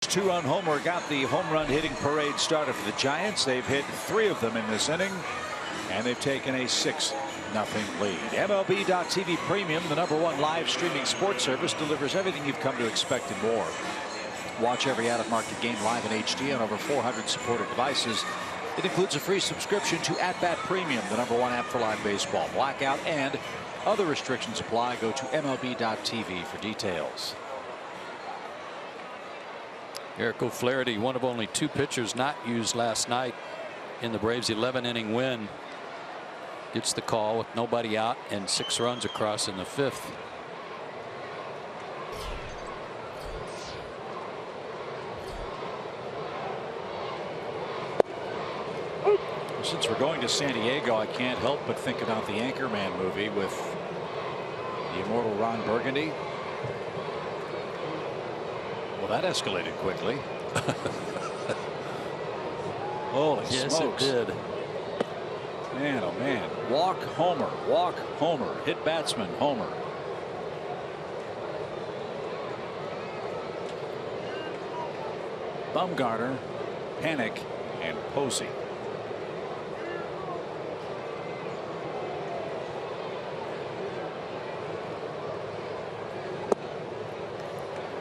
Two-run homer got the home run hitting parade started for the Giants. They've hit 3 of them in this inning, and they've taken a 6-0 lead. MLB.TV Premium, the #1 live streaming sports service, delivers everything you've come to expect and more. Watch every out-of-market game live in HD on over 400 supported devices. It includes a free subscription to @Bat Premium, the #1 app for live baseball. Blackout and other restrictions apply. Go to MLB.TV for details. Eric O'Flaherty, one of only 2 pitchers not used last night in the Braves' 11-inning win, gets the call with nobody out and 6 runs across in the 5th. Since we're going to San Diego, I can't help but think about the Anchorman movie with the immortal Ron Burgundy. Well, that escalated quickly. Holy yes, smokes. it did. Man, oh man. Walk, homer. Walk, homer. Hit batsman, homer. Bumgarner, Panik, and Posey.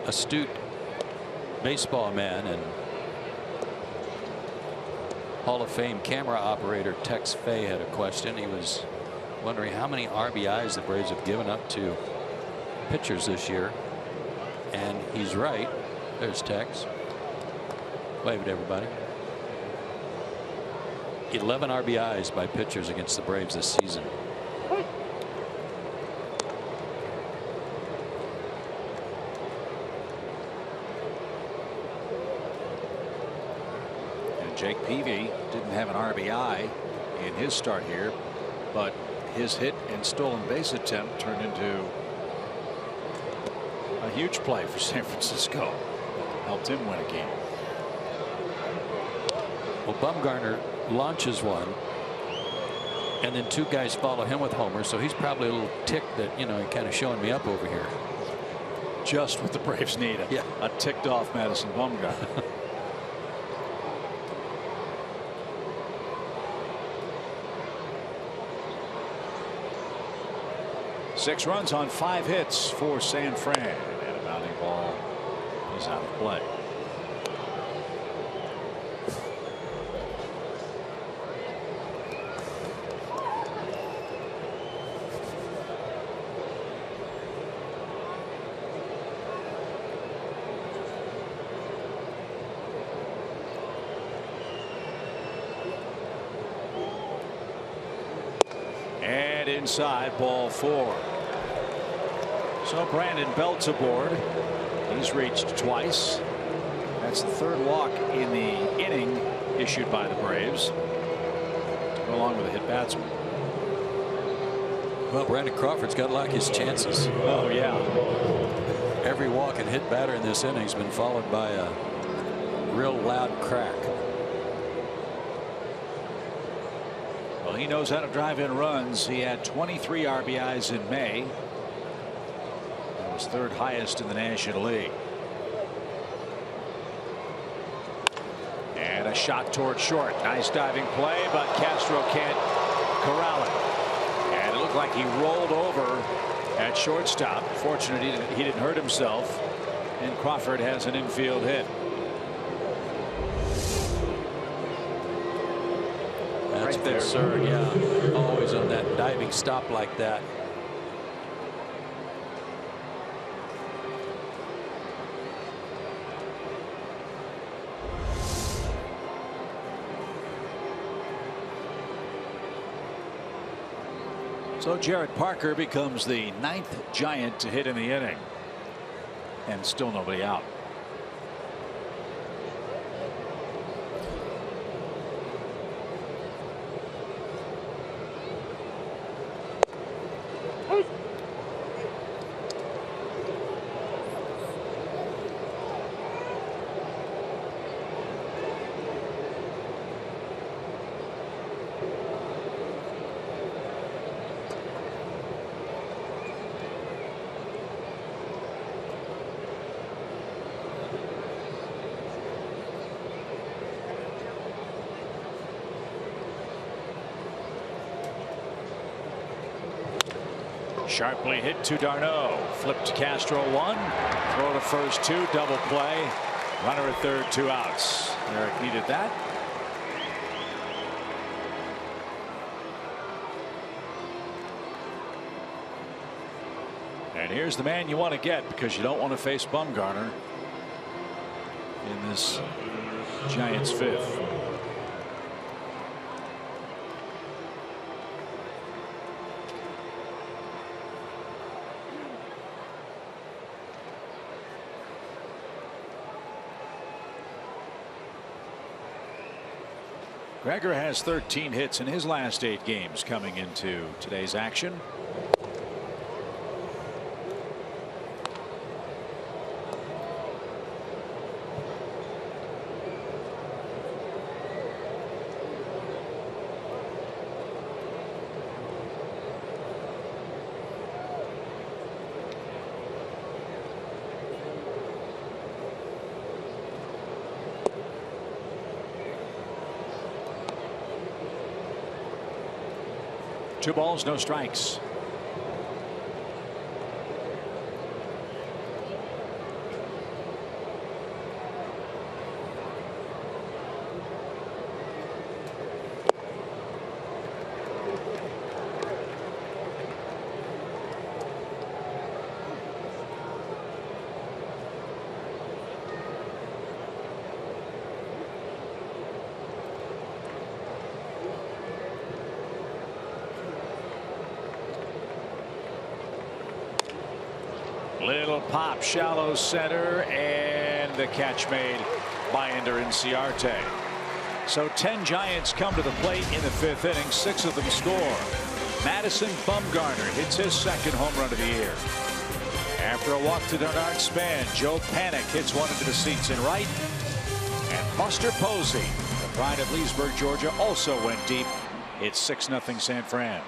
Astute baseball man and Hall of Fame camera operator Tex Fay had a question. He was wondering how many RBIs the Braves have given up to pitchers this year, and he's right. There's Tex. Wave at everybody. 11 RBIs by pitchers against the Braves this season. Jake Peavy didn't have an RBI in his start here, but his hit and stolen base attempt turned into a huge play for San Francisco. Helped him win a game. Well, Bumgarner launches one, and then 2 guys follow him with homers, so he's probably a little ticked that, you know, he kind of showing me up over here. Just what the Braves need. A ticked off Madison Bumgarner. 6 runs on 5 hits for San Fran, and a mounting ball is out of play. And inside, ball 4. So Brandon Belt's aboard. He's reached twice. That's the 3rd walk in the inning issued by the Braves, along with a hit batsman. Well, Brandon Crawford's got to like his chances. Oh yeah. Every walk and hit batter in this inning has been followed by a real loud crack. Well, he knows how to drive in runs. He had 23 RBIs in May. That was 3rd highest in the National League. And a shot toward short. Nice diving play, but Castro can't corral it. And it looked like he rolled over at shortstop. Fortunately, he didn't hurt himself. And Crawford has an infield hit. That's right there. absurd, yeah. Always on that diving stop like that. So Jarrett Parker becomes the 9th Giant to hit in the inning, and still nobody out. Sharply hit to Darno. Flip to Castro 1. Throw to first 2. Double play. Runner at third. 2 outs. Eric needed that. And here's the man you want to get, because you don't want to face Bumgarner in this Giants 5th. Gregor has 13 hits in his last 8 games coming into today's action. Two balls, no strikes. Little pop, shallow center, and the catch made by Ender Inciarte. So 10 Giants come to the plate in the 5th inning. 6 of them score. Madison Bumgarner hits his 2nd home run of the year. After a walk to the dark span, Joe PANIK hits one into the seats in right. And Buster Posey, the pride of Leesburg, Georgia, also went deep. It's 6-0 San Fran.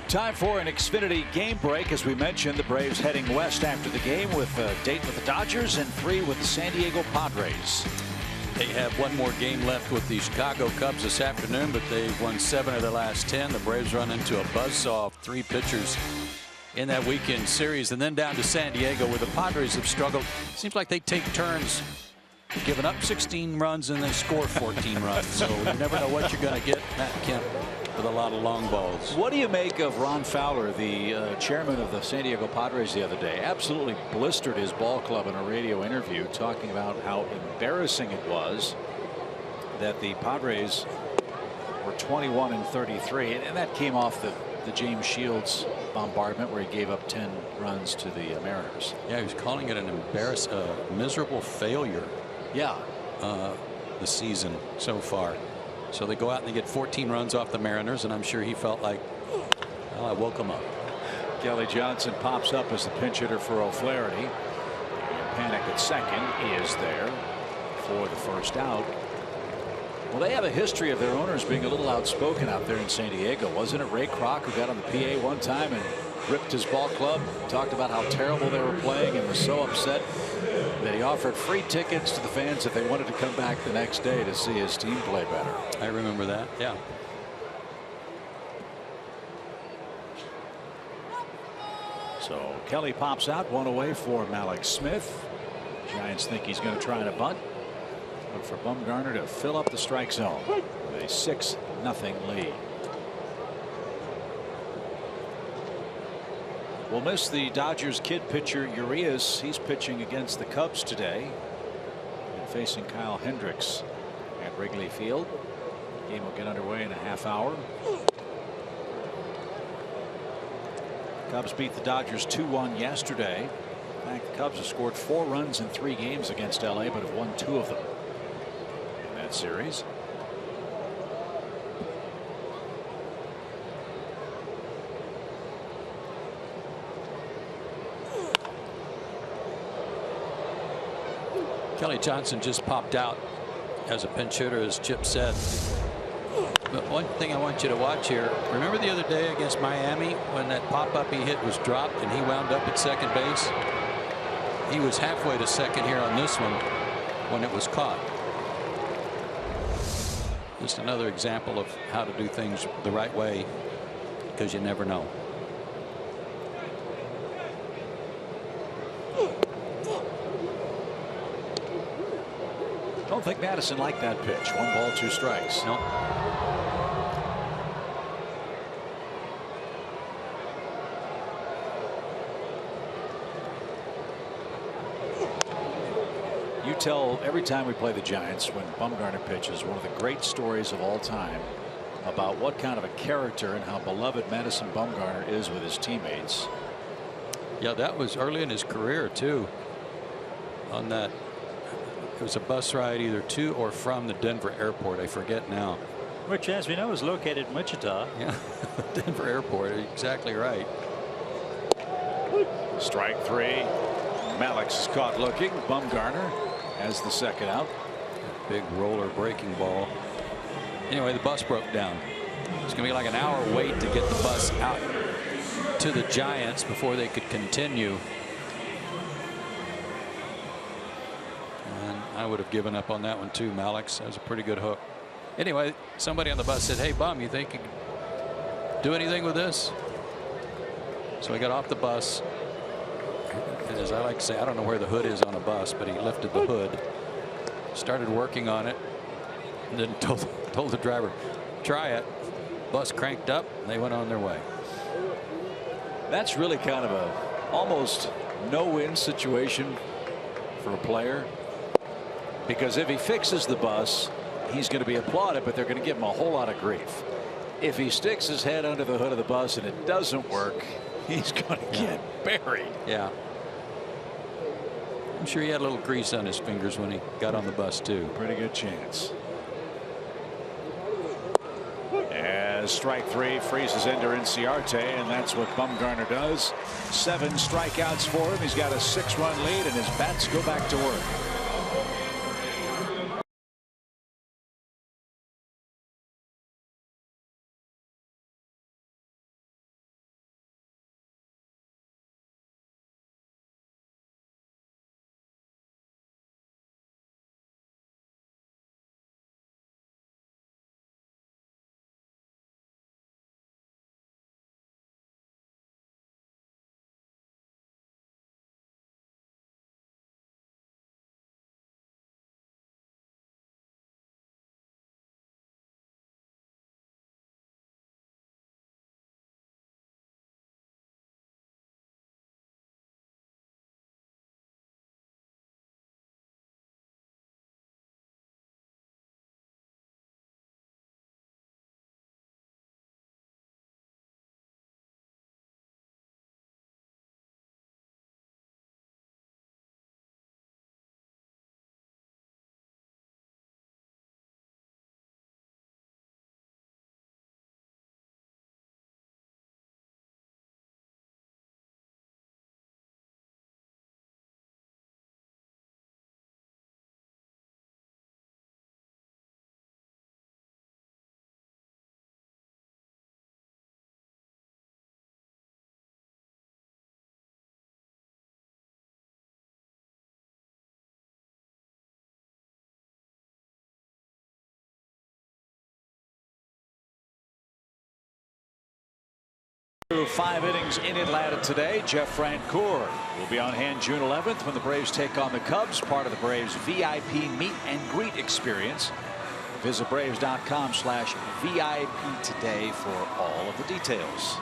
Time for an Xfinity game break. As we mentioned, the Braves heading west after the game with a date with the Dodgers and 3 with the San Diego Padres. They have one more game left with the Chicago Cubs this afternoon, but they've won 7 of their last 10. The Braves run into a buzzsaw of 3 pitchers in that weekend series, and then down to San Diego where the Padres have struggled. Seems like they take turns giving up 16 runs and they score 14 runs. So you never know what you're going to get. Matt Kemp with a lot of long balls. What do you make of Ron Fowler, the chairman of the San Diego Padres, the other day? Absolutely blistered his ball club in a radio interview, talking about how embarrassing it was that the Padres were 21-33, and that came off the James Shields bombardment where he gave up 10 runs to the Mariners. Yeah, he was calling it a miserable failure. Yeah. The season so far. So they go out and they get 14 runs off the Mariners, and I'm sure he felt like, well, I woke him up. Kelly Johnson pops up as the pinch hitter for O'Flaherty. PANIK at second is there for the first out. Well, they have a history of their owners being a little outspoken out there in San Diego. Wasn't it Ray Kroc who got on the PA one time and ripped his ball club, talked about how terrible they were playing, and was so upset that he offered free tickets to the fans if they wanted to come back the next day to see his team play better? I remember that. Yeah. So Kelly pops out, 1 away for MALLEX Smith. Giants think he's going to try and a bunt. Look for Bumgarner to fill up the strike zone with a 6-0 lead. We'll miss the Dodgers kid pitcher Urias. He's pitching against the Cubs today and facing Kyle Hendricks at Wrigley Field. The game will get underway in a half hour. Cubs beat the Dodgers 2-1 yesterday. In fact, the Cubs have scored 4 runs in 3 games against LA, but have won 2 of them in that series. Kelly Johnson just popped out as a pinch hitter, as Chip said. But one thing I want you to watch here, remember the other day against Miami when that pop-up he hit was dropped and he wound up at second base? He was halfway to second here on this one when it was caught. Just another example of how to do things the right way, because you never know. I don't think Madison liked that pitch. 1 ball, 2 strikes. No. You tell every time we play the Giants when Bumgarner pitches, one of the great stories of all time about what kind of a character and how beloved Madison Bumgarner is with his teammates. Yeah, that was early in his career too. On that, it was a bus ride either to or from the Denver airport. I forget now. Which, as we know, is located in Wichita. Yeah, Denver airport. Exactly right. Strike 3. MALLEX is caught looking. Bumgarner has the second out. Big roller breaking ball. Anyway, the bus broke down. It's going to be like an hour wait to get the bus out to the Giants before they could continue. And I would have given up on that one too, MALLEX. That was a pretty good hook. Anyway, somebody on the bus said, "Hey, Bum, you think you can do anything with this?" So he got off the bus. And as I like to say, I don't know where the hood is on a bus, but he lifted the hood, started working on it, and then told the driver, "Try it." Bus cranked up, and they went on their way. That's really kind of a almost no-win situation for a player, because if he fixes the bus, he's going to be applauded, but they're going to give him a whole lot of grief. If he sticks his head under the hood of the bus and it doesn't work, he's going to get buried. Yeah. I'm sure he had a little grease on his fingers when he got on the bus too. Pretty good chance. As strike 3 freezes Ender Inciarte, and that's what Bumgarner does. 7 strikeouts for him. He's got a 6-run lead, and his bats go back to work. Through 5 innings in Atlanta today, Jeff Francoeur will be on hand June 11th when the Braves take on the Cubs, part of the Braves VIP meet and greet experience. Visit Braves.com/VIP today for all of the details.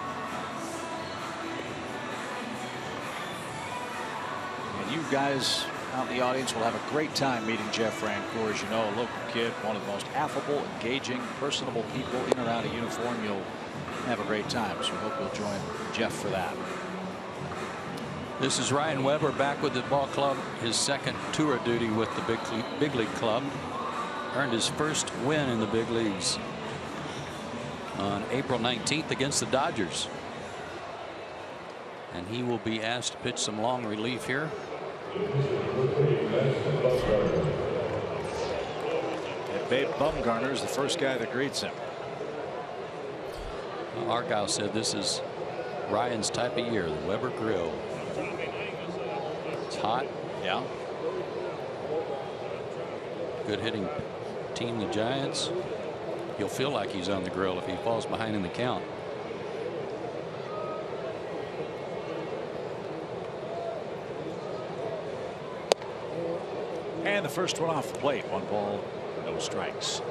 And you guys out in the audience will have a great time meeting Jeff Francoeur. As you know, a local kid, one of the most affable, engaging, personable people in and around a uniform. You'll have a great time, so we hope you'll join Jeff for that. This is Ryan Weber back with the ball club, his second tour of duty with the big league club. Earned his first win in the big leagues on April 19th against the Dodgers. And he will be asked to pitch some long relief here. And Babe Bumgarner is the first guy that greets him. Argyle said this is Ryan's type of year, the Weber Grill. It's hot. Yeah. Good hitting team, the Giants. He'll feel like he's on the grill if he falls behind in the count. And the first one off the plate. 1 ball, no strikes.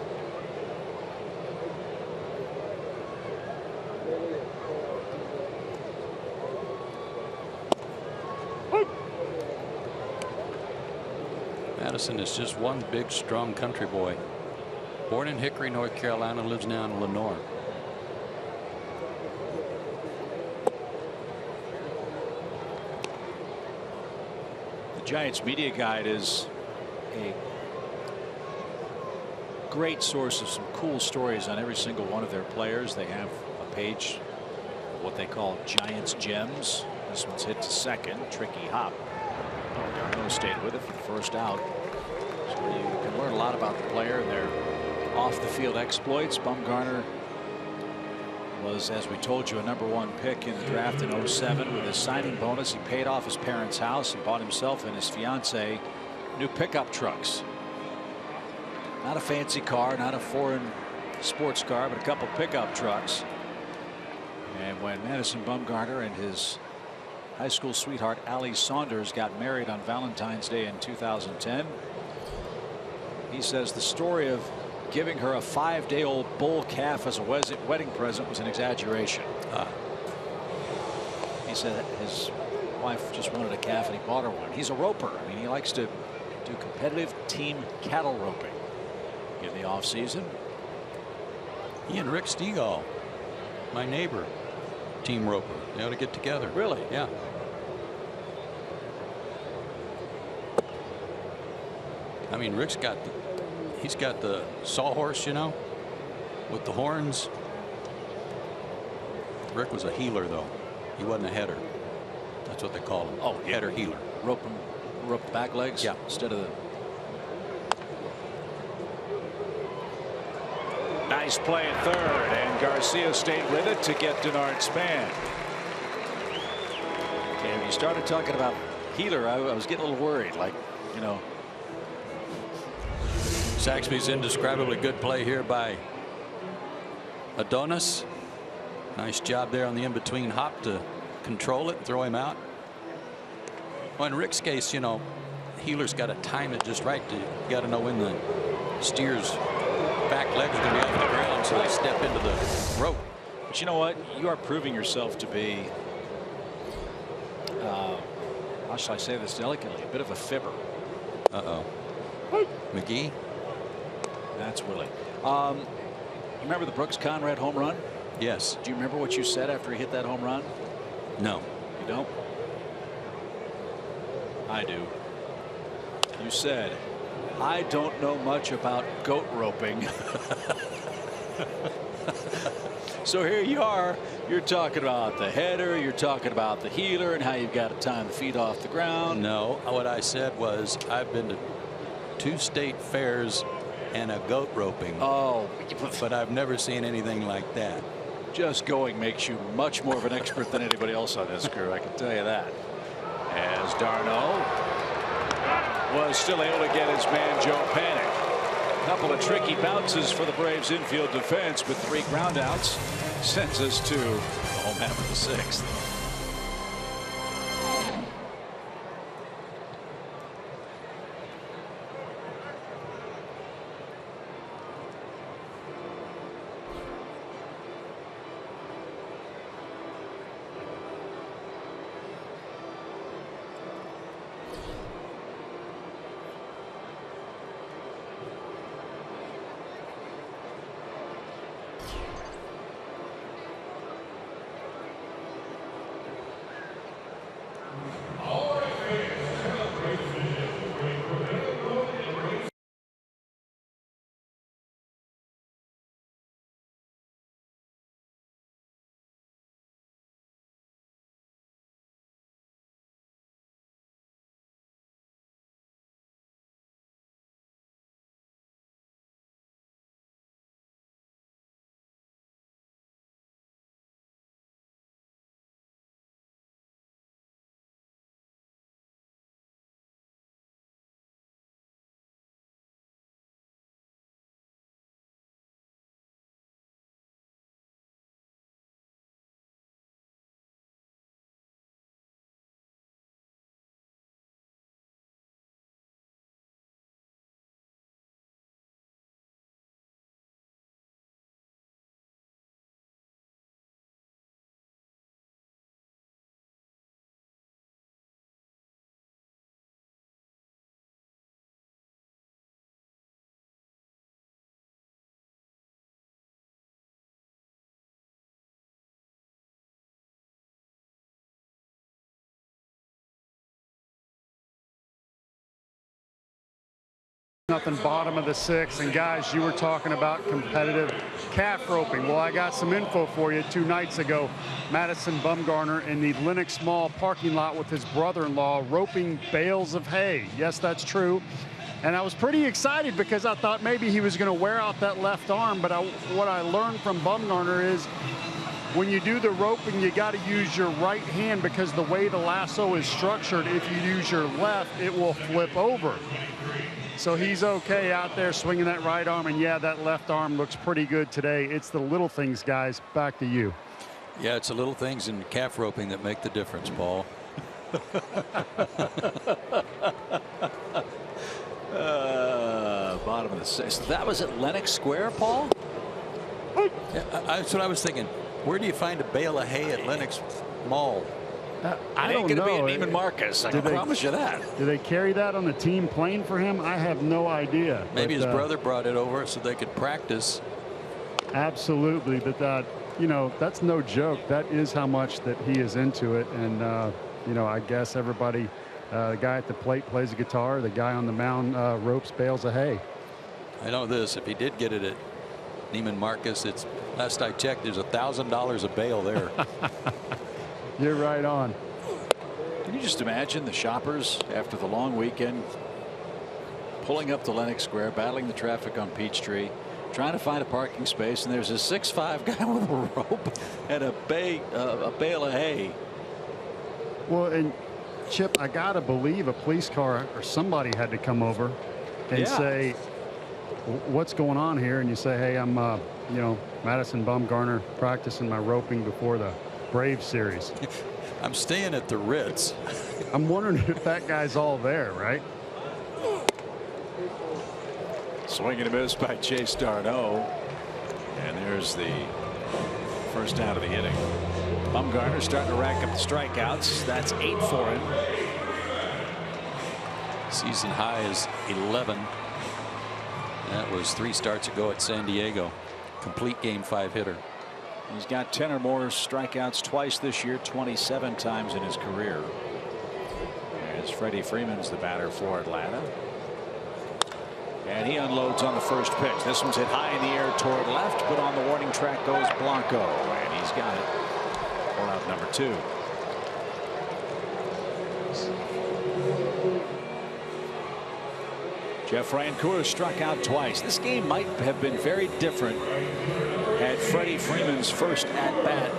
Madison is just one big, strong country boy. Born in Hickory, North Carolina, lives now in Lenore. The Giants media guide is a great source of some cool stories on every single one of their players. They have a page, what they call Giants Gems. This one's hit to second. Tricky hop. Darno stayed with it for the first out. So you can learn a lot about the player and their off the field exploits. Bumgarner was, as we told you, a #1 pick in the draft in 07. With his signing bonus, he paid off his parents' house and bought himself and his fiance new pickup trucks. Not a fancy car, not a foreign sports car, but a couple pickup trucks. And when Madison Bumgarner and his high school sweetheart Allie Saunders got married on Valentine's Day in 2010, he says the story of giving her a 5-day-old bull calf as a wedding present was an exaggeration. He said his wife just wanted a calf and he bought her one. He's a roper. I mean, he likes to do competitive team cattle roping in the off season. He and Rick Stegall, my neighbor, team roper. They ought to get together. Really? Yeah. I mean, Rick's got he's got the sawhorse, you know, with the horns. Rick was a healer, though. He wasn't a header. That's what they call him. Oh, yeah. Header healer. Rope the back legs. Yeah. Instead of the. Nice play at third, and Garcia stayed with it to get Denard Span. Okay, when you started talking about healer, I was getting a little worried, like, you know. Saxby's indescribably good play here by Adonis. Nice job there on the in-between hop to control it and throw him out. Well, in Rick's case, you know, healer's got to time it just right. You got to know when the steer's back legs are going to be off the ground, so they step into the rope. But you know what? You are proving yourself to be, how shall I say this delicately, a bit of a fibber. Uh-oh. McGee? That's Willie. You remember the Brooks Conrad home run? Yes. Do you remember what you said after he hit that home run? No. You don't? I do. You said, I don't know much about goat roping. So here you are. You're talking about the header. You're talking about the healer and how you've got to time the feet off the ground. No. What I said was I've been to 2 state fairs and a goat roping. Oh. But I've never seen anything like that. Just going makes you much more of an expert than anybody else on this crew. I can tell you that. As Darno was still able to get his man Joe Panik. A couple of tricky bounces for the Braves infield defense, but 3 groundouts sends us to the home half of the 6th. Nothing, bottom of the 6th, and guys, you were talking about competitive calf roping. Well, I got some info for you. 2 nights ago, Madison Bumgarner in the Lenox Mall parking lot with his brother-in-law roping bales of hay. Yes, that's true. And I was pretty excited because I thought maybe he was going to wear out that left arm, but what I learned from Bumgarner is when you do the roping, you got to use your right hand because the way the lasso is structured, if you use your left, it will flip over. So he's okay out there swinging that right arm, and yeah, that left arm looks pretty good today. It's the little things, guys. Back to you. Yeah, it's the little things in calf roping that make the difference, Paul. Bottom of the 6th. That was at Lenox Square, Paul? Yeah, that's what I was thinking. Where do you find a bale of hay at Lenox Mall? I don't know. It ain't going to be at Neiman Marcus. I can promise you that. Do they carry that on the team plane for him? I have no idea. Maybe his brother brought it over so they could practice. Absolutely, but you know, that's no joke. That is how much that he is into it, and you know, I guess everybody, the guy at the plate plays the guitar, the guy on the mound ropes bales of hay. I know this. If he did get it at Neiman Marcus, it's last I checked, there's $1,000 a bale there. You're right on. Can you just imagine the shoppers after the long weekend pulling up to Lenox Square, battling the traffic on Peachtree, trying to find a parking space, and there's a 6'5" guy with a rope and a bale of hay. Well, and Chip, I gotta believe a police car or somebody had to come over and say, what's going on here? And you say, hey, I'm you know, Madison Bumgarner practicing my roping before the Braves series. I'm staying at the Ritz. I'm wondering if that guy's all there, right? Swing and a miss by Chase d'Arnaud. And there's the first out of the inning. Bumgarner starting to rack up the strikeouts. That's 8 for him. Season high is 11. That was 3 starts ago at San Diego. Complete game 5 hitter. He's got 10 or more strikeouts twice this year, 27 times in his career. As Freddie Freeman's the batter for Atlanta. And he unloads on the first pitch. This one's hit high in the air toward left, but on the warning track goes Blanco, and he's got it. For out number 2. Jeff Francoeur struck out twice. This game might have been very different had Freddie Freeman's first at-bat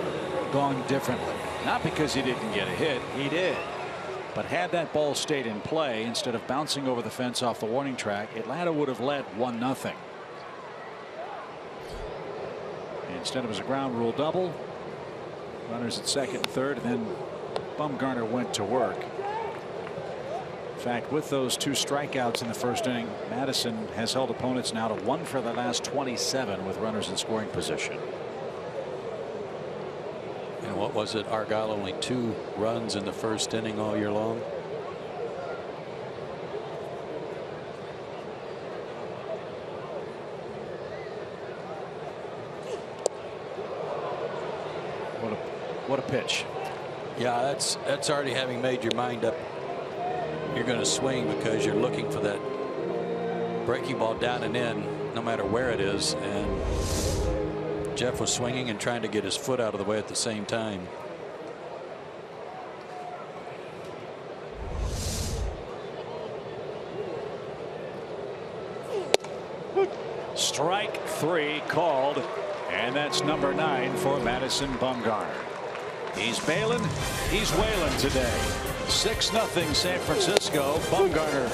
gone differently. Not because he didn't get a hit, he did. But had that ball stayed in play instead of bouncing over the fence off the warning track, Atlanta would have led 1-0. Instead, it was a ground rule double. Runners at second and third, and then Bumgarner went to work. In fact, with those 2 strikeouts in the first inning, Madison has held opponents now to 1 for the last 27 with runners in scoring position. And what was it? Argyle only 2 runs in the first inning all year long. What a pitch. Yeah, that's already having made your mind up. You're going to swing because you're looking for that breaking ball down and in, no matter where it is. And Jeff was swinging and trying to get his foot out of the way at the same time. Strike 3 called, and that's number 9 for Madison Bumgarner. He's bailing, he's wailing today. 6-0 San Francisco. Bumgarner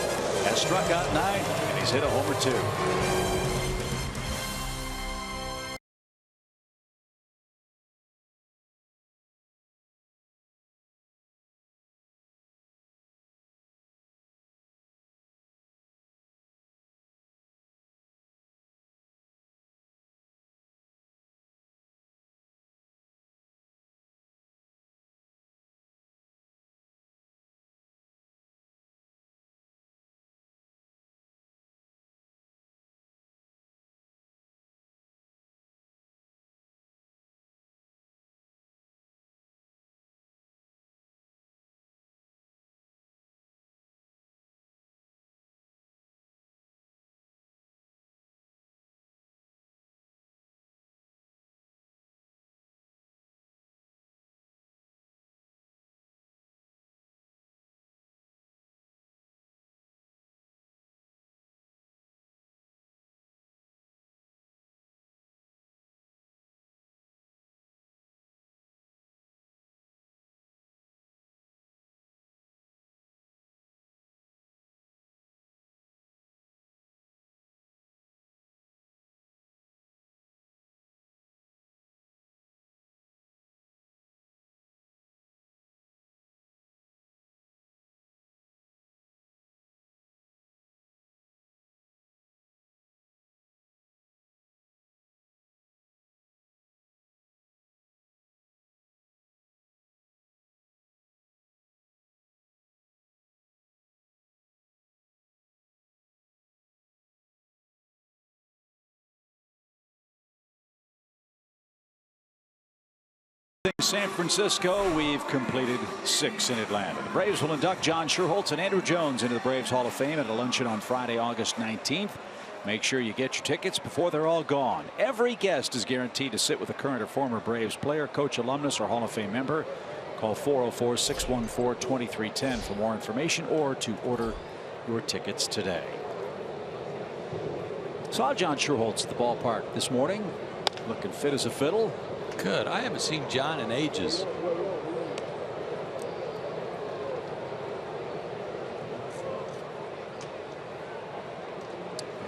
has struck out 9, and he's hit a homer 2. San Francisco. We've completed 6 in Atlanta. The Braves will induct John Schuerholz and Andrew Jones into the Braves Hall of Fame at a luncheon on Friday, August 19th. Make sure you get your tickets before they're all gone. Every guest is guaranteed to sit with a current or former Braves player, coach, alumnus, or Hall of Fame member. Call 404-614-2310 for more information or to order your tickets today. Saw John Schuerholz at the ballpark this morning, looking fit as a fiddle. Good. I haven't seen John in ages.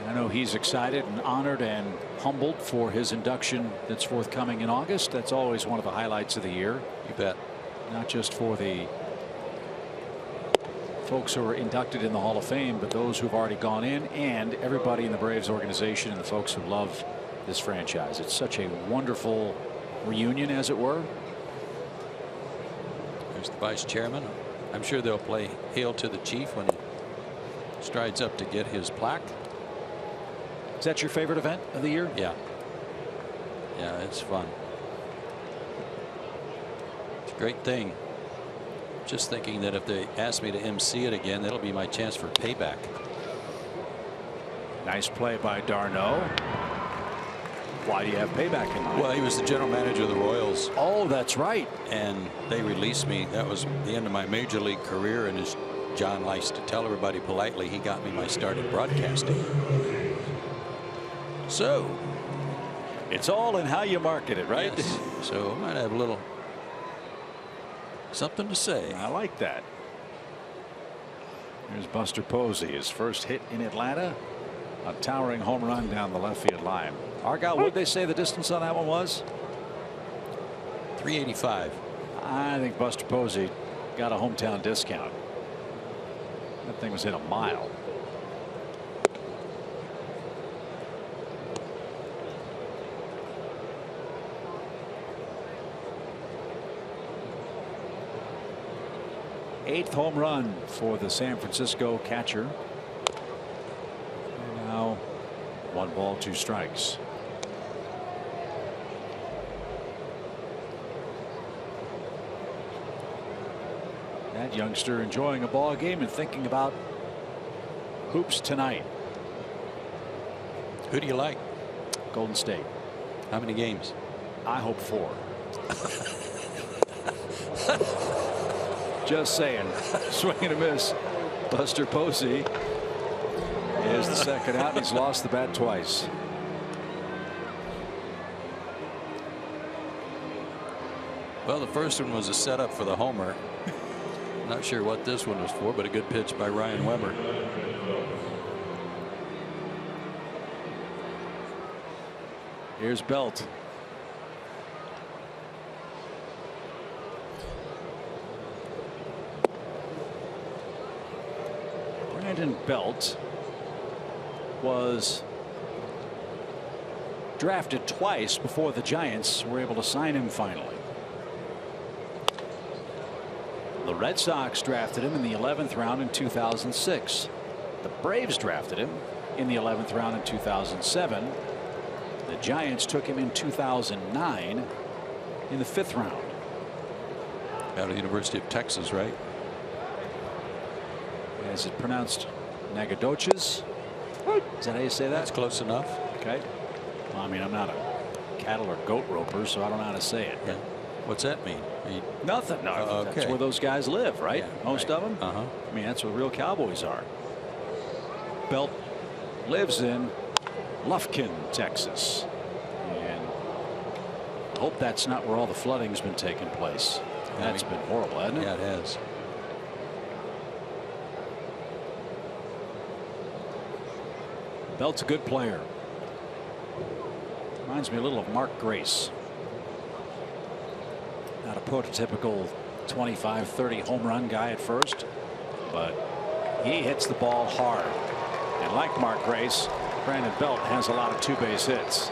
I know he's excited and honored and humbled for his induction that's forthcoming in August. That's always one of the highlights of the year. You bet. Not just for the folks who are inducted in the Hall of Fame, but those who've already gone in, and everybody in the Braves organization and the folks who love this franchise. It's such a wonderful reunion, as it were. There's the vice chairman. I'm sure they'll play Hail to the Chief when he strides up to get his plaque. Is that your favorite event of the year? Yeah. Yeah, it's fun. It's a great thing. Just thinking that if they ask me to MC it again, that'll be my chance for payback. Nice play by d'Arnaud. Why do you have payback in mind? Well, he was the general manager of the Royals. Oh, that's right. And they released me. That was the end of my major league career. And as John likes to tell everybody politely, he got me my start in broadcasting. So it's all in how you market it, right? Yes. So I might have a little something to say. I like that. Here's Buster Posey, his first hit in Atlanta. A towering home run down the left field line. Argyle, what did they say the distance on that one was? 385. I think Buster Posey got a hometown discount. That thing was in a mile. Eighth home run for the San Francisco catcher. And now 1 ball, 2 strikes. That youngster enjoying a ball game and thinking about hoops tonight. Who do you like? Golden State. How many games? I hope 4. Just saying. Swing and a miss. Buster Posey is the second out. He's lost the bat twice. Well, the first one was a setup for the homer. Not sure what this one was for, but a good pitch by Ryan Weber. Here's Belt. Brandon Belt was drafted twice before the Giants were able to sign him finally. The Red Sox drafted him in the 11th round in 2006. The Braves drafted him in the 11th round in 2007. The Giants took him in 2009 in the 5th round. Out of the University of Texas, right? Is it pronounced Nagadoches? Is that how you say that? That's close enough. Okay. Well, I mean, I'm not a cattle or goat roper, so I don't know how to say it. Yeah. What's that mean? Nothing. No, okay. That's where those guys live, right? Yeah, Most of them. Uh-huh. I mean, that's where real cowboys are. Belt lives in Lufkin, Texas, and I hope that's not where all the flooding's been taking place. That's been horrible, hasn't it? Yeah, it has. Belt's a good player. Reminds me a little of Mark Grace. Not a prototypical 25-30 home run guy at first, but he hits the ball hard. And like Mark Grace, Brandon Belt has a lot of 2-base hits.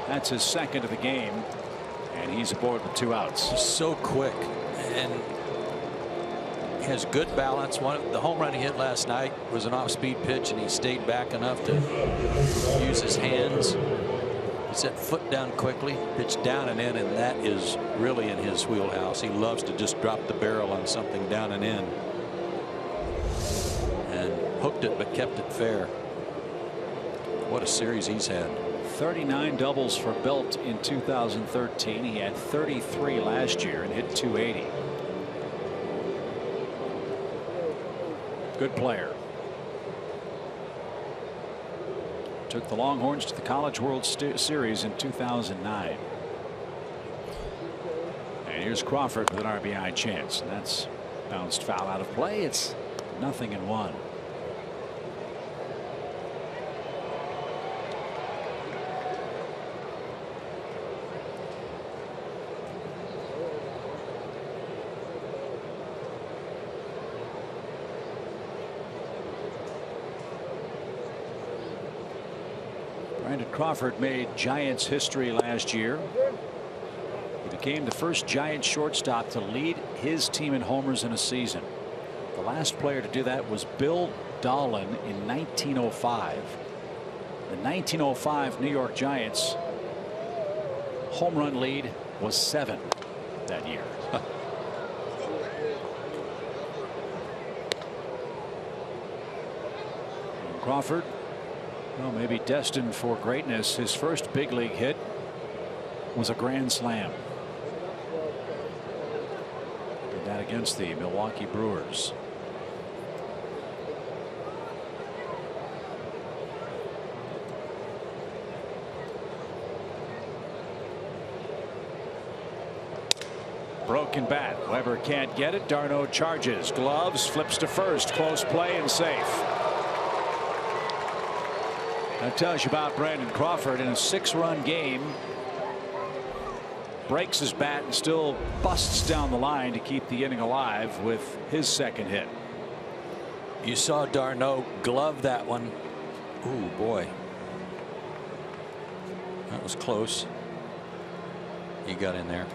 That's his second of the game, and he's aboard with 2 outs. He's so quick and has good balance. The home run he hit last night was an off-speed pitch, and he stayed back enough to use his hands. Gets that foot down quickly, pitch down and in, and that is really in his wheelhouse. He loves to just drop the barrel on something down and in. And hooked it, but kept it fair. What a series he's had. 39 doubles for Belt in 2013. He had 33 last year and hit .280. Good player. Took the Longhorns to the College World Series in 2009. And here's Crawford with an RBI chance. And that's bounced foul out of play. It's 0-1. Brandon Crawford made Giants history last year. He became the first Giants shortstop to lead his team in homers in a season. The last player to do that was Bill Dahlen in 1905. The 1905 New York Giants home run lead was 7 that year. Crawford, well, maybe destined for greatness. His first big league hit was a grand slam. Did that against the Milwaukee Brewers. Broken bat. Weber can't get it. Darno charges. Gloves. Flips to first. Close play and safe. That tells you about Brandon Crawford in a 6-run game. Breaks his bat and still busts down the line to keep the inning alive with his second hit. You saw Darno glove that one. Ooh, boy. That was close. He got in there.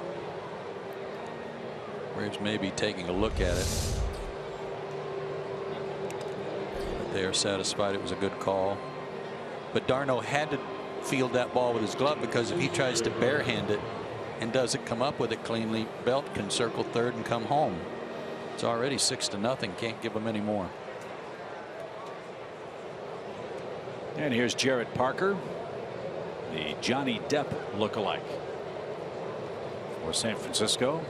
Braves may be taking a look at it. But they are satisfied it was a good call. But Darno had to field that ball with his glove, because if he tries to barehand it and doesn't come up with it cleanly, Belt can circle third and come home. It's already 6-0. Can't give him any more. And here's Jarrett Parker, the Johnny Depp lookalike for San Francisco.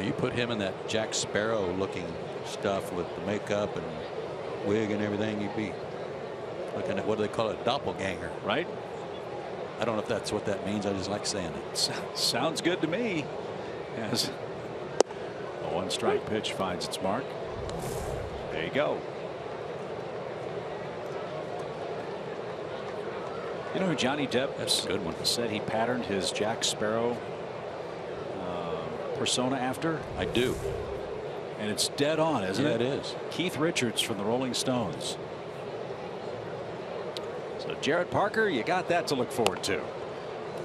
You put him in that Jack Sparrow looking stuff with the makeup and wig and everything, you'd be looking at, what do they call it, doppelganger, right? I don't know if that's what that means. I just like saying it. Sounds good to me. Yes. A 1-strike pitch finds its mark. There you go. You know who Johnny Depp, that's a good one, said he patterned his Jack Sparrow persona after? I do. And it's dead on, isn't it? Yeah, it is. Keith Richards from the Rolling Stones. So Jarrett Parker, you got that to look forward to.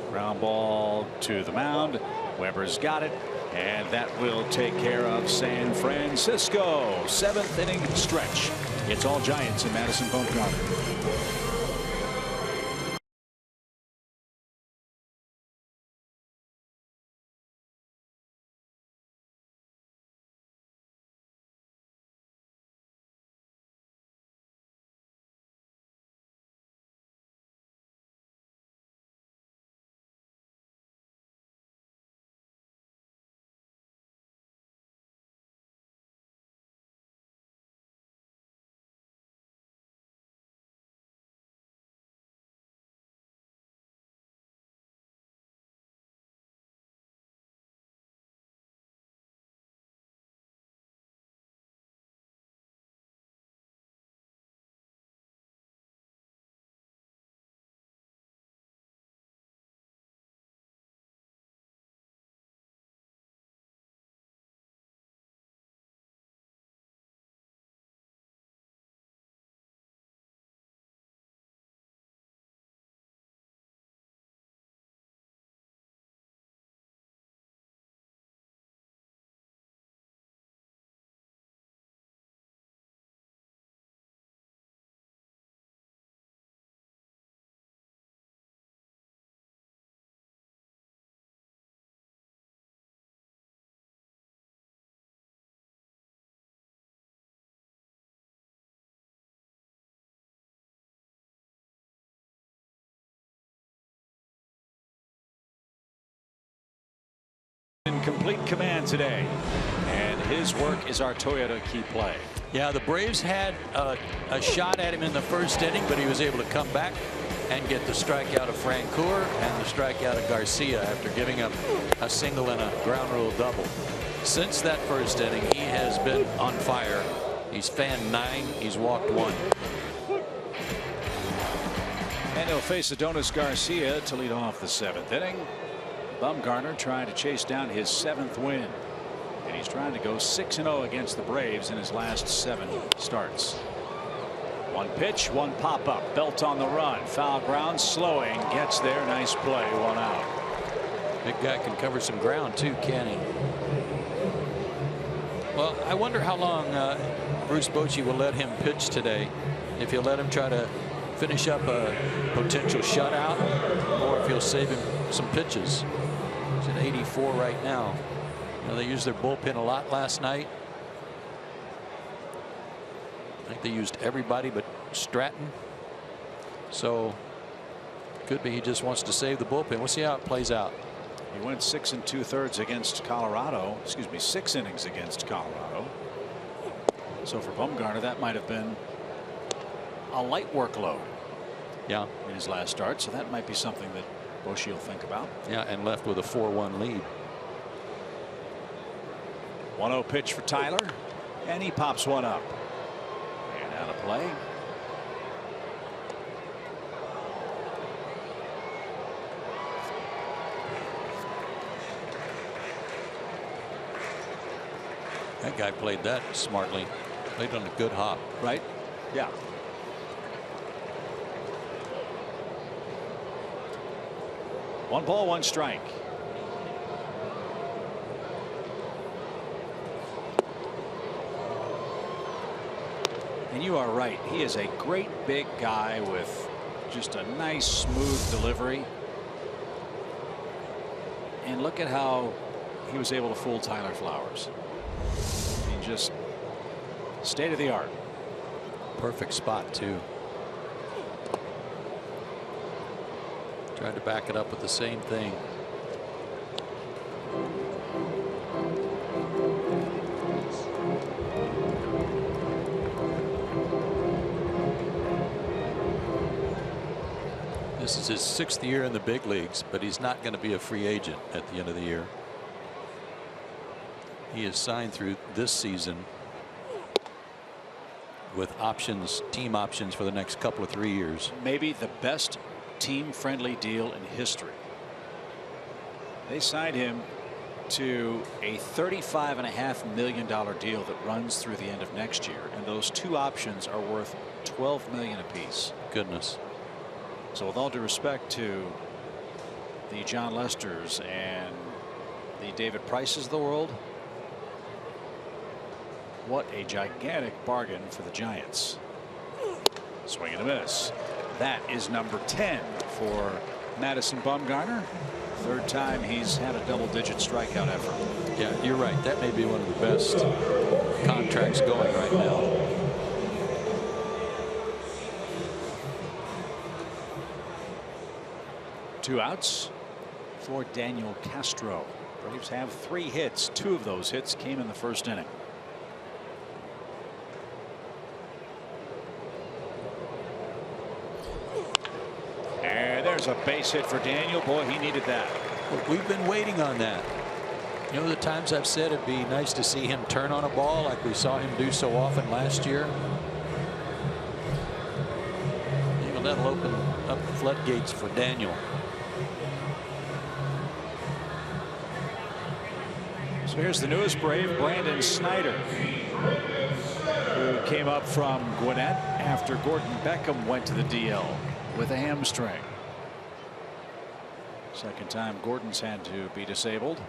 Ground ball to the mound. Weber's got it, and that will take care of San Francisco. 7th inning stretch. It's all Giants in Madison Bumgarner. complete command today. And his work is our Toyota key play. Yeah, the Braves had a shot at him in the first inning, but he was able to come back and get the strikeout of Francoeur and the strikeout of Garcia after giving up a single and a ground rule double. Since that first inning, he has been on fire. He's fanned 9. He's walked 1. And he'll face Adonis Garcia to lead off the 7th inning. Bumgarner trying to chase down his 7th win. And he's trying to go 6-0 against the Braves in his last 7 starts. 1 pitch, 1 pop-up. Belt on the run. Foul ground, slowing. Gets there. Nice play. 1 out. Big guy can cover some ground too, can he? Well, I wonder how long Bruce Bochy will let him pitch today. If he'll let him try to finish up a potential shutout, or if he'll save him some pitches. He's at 84 right now. You know, they used their bullpen a lot last night. I think they used everybody but Stratton. So could be he just wants to save the bullpen. We'll see how it plays out. He went 6 2/3 against Colorado. Excuse me, 6 innings against Colorado. So for Bumgarner, that might have been a light workload. Yeah, in his last start. So that might be something that Bochy will think about. Yeah, and left with a 4-1 lead. 1-0 pitch for Tyler, and he pops one up. And out of play. That guy played that smartly. Played on a good hop. Right? Yeah. One ball, 1 strike. And you are right. He is a great big guy with just a nice smooth delivery. And look at how he was able to fool Tyler Flowers. He just state of the art. Perfect spot too. Tried to back it up with the same thing. This is his 6th year in the big leagues, but he's not going to be a free agent at the end of the year. He is signed through this season with options, team options for the next couple of 3 years. Maybe the best team friendly deal in history. They signed him to a $35.5 million deal that runs through the end of next year, and those 2 options are worth $12 million apiece. Goodness. So with all due respect to the John Lesters and the David Prices of the world, what a gigantic bargain for the Giants. Swing and a miss. That is number 10 for Madison Bumgarner. 3rd time he's had a double-digit strikeout effort. Yeah, you're right. That may be one of the best contracts going right now. Two outs for Daniel Castro. Braves have 3 hits. 2 of those hits came in the 1st inning. And there's a base hit for Daniel. Boy, he needed that. Well, we've been waiting on that. You know, the times I've said it'd be nice to see him turn on a ball like we saw him do so often last year. Maybe that'll open up the floodgates for Daniel. So here's the newest Brave, Brandon Snyder, who came up from Gwinnett after Gordon Beckham went to the DL with a hamstring. 2nd time Gordon's had to be disabled.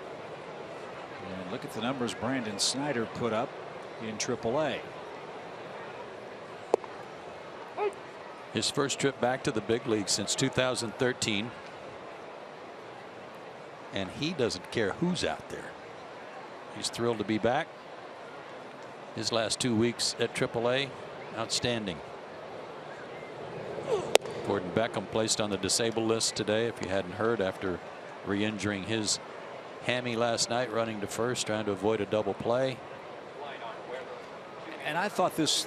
And look at the numbers Brandon Snyder put up in AAA. His first trip back to the big league since 2013. And he doesn't care who's out there. He's thrilled to be back. His last 2 weeks at AAA, outstanding. Gordon Beckham placed on the disabled list today, if you hadn't heard, after re-injuring his hammy last night, running to first, trying to avoid a double play. And I thought this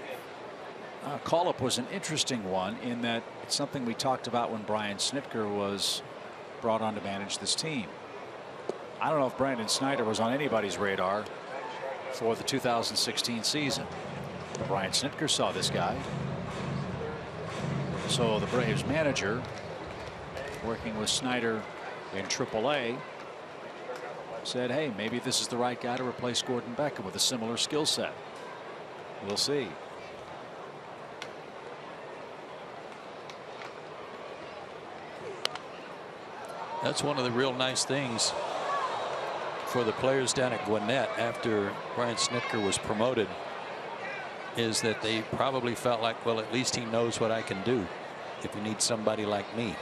call-up was an interesting one in that it's something we talked about when Brian Snitker was brought on to manage this team. I don't know if Brandon Snyder was on anybody's radar for the 2016 season. But Brian Snitker saw this guy. So the Braves manager, working with Snyder in AAA, said, hey, maybe this is the right guy to replace Gordon Beckham with a similar skill set. We'll see. That's one of the real nice things for the players down at Gwinnett after Brian Snitker was promoted, is that they probably felt like, well, at least he knows what I can do if you need somebody like me.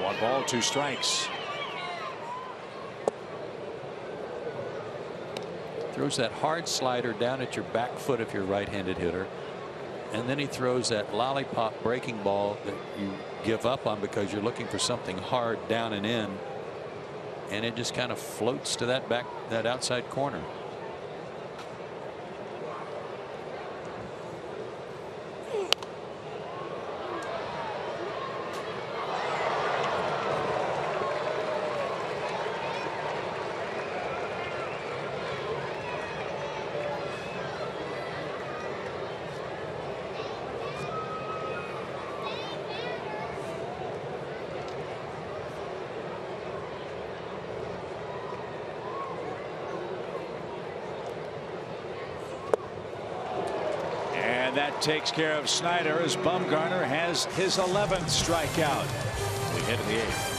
1 ball, 2 strikes. Throws that hard slider down at your back foot if you're a right-handed hitter. And then he throws that lollipop breaking ball that you give up on because you're looking for something hard down and in. And it just kind of floats to that outside corner. That takes care of Snyder as Bumgarner has his 11th strikeout. We hit the 8th.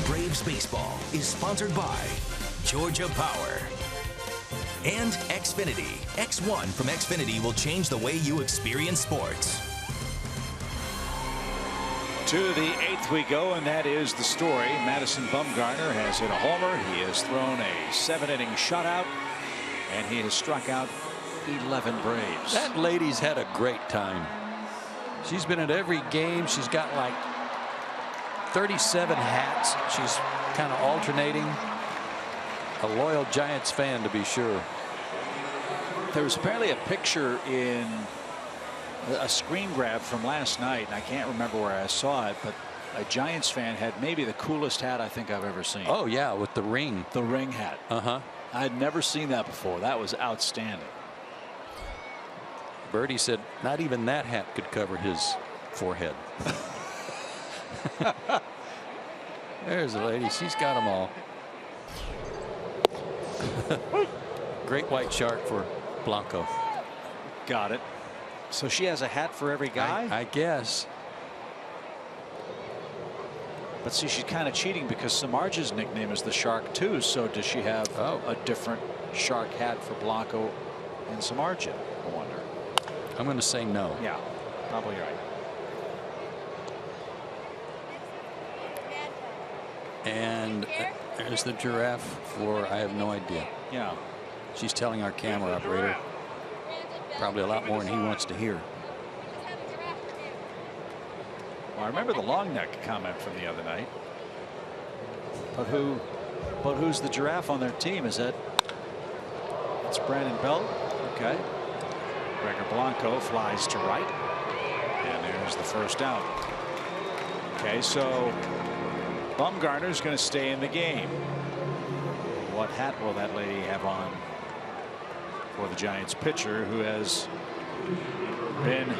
Braves Baseball is sponsored by Georgia Power and Xfinity. X1 from Xfinity will change the way you experience sports. To the 8th we go, and that is the story. Madison Bumgarner has hit a homer. He has thrown a 7-inning shutout, and he has struck out 11 Braves. That lady's had a great time. She's been at every game. She's got like 37 hats. She's kind of alternating. A loyal Giants fan, to be sure. There was apparently a picture in a screen grab from last night, and I can't remember where I saw it, but a Giants fan had maybe the coolest hat I think I've ever seen. Oh yeah, with the ring. The ring hat. Uh-huh. I had never seen that before. That was outstanding. Birdie said not even that hat could cover his forehead. There's the lady. She's got them all. Great white shark for Blanco. Got it. So she has a hat for every guy? I guess. But see, she's kind of cheating because Samardzij's nickname is the Shark too. So does she have a different shark hat for Blanco and Samardzij? I wonder. I'm going to say no. Yeah, probably right. And there's the giraffe for I have no idea. Yeah. She's telling our camera operator probably a lot more than he wants to hear. Well, I remember the long neck comment from the other night. But who's the giraffe on their team? Is that it's Brandon Belt? Okay. Gregor Blanco flies to right. And there's the first out. Okay, so Bumgarner is going to stay in the game. What hat will that lady have on for the Giants pitcher, who has been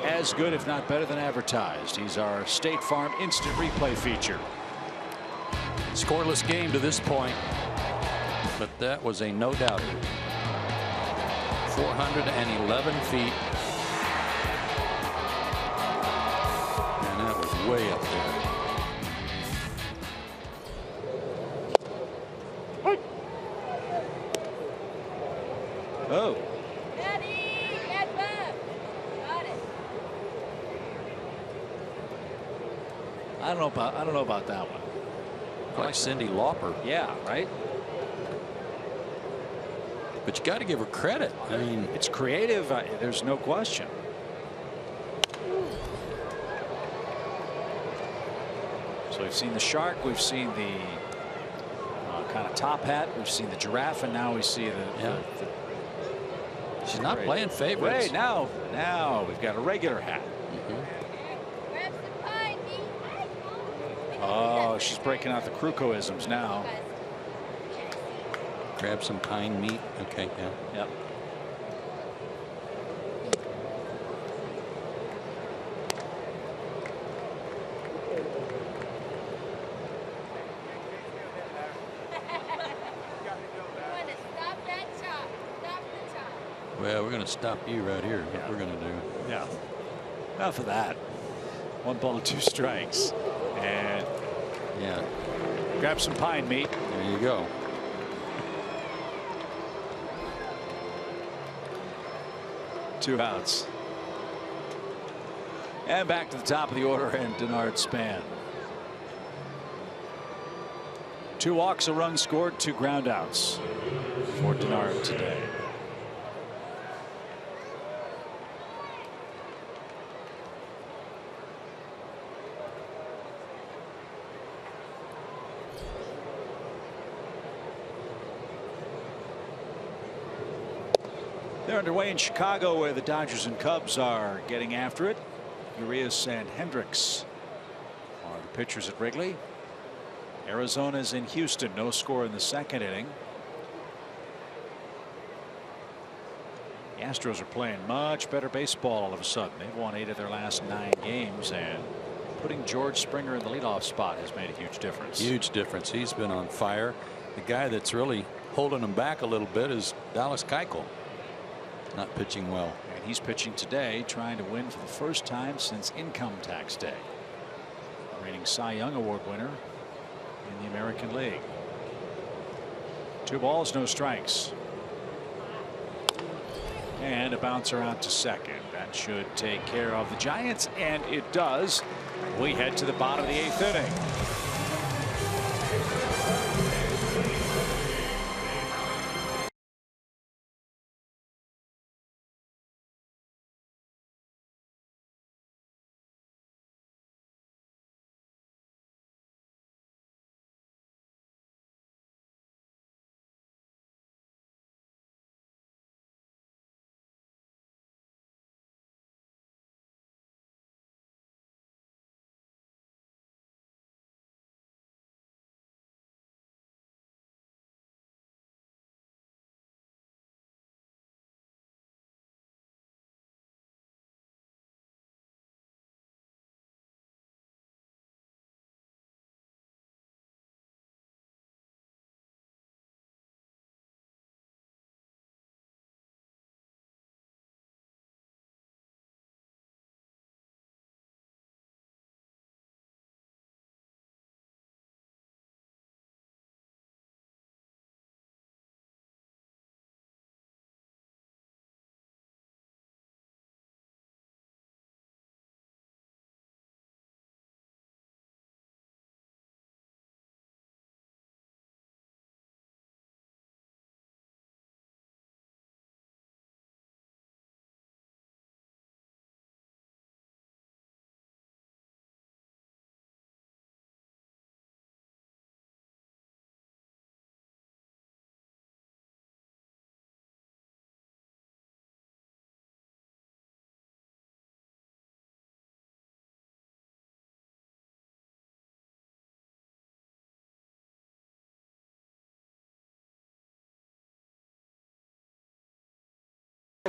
as good, if not better, than advertised? He's our State Farm instant replay feature. Scoreless game to this point, but that was a no doubter. 411 feet. And that was way up there. Oh. I don't know about that one. Like Cyndi Lauper. Yeah, right. But you got to give her credit. I mean, it's creative. There's no question. So we've seen the shark. We've seen the kind of top hat. We've seen the giraffe, and now we see the she's not playing favorites. Wait, now we've got a regular hat. Oh, she's breaking out the Krukoisms now. Grab some pine meat. Okay, yeah. Yep. Well, we're going to stop you right here. What we're going to do. Yeah. Enough of that. 1 ball, 2 strikes. And yeah, grab some pine meat. There you go. Two outs. And back to the top of the order, and Denard Span. 2 walks, a run scored, 2 ground outs for Denard today. They're underway in Chicago, where the Dodgers and Cubs are getting after it. Urias and Hendricks are the pitchers at Wrigley. Arizona's in Houston. No score in the 2nd inning. The Astros are playing much better baseball all of a sudden. They've won 8 of their last 9 games, and putting George Springer in the leadoff spot has made a huge difference. Huge difference. He's been on fire. The guy that's really holding him back a little bit is Dallas Keuchel. Not pitching well. And he's pitching today, trying to win for the first time since Income Tax Day. Reigning Cy Young Award winner in the American League. 2 balls, no strikes. And a bouncer out to second. That should take care of the Giants, and it does. We head to the bottom of the 8th inning.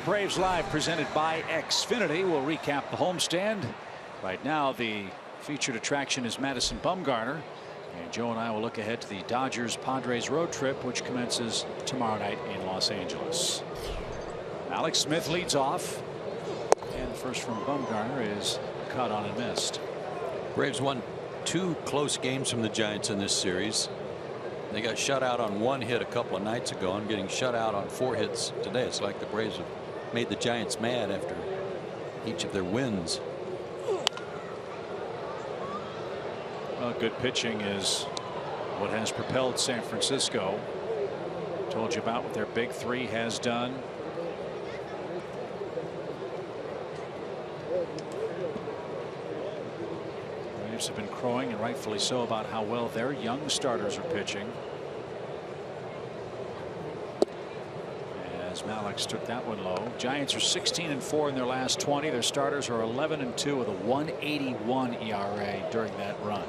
Braves Live presented by Xfinity. We'll recap the homestand. Right now the featured attraction is Madison Bumgarner. And Joe and I will look ahead to the Dodgers-Padres road trip, which commences tomorrow night in Los Angeles. Alex Smith leads off. And the first from Bumgarner is caught on and missed. Braves won 2 close games from the Giants in this series. They got shut out on 1 hit a couple of nights ago and getting shut out on 4 hits today. It's like the Braves have made the Giants mad after each of their wins. Well, good pitching is what has propelled San Francisco. Told you about what their big 3 has done. Braves have been crowing, and rightfully so, about how well their young starters are pitching. As MALLEX took that one low. Giants are 16-4 in their last 20. Their starters are 11-2 with a 1.81 ERA during that run.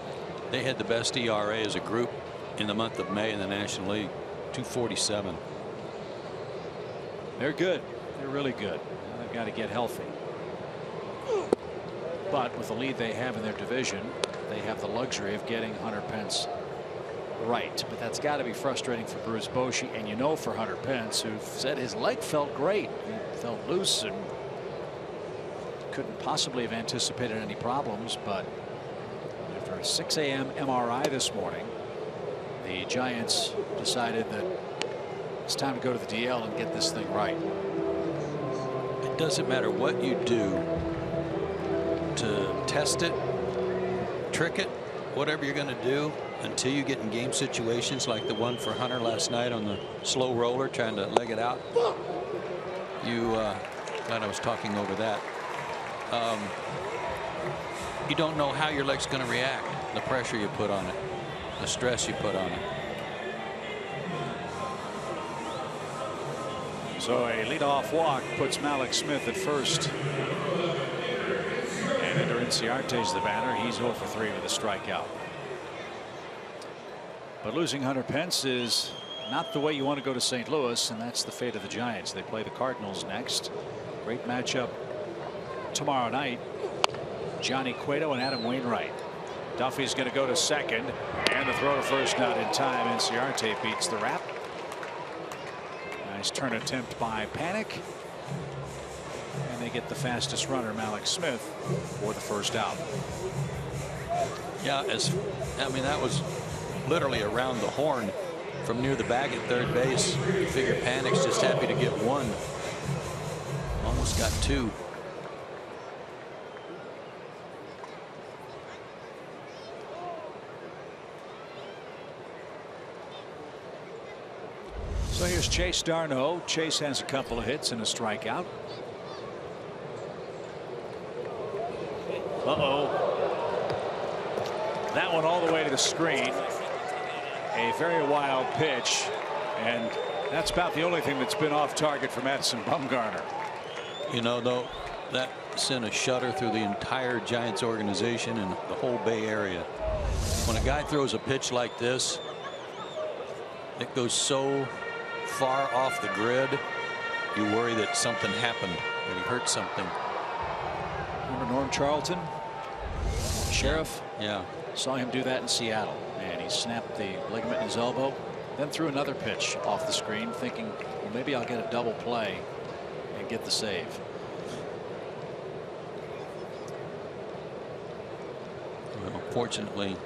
They had the best ERA as a group in the month of May in the National League, 2.47. They're good. They're really good. Now they've got to get healthy. But with the lead they have in their division, they have the luxury of getting Hunter Pence right. But that's got to be frustrating for Bruce Bochy, and you know, for Hunter Pence, who said his leg felt great. He felt loose and couldn't possibly have anticipated any problems. But after a 6 a.m. MRI this morning, the Giants decided that it's time to go to the DL and get this thing right. It doesn't matter what you do to test it, trick it, whatever you're going to do, until you get in game situations like the one for Hunter last night on the slow roller trying to leg it out. Glad I was talking over that. You don't know how your leg's going to react, the pressure you put on it, the stress you put on it. So a leadoff walk puts MALLEX Smith at first. And Ender Inciarte's the batter. He's 0 for 3 with a strikeout. But losing Hunter Pence is not the way you want to go to St. Louis, and that's the fate of the Giants. They play the Cardinals next. Great matchup tomorrow night. Johnny Cueto and Adam Wainwright. Duffy's going to go to second, and the throw to first not in time. Inciarte beats the wrap. Nice turn attempt by PANIK. And they get the fastest runner, MALLEX Smith, for the first out. Yeah, I mean, that was literally around the horn from near the bag at third base. You figure PANIK's just happy to get 1. Almost got 2. So here's Chase Darno. Chase has a couple of hits and a strikeout. That one all the way to the screen. A very wild pitch, and that's about the only thing that's been off target for Madison Bumgarner. You know, though, that sent a shudder through the entire Giants organization and the whole Bay Area. When a guy throws a pitch like this, it goes so far off the grid, you worry that something happened, that he hurt something. Remember Norm Charlton, Sheriff? Yeah. Saw him do that in Seattle, and he snapped the ligament in his elbow, then threw another pitch off the screen, thinking, well, maybe I'll get a double play and get the save. Well, fortunately,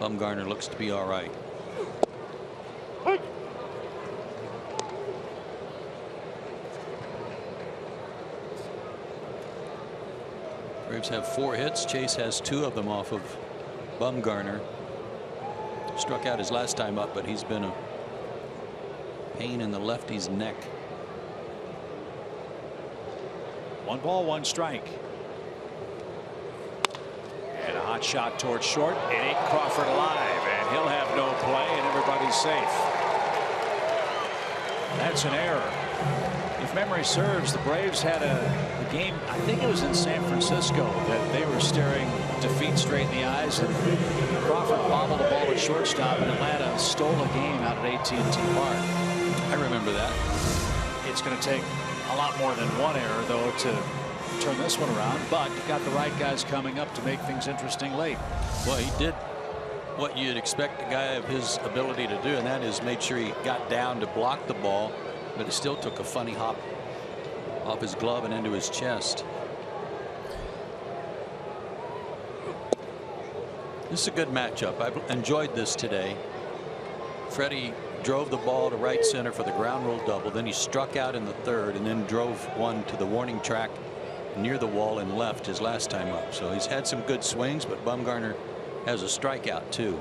Bumgarner looks to be all right. Braves have 4 hits. Chase has 2 of them off of Bumgarner. Struck out his last time up, but he's been a pain in the lefty's neck. 1 ball, 1 strike. And a hot shot towards short. It ate Crawford alive, and he'll have no play, and everybody's safe. That's an error. If memory serves, the Braves had a game, I think it was in San Francisco, that they were staring defeat straight in the eyes, and Crawford bobbled the ball at shortstop, and Atlanta stole a game out at AT&T Park. I remember that. It's going to take a a lot more than one error, though, to turn this one around. But you got the right guys coming up to make things interesting late. Well, he did what you'd expect a guy of his ability to do, and that is made sure he got down to block the ball, but it still took a funny hop off his glove and into his chest. This is a good matchup. I've enjoyed this today. Freddie drove the ball to right center for the ground rule double. Then he struck out in the third and then drove one to the warning track near the wall and left his last time up. So he's had some good swings, but Bumgarner has a strikeout too.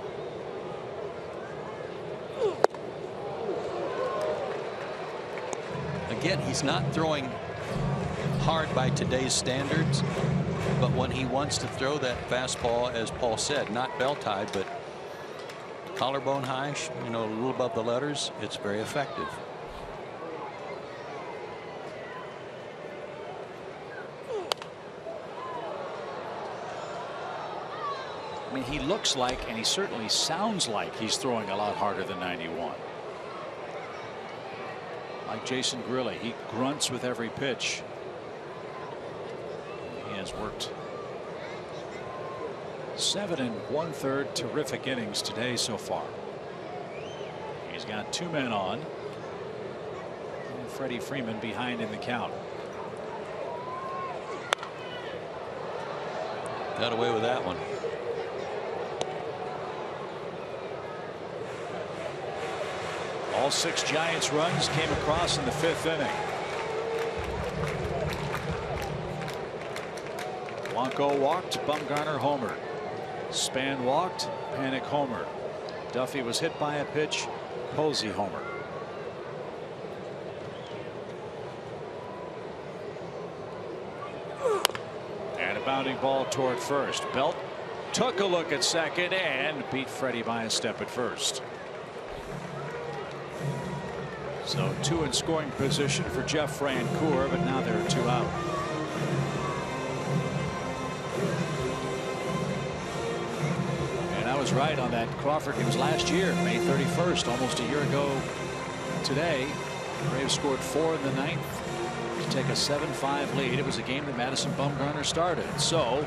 Again, he's not throwing hard by today's standards, but when he wants to throw that fastball, as Paul said, not belt high, but collarbone high, you know, a little above the letters, it's very effective. I mean, he looks like, and he certainly sounds like, he's throwing a lot harder than 91. Like Jason Grilli, he grunts with every pitch. He has worked 7 1/3 terrific innings today so far. He's got 2 men on, and Freddie Freeman behind in the count. Got away with that one. All 6 Giants runs came across in the 5th inning. Blanco walked, Bumgarner homered. Span walked, Panik homered. Duffy was hit by a pitch, Posey homered. And a bounding ball toward first. Belt took a look at second and beat Freddie by a step at first. So 2 in scoring position for Jeff Francoeur, but now there are 2 out. And I was right on that. Crawford, it was last year, May 31st, almost a year ago today. Braves scored 4 in the 9th to take a 7-5 lead. It was a game that Madison Bumgarner started. So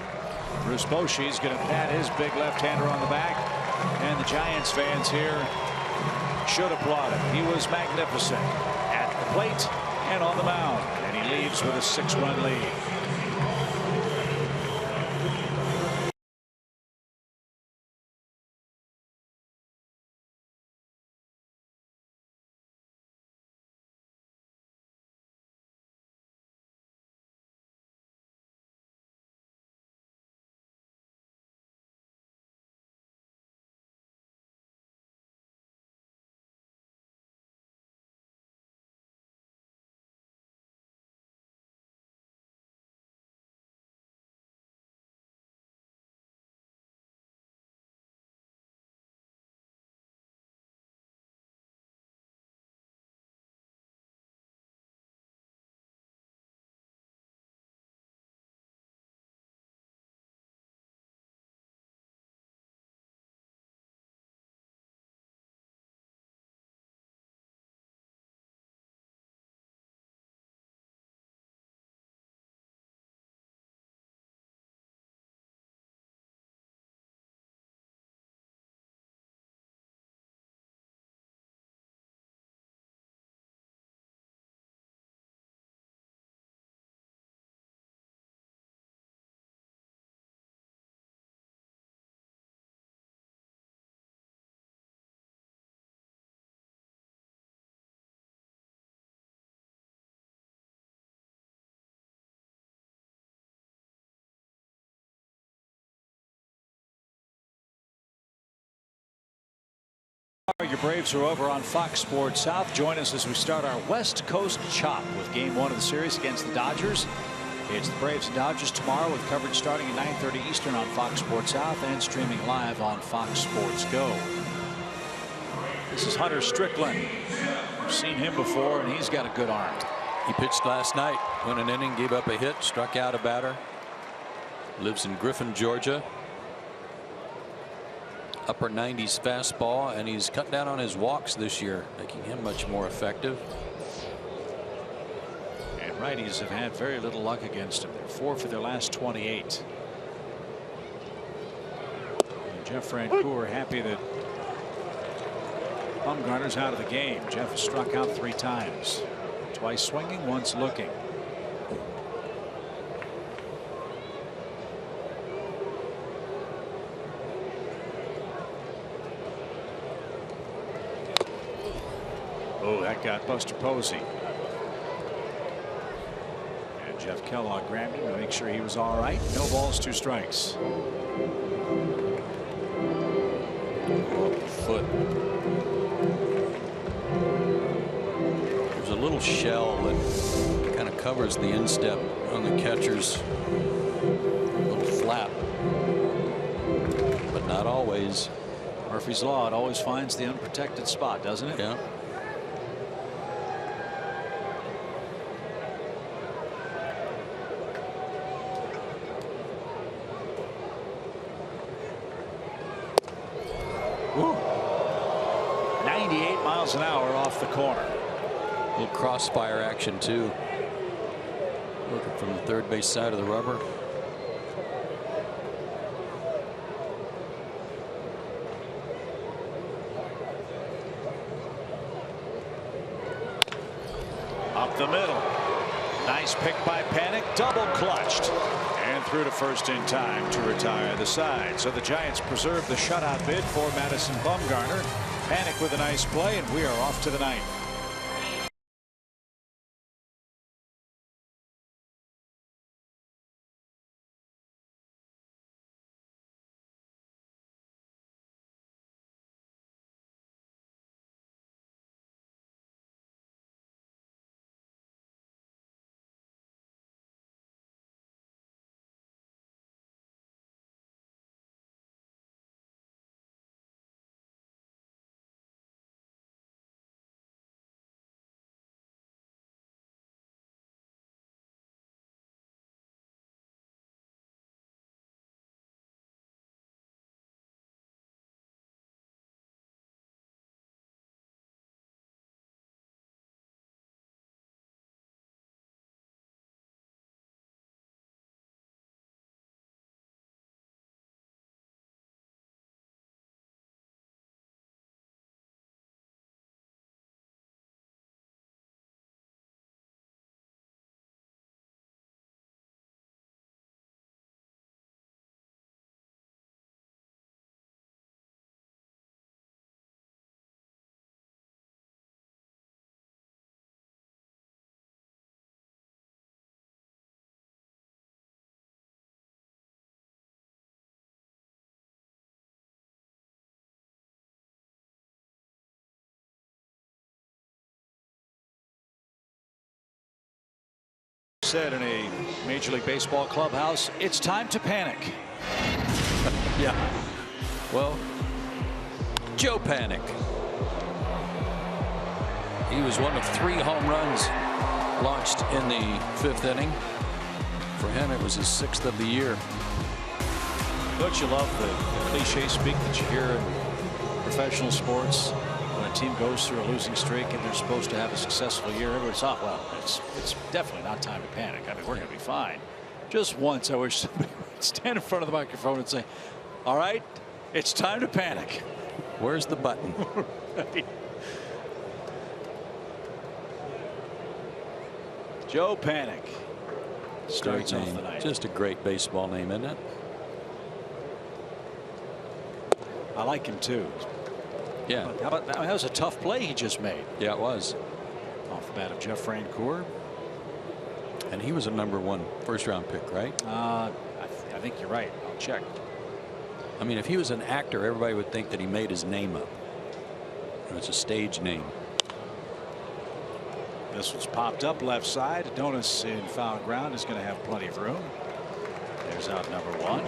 Bruce Bochy's going to pat his big left-hander on the back, and the Giants fans here should applaud him. He was magnificent at the plate and on the mound, and he leaves with a 6-run lead. Your Braves are over on Fox Sports South. Join us as we start our West Coast Chop with Game 1 of the series against the Dodgers. It's the Braves and Dodgers tomorrow with coverage starting at 9:30 Eastern on Fox Sports South and streaming live on Fox Sports Go. This is Hunter Strickland. We've seen him before, and he's got a good arm. He pitched last night, went an inning, gave up a hit, struck out a batter. Lives in Griffin, Georgia. Upper 90s fastball, and he's cut down on his walks this year, making him much more effective. And Righties have had very little luck against him. They're 4 for their last 28. And Jeff Francoeur happy that Bumgarner's out of the game. Jeff has struck out 3 times. Twice swinging, once looking. Oh, that got Buster Posey. And Jeff Kellogg grabbed him to make sure he was all right. No balls, 2 strikes. Foot. There's a little shell that kind of covers the instep on the catcher's little flap, but not always. Murphy's Law, it always finds the unprotected spot, doesn't it? Yeah. Woo. 98 miles an hour off the corner. A little crossfire action too. Looking from the third base side of the rubber. Up the middle. Nice pick by Panik. Double clutched. And through to first in time to retire the side. So the Giants preserve the shutout bid for Madison Bumgarner. Panik with a nice play, and we are off to the 9th. Said in a Major League Baseball clubhouse, it's time to panic. Yeah. Well, Joe Panik. He was one of 3 home runs launched in the 5th inning. For him, it was his 6th of the year. Don't you love the cliche speak that you hear in professional sports? When a team goes through a losing streak and they're supposed to have a successful year, everybody's thought, well, it's definitely not time to panic. I mean, we're going to be fine. Just once, I wish somebody would stand in front of the microphone and say, all right, it's time to panic. Where's the button? Right. Joe Panik starts off the night. Just a great baseball name, isn't it? I like him too. Yeah. How about that? That was a tough play he just made. Yeah, it was. Off the bat of Jeff Francoeur. And he was a #1 first-round pick, right? I think you're right. I'll check. I mean, if he was an actor, everybody would think that he made his name up. It's a stage name. This one's popped up left side. Adonis in foul ground is going to have plenty of room. There's out #1.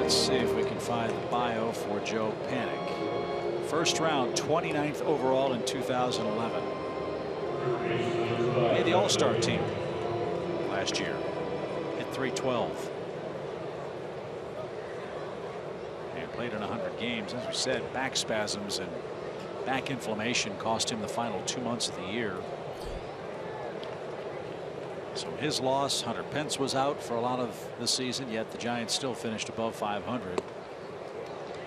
Let's see if we can find the bio for Joe Panik. First round, 29th overall in 2011. Made the All-Star team last year. Hit .312. And played in 100 games. As we said, back spasms and back inflammation cost him the final 2 months of the year. So his loss, Hunter Pence was out for a lot of the season, yet the Giants still finished above 500,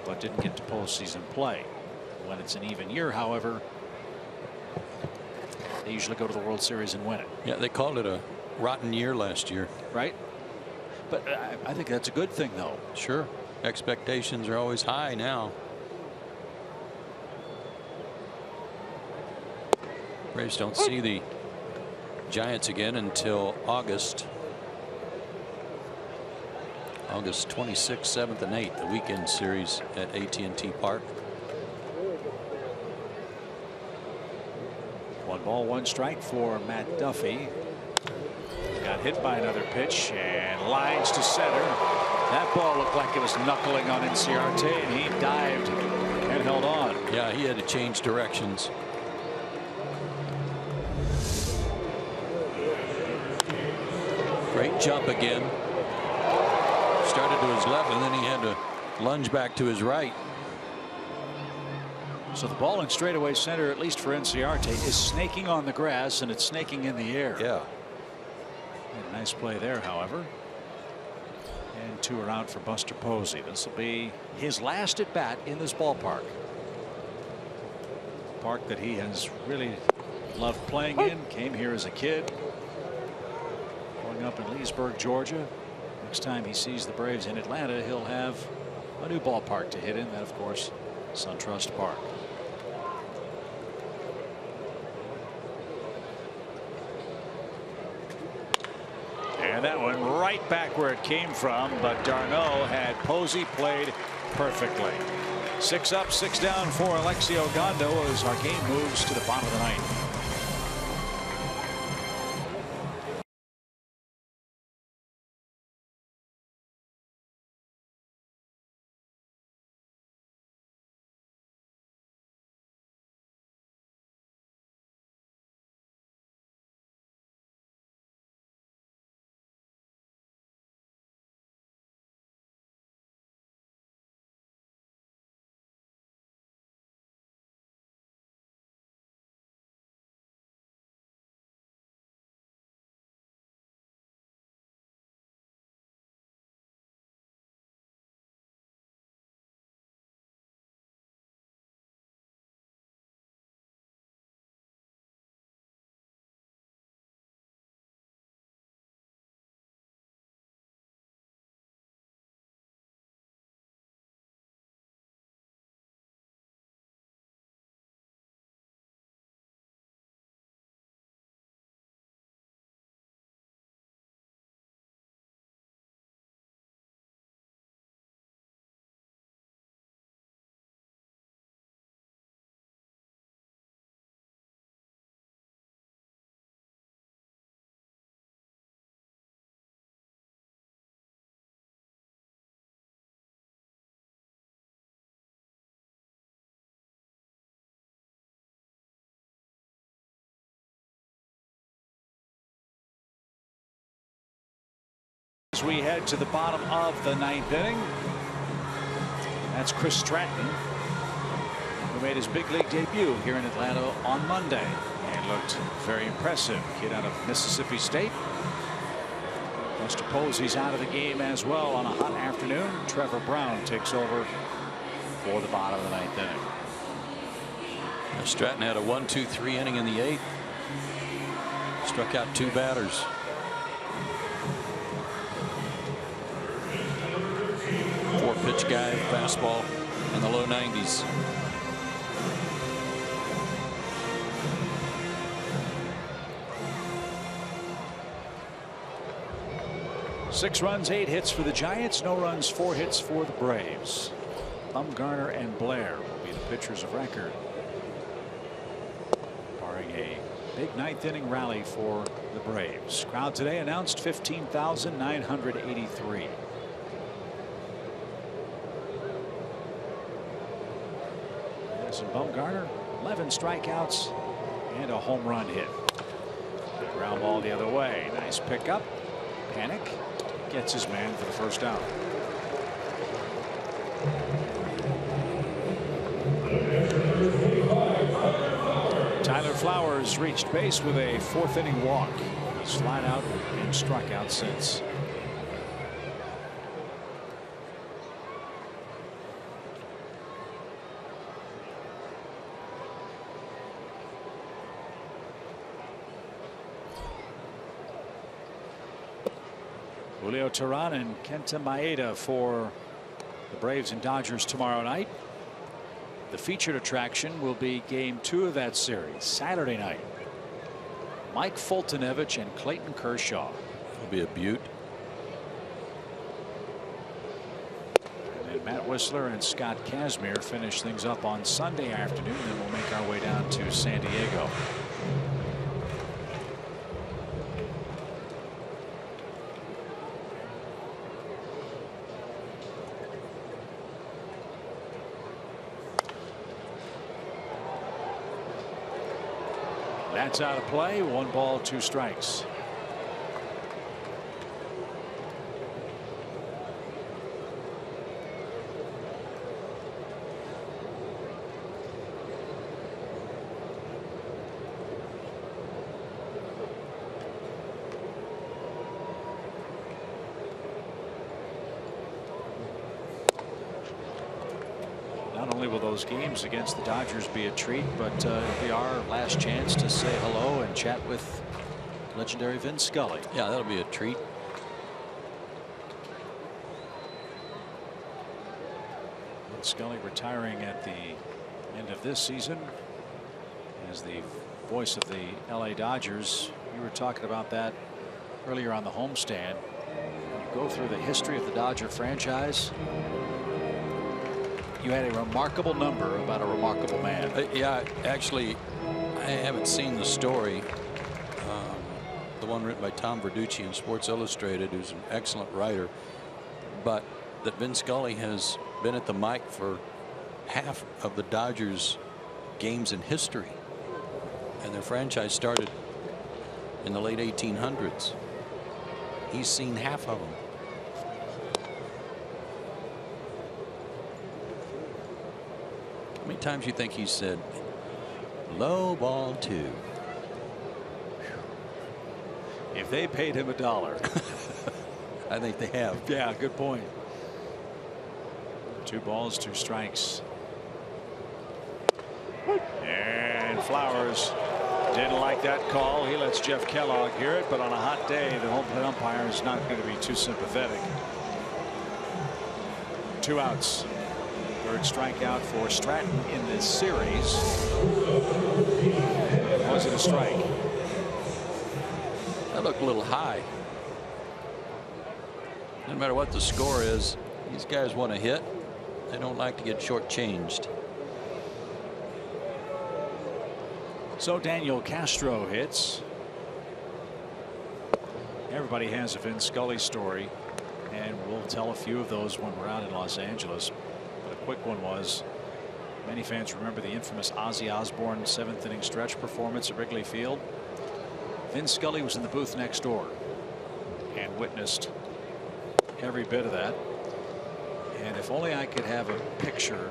but didn't get to postseason play. When it's an even year, however, they usually go to the World Series and win it. Yeah, they called it a rotten year last year. Right. But I think that's a good thing, though. Sure. Expectations are always high now. Braves don't see the Giants again until August 26th, 7th, and 8th, the weekend series at AT&T Park. 1 ball, 1 strike for Matt Duffy. Got hit by another pitch and lines to center. That ball looked like it was knuckling on Inciarte, and he dived and held on. Yeah, he had to change directions. Great jump again. Started to his left, and then he had to lunge back to his right. So the ball in straightaway center, at least for Inciarte, is snaking on the grass, and it's snaking in the air. Yeah. And a nice play there, however. And 2 are out for Buster Posey. This will be his last at bat in this ballpark. Park that he has really loved playing in. Came here as a kid. Growing up in Leesburg, Georgia. Next time he sees the Braves in Atlanta, he'll have a new ballpark to hit in. That, of course, SunTrust Park. And that one right back where it came from, but d'Arnaud had Posey played perfectly. 6 up, 6 down for Alexio Gondo as our game moves to the bottom of the 9th. As we head to the bottom of the 9th inning, that's Chris Stratton, who made his big league debut here in Atlanta on Monday and looked very impressive. Kid out of Mississippi State. Buster Posey's out of the game as well on a hot afternoon. Trevor Brown takes over for the bottom of the 9th inning. Stratton had a 1-2-3 inning in the 8th. Struck out 2 batters. Pitch guy, fastball in the low 90s. Six runs, 8 hits for the Giants. No runs, 4 hits for the Braves. Bumgarner and Blair will be the pitchers of record, barring a big 9th inning rally for the Braves. Crowd today announced 15,983. And Bumgarner, 11 strikeouts and a home run hit. Ground ball the other way. Nice pickup. Panic gets his man for the first out. Tyler Flowers reached base with a 4th inning walk. He's flat out and struck out since. Julio Teheran and Kenta Maeda for the Braves and Dodgers tomorrow night. The featured attraction will be Game 2 of that series Saturday night. Mike Fultonevich and Clayton Kershaw. It'll be a beaut. And then Matt Whistler and Scott Kazmir finish things up on Sunday afternoon. Then we'll make our way down to San Diego. That's out of play. 1 ball, 2 strikes. Not only will those games against the Dodgers be a treat, but it'll be our last chance to say hello and chat with legendary Vin Scully. Yeah, that'll be a treat. Vin Scully retiring at the end of this season as the voice of the LA Dodgers. You were talking about that earlier on the homestand. You go through the history of the Dodger franchise. You had a remarkable number about a remarkable man. Yeah, actually, I haven't seen the story. The one written by Tom Verducci in Sports Illustrated, who's an excellent writer. But that Vin Scully has been at the mic for half of the Dodgers games in history. And their franchise started in the late 1800s. He's seen half of them. How many times you think he said, low ball 2? If they paid him $1. I think they have. Yeah, good point. 2 balls, 2 strikes. And Flowers didn't like that call. He lets Jeff Kellogg hear it, but on a hot day, the home plate umpire is not going to be too sympathetic. 2 outs. 3rd strikeout for Stratton in this series. Was it a strike? That looked a little high. No matter what the score is, these guys want to hit. They don't like to get shortchanged. So Daniel Castro hits. Everybody has a Vin Scully story, and we'll tell a few of those when we're out in Los Angeles. But a quick one was, many fans remember the infamous Ozzy Osbourne 7th inning stretch performance at Wrigley Field. Vin Scully was in the booth next door and witnessed every bit of that. And if only I could have a picture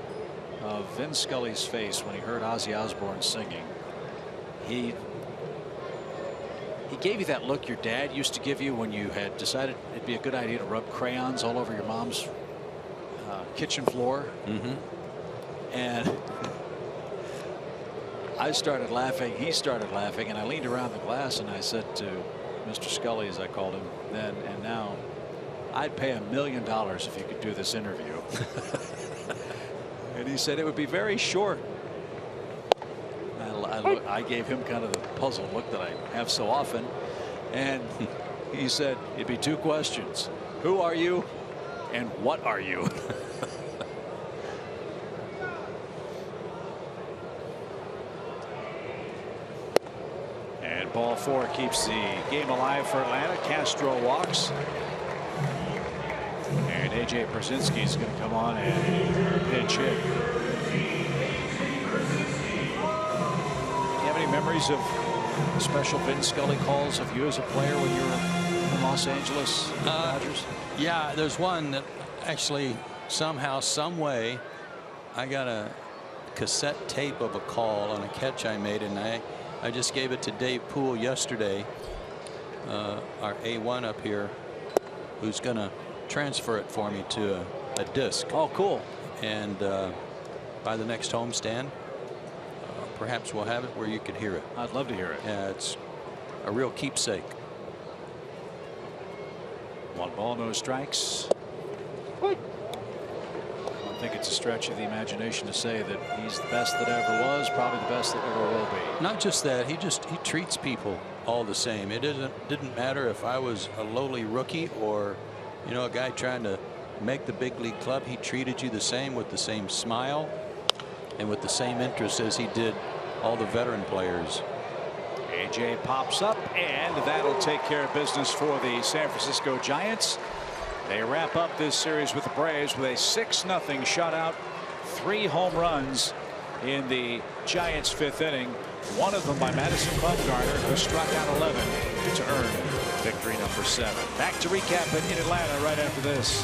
of Vin Scully's face when he heard Ozzy Osbourne singing. He gave you that look your dad used to give you when you had decided it'd be a good idea to rub crayons all over your mom's kitchen floor. And I started laughing, he started laughing, and I leaned around the glass and I said to Mr. Scully, as I called him then and now, I'd pay $1 million if you could do this interview. And he said it would be very short. I gave him kind of the puzzled look that I have so often, and he said it'd be 2 questions. Who are you and what are you? And ball 4 keeps the game alive for Atlanta. Castro walks. And A.J. Pierzynski is going to come on and pinch hit. Do you have any memories of special Vin Scully calls of you as a player when you were in Los Angeles with the Dodgers? Yeah, there's one that actually somehow, some way, I got a cassette tape of a call on a catch I made, and I just gave it to Dave Poole yesterday. our A1 up here, who's going to transfer it for me to a disc. Oh, cool. And by the next homestand, perhaps we'll have it where you can hear it. I'd love to hear it. Yeah, it's a real keepsake. 1 ball, no strikes. I don't think it's a stretch of the imagination to say that he's the best that ever was, probably the best that ever will be. Not just that, he treats people all the same. It didn't matter if I was a lowly rookie or, you know, a guy trying to make the big league club. He treated you the same, with the same smile and with the same interest as he did all the veteran players. AJ pops up, and that'll take care of business for the San Francisco Giants. They wrap up this series with the Braves with a 6-0 shutout. 3 home runs in the Giants' 5th inning. One of them by Madison Bumgarner, who struck out 11 to earn victory number 7. Back to recap it in Atlanta right after this.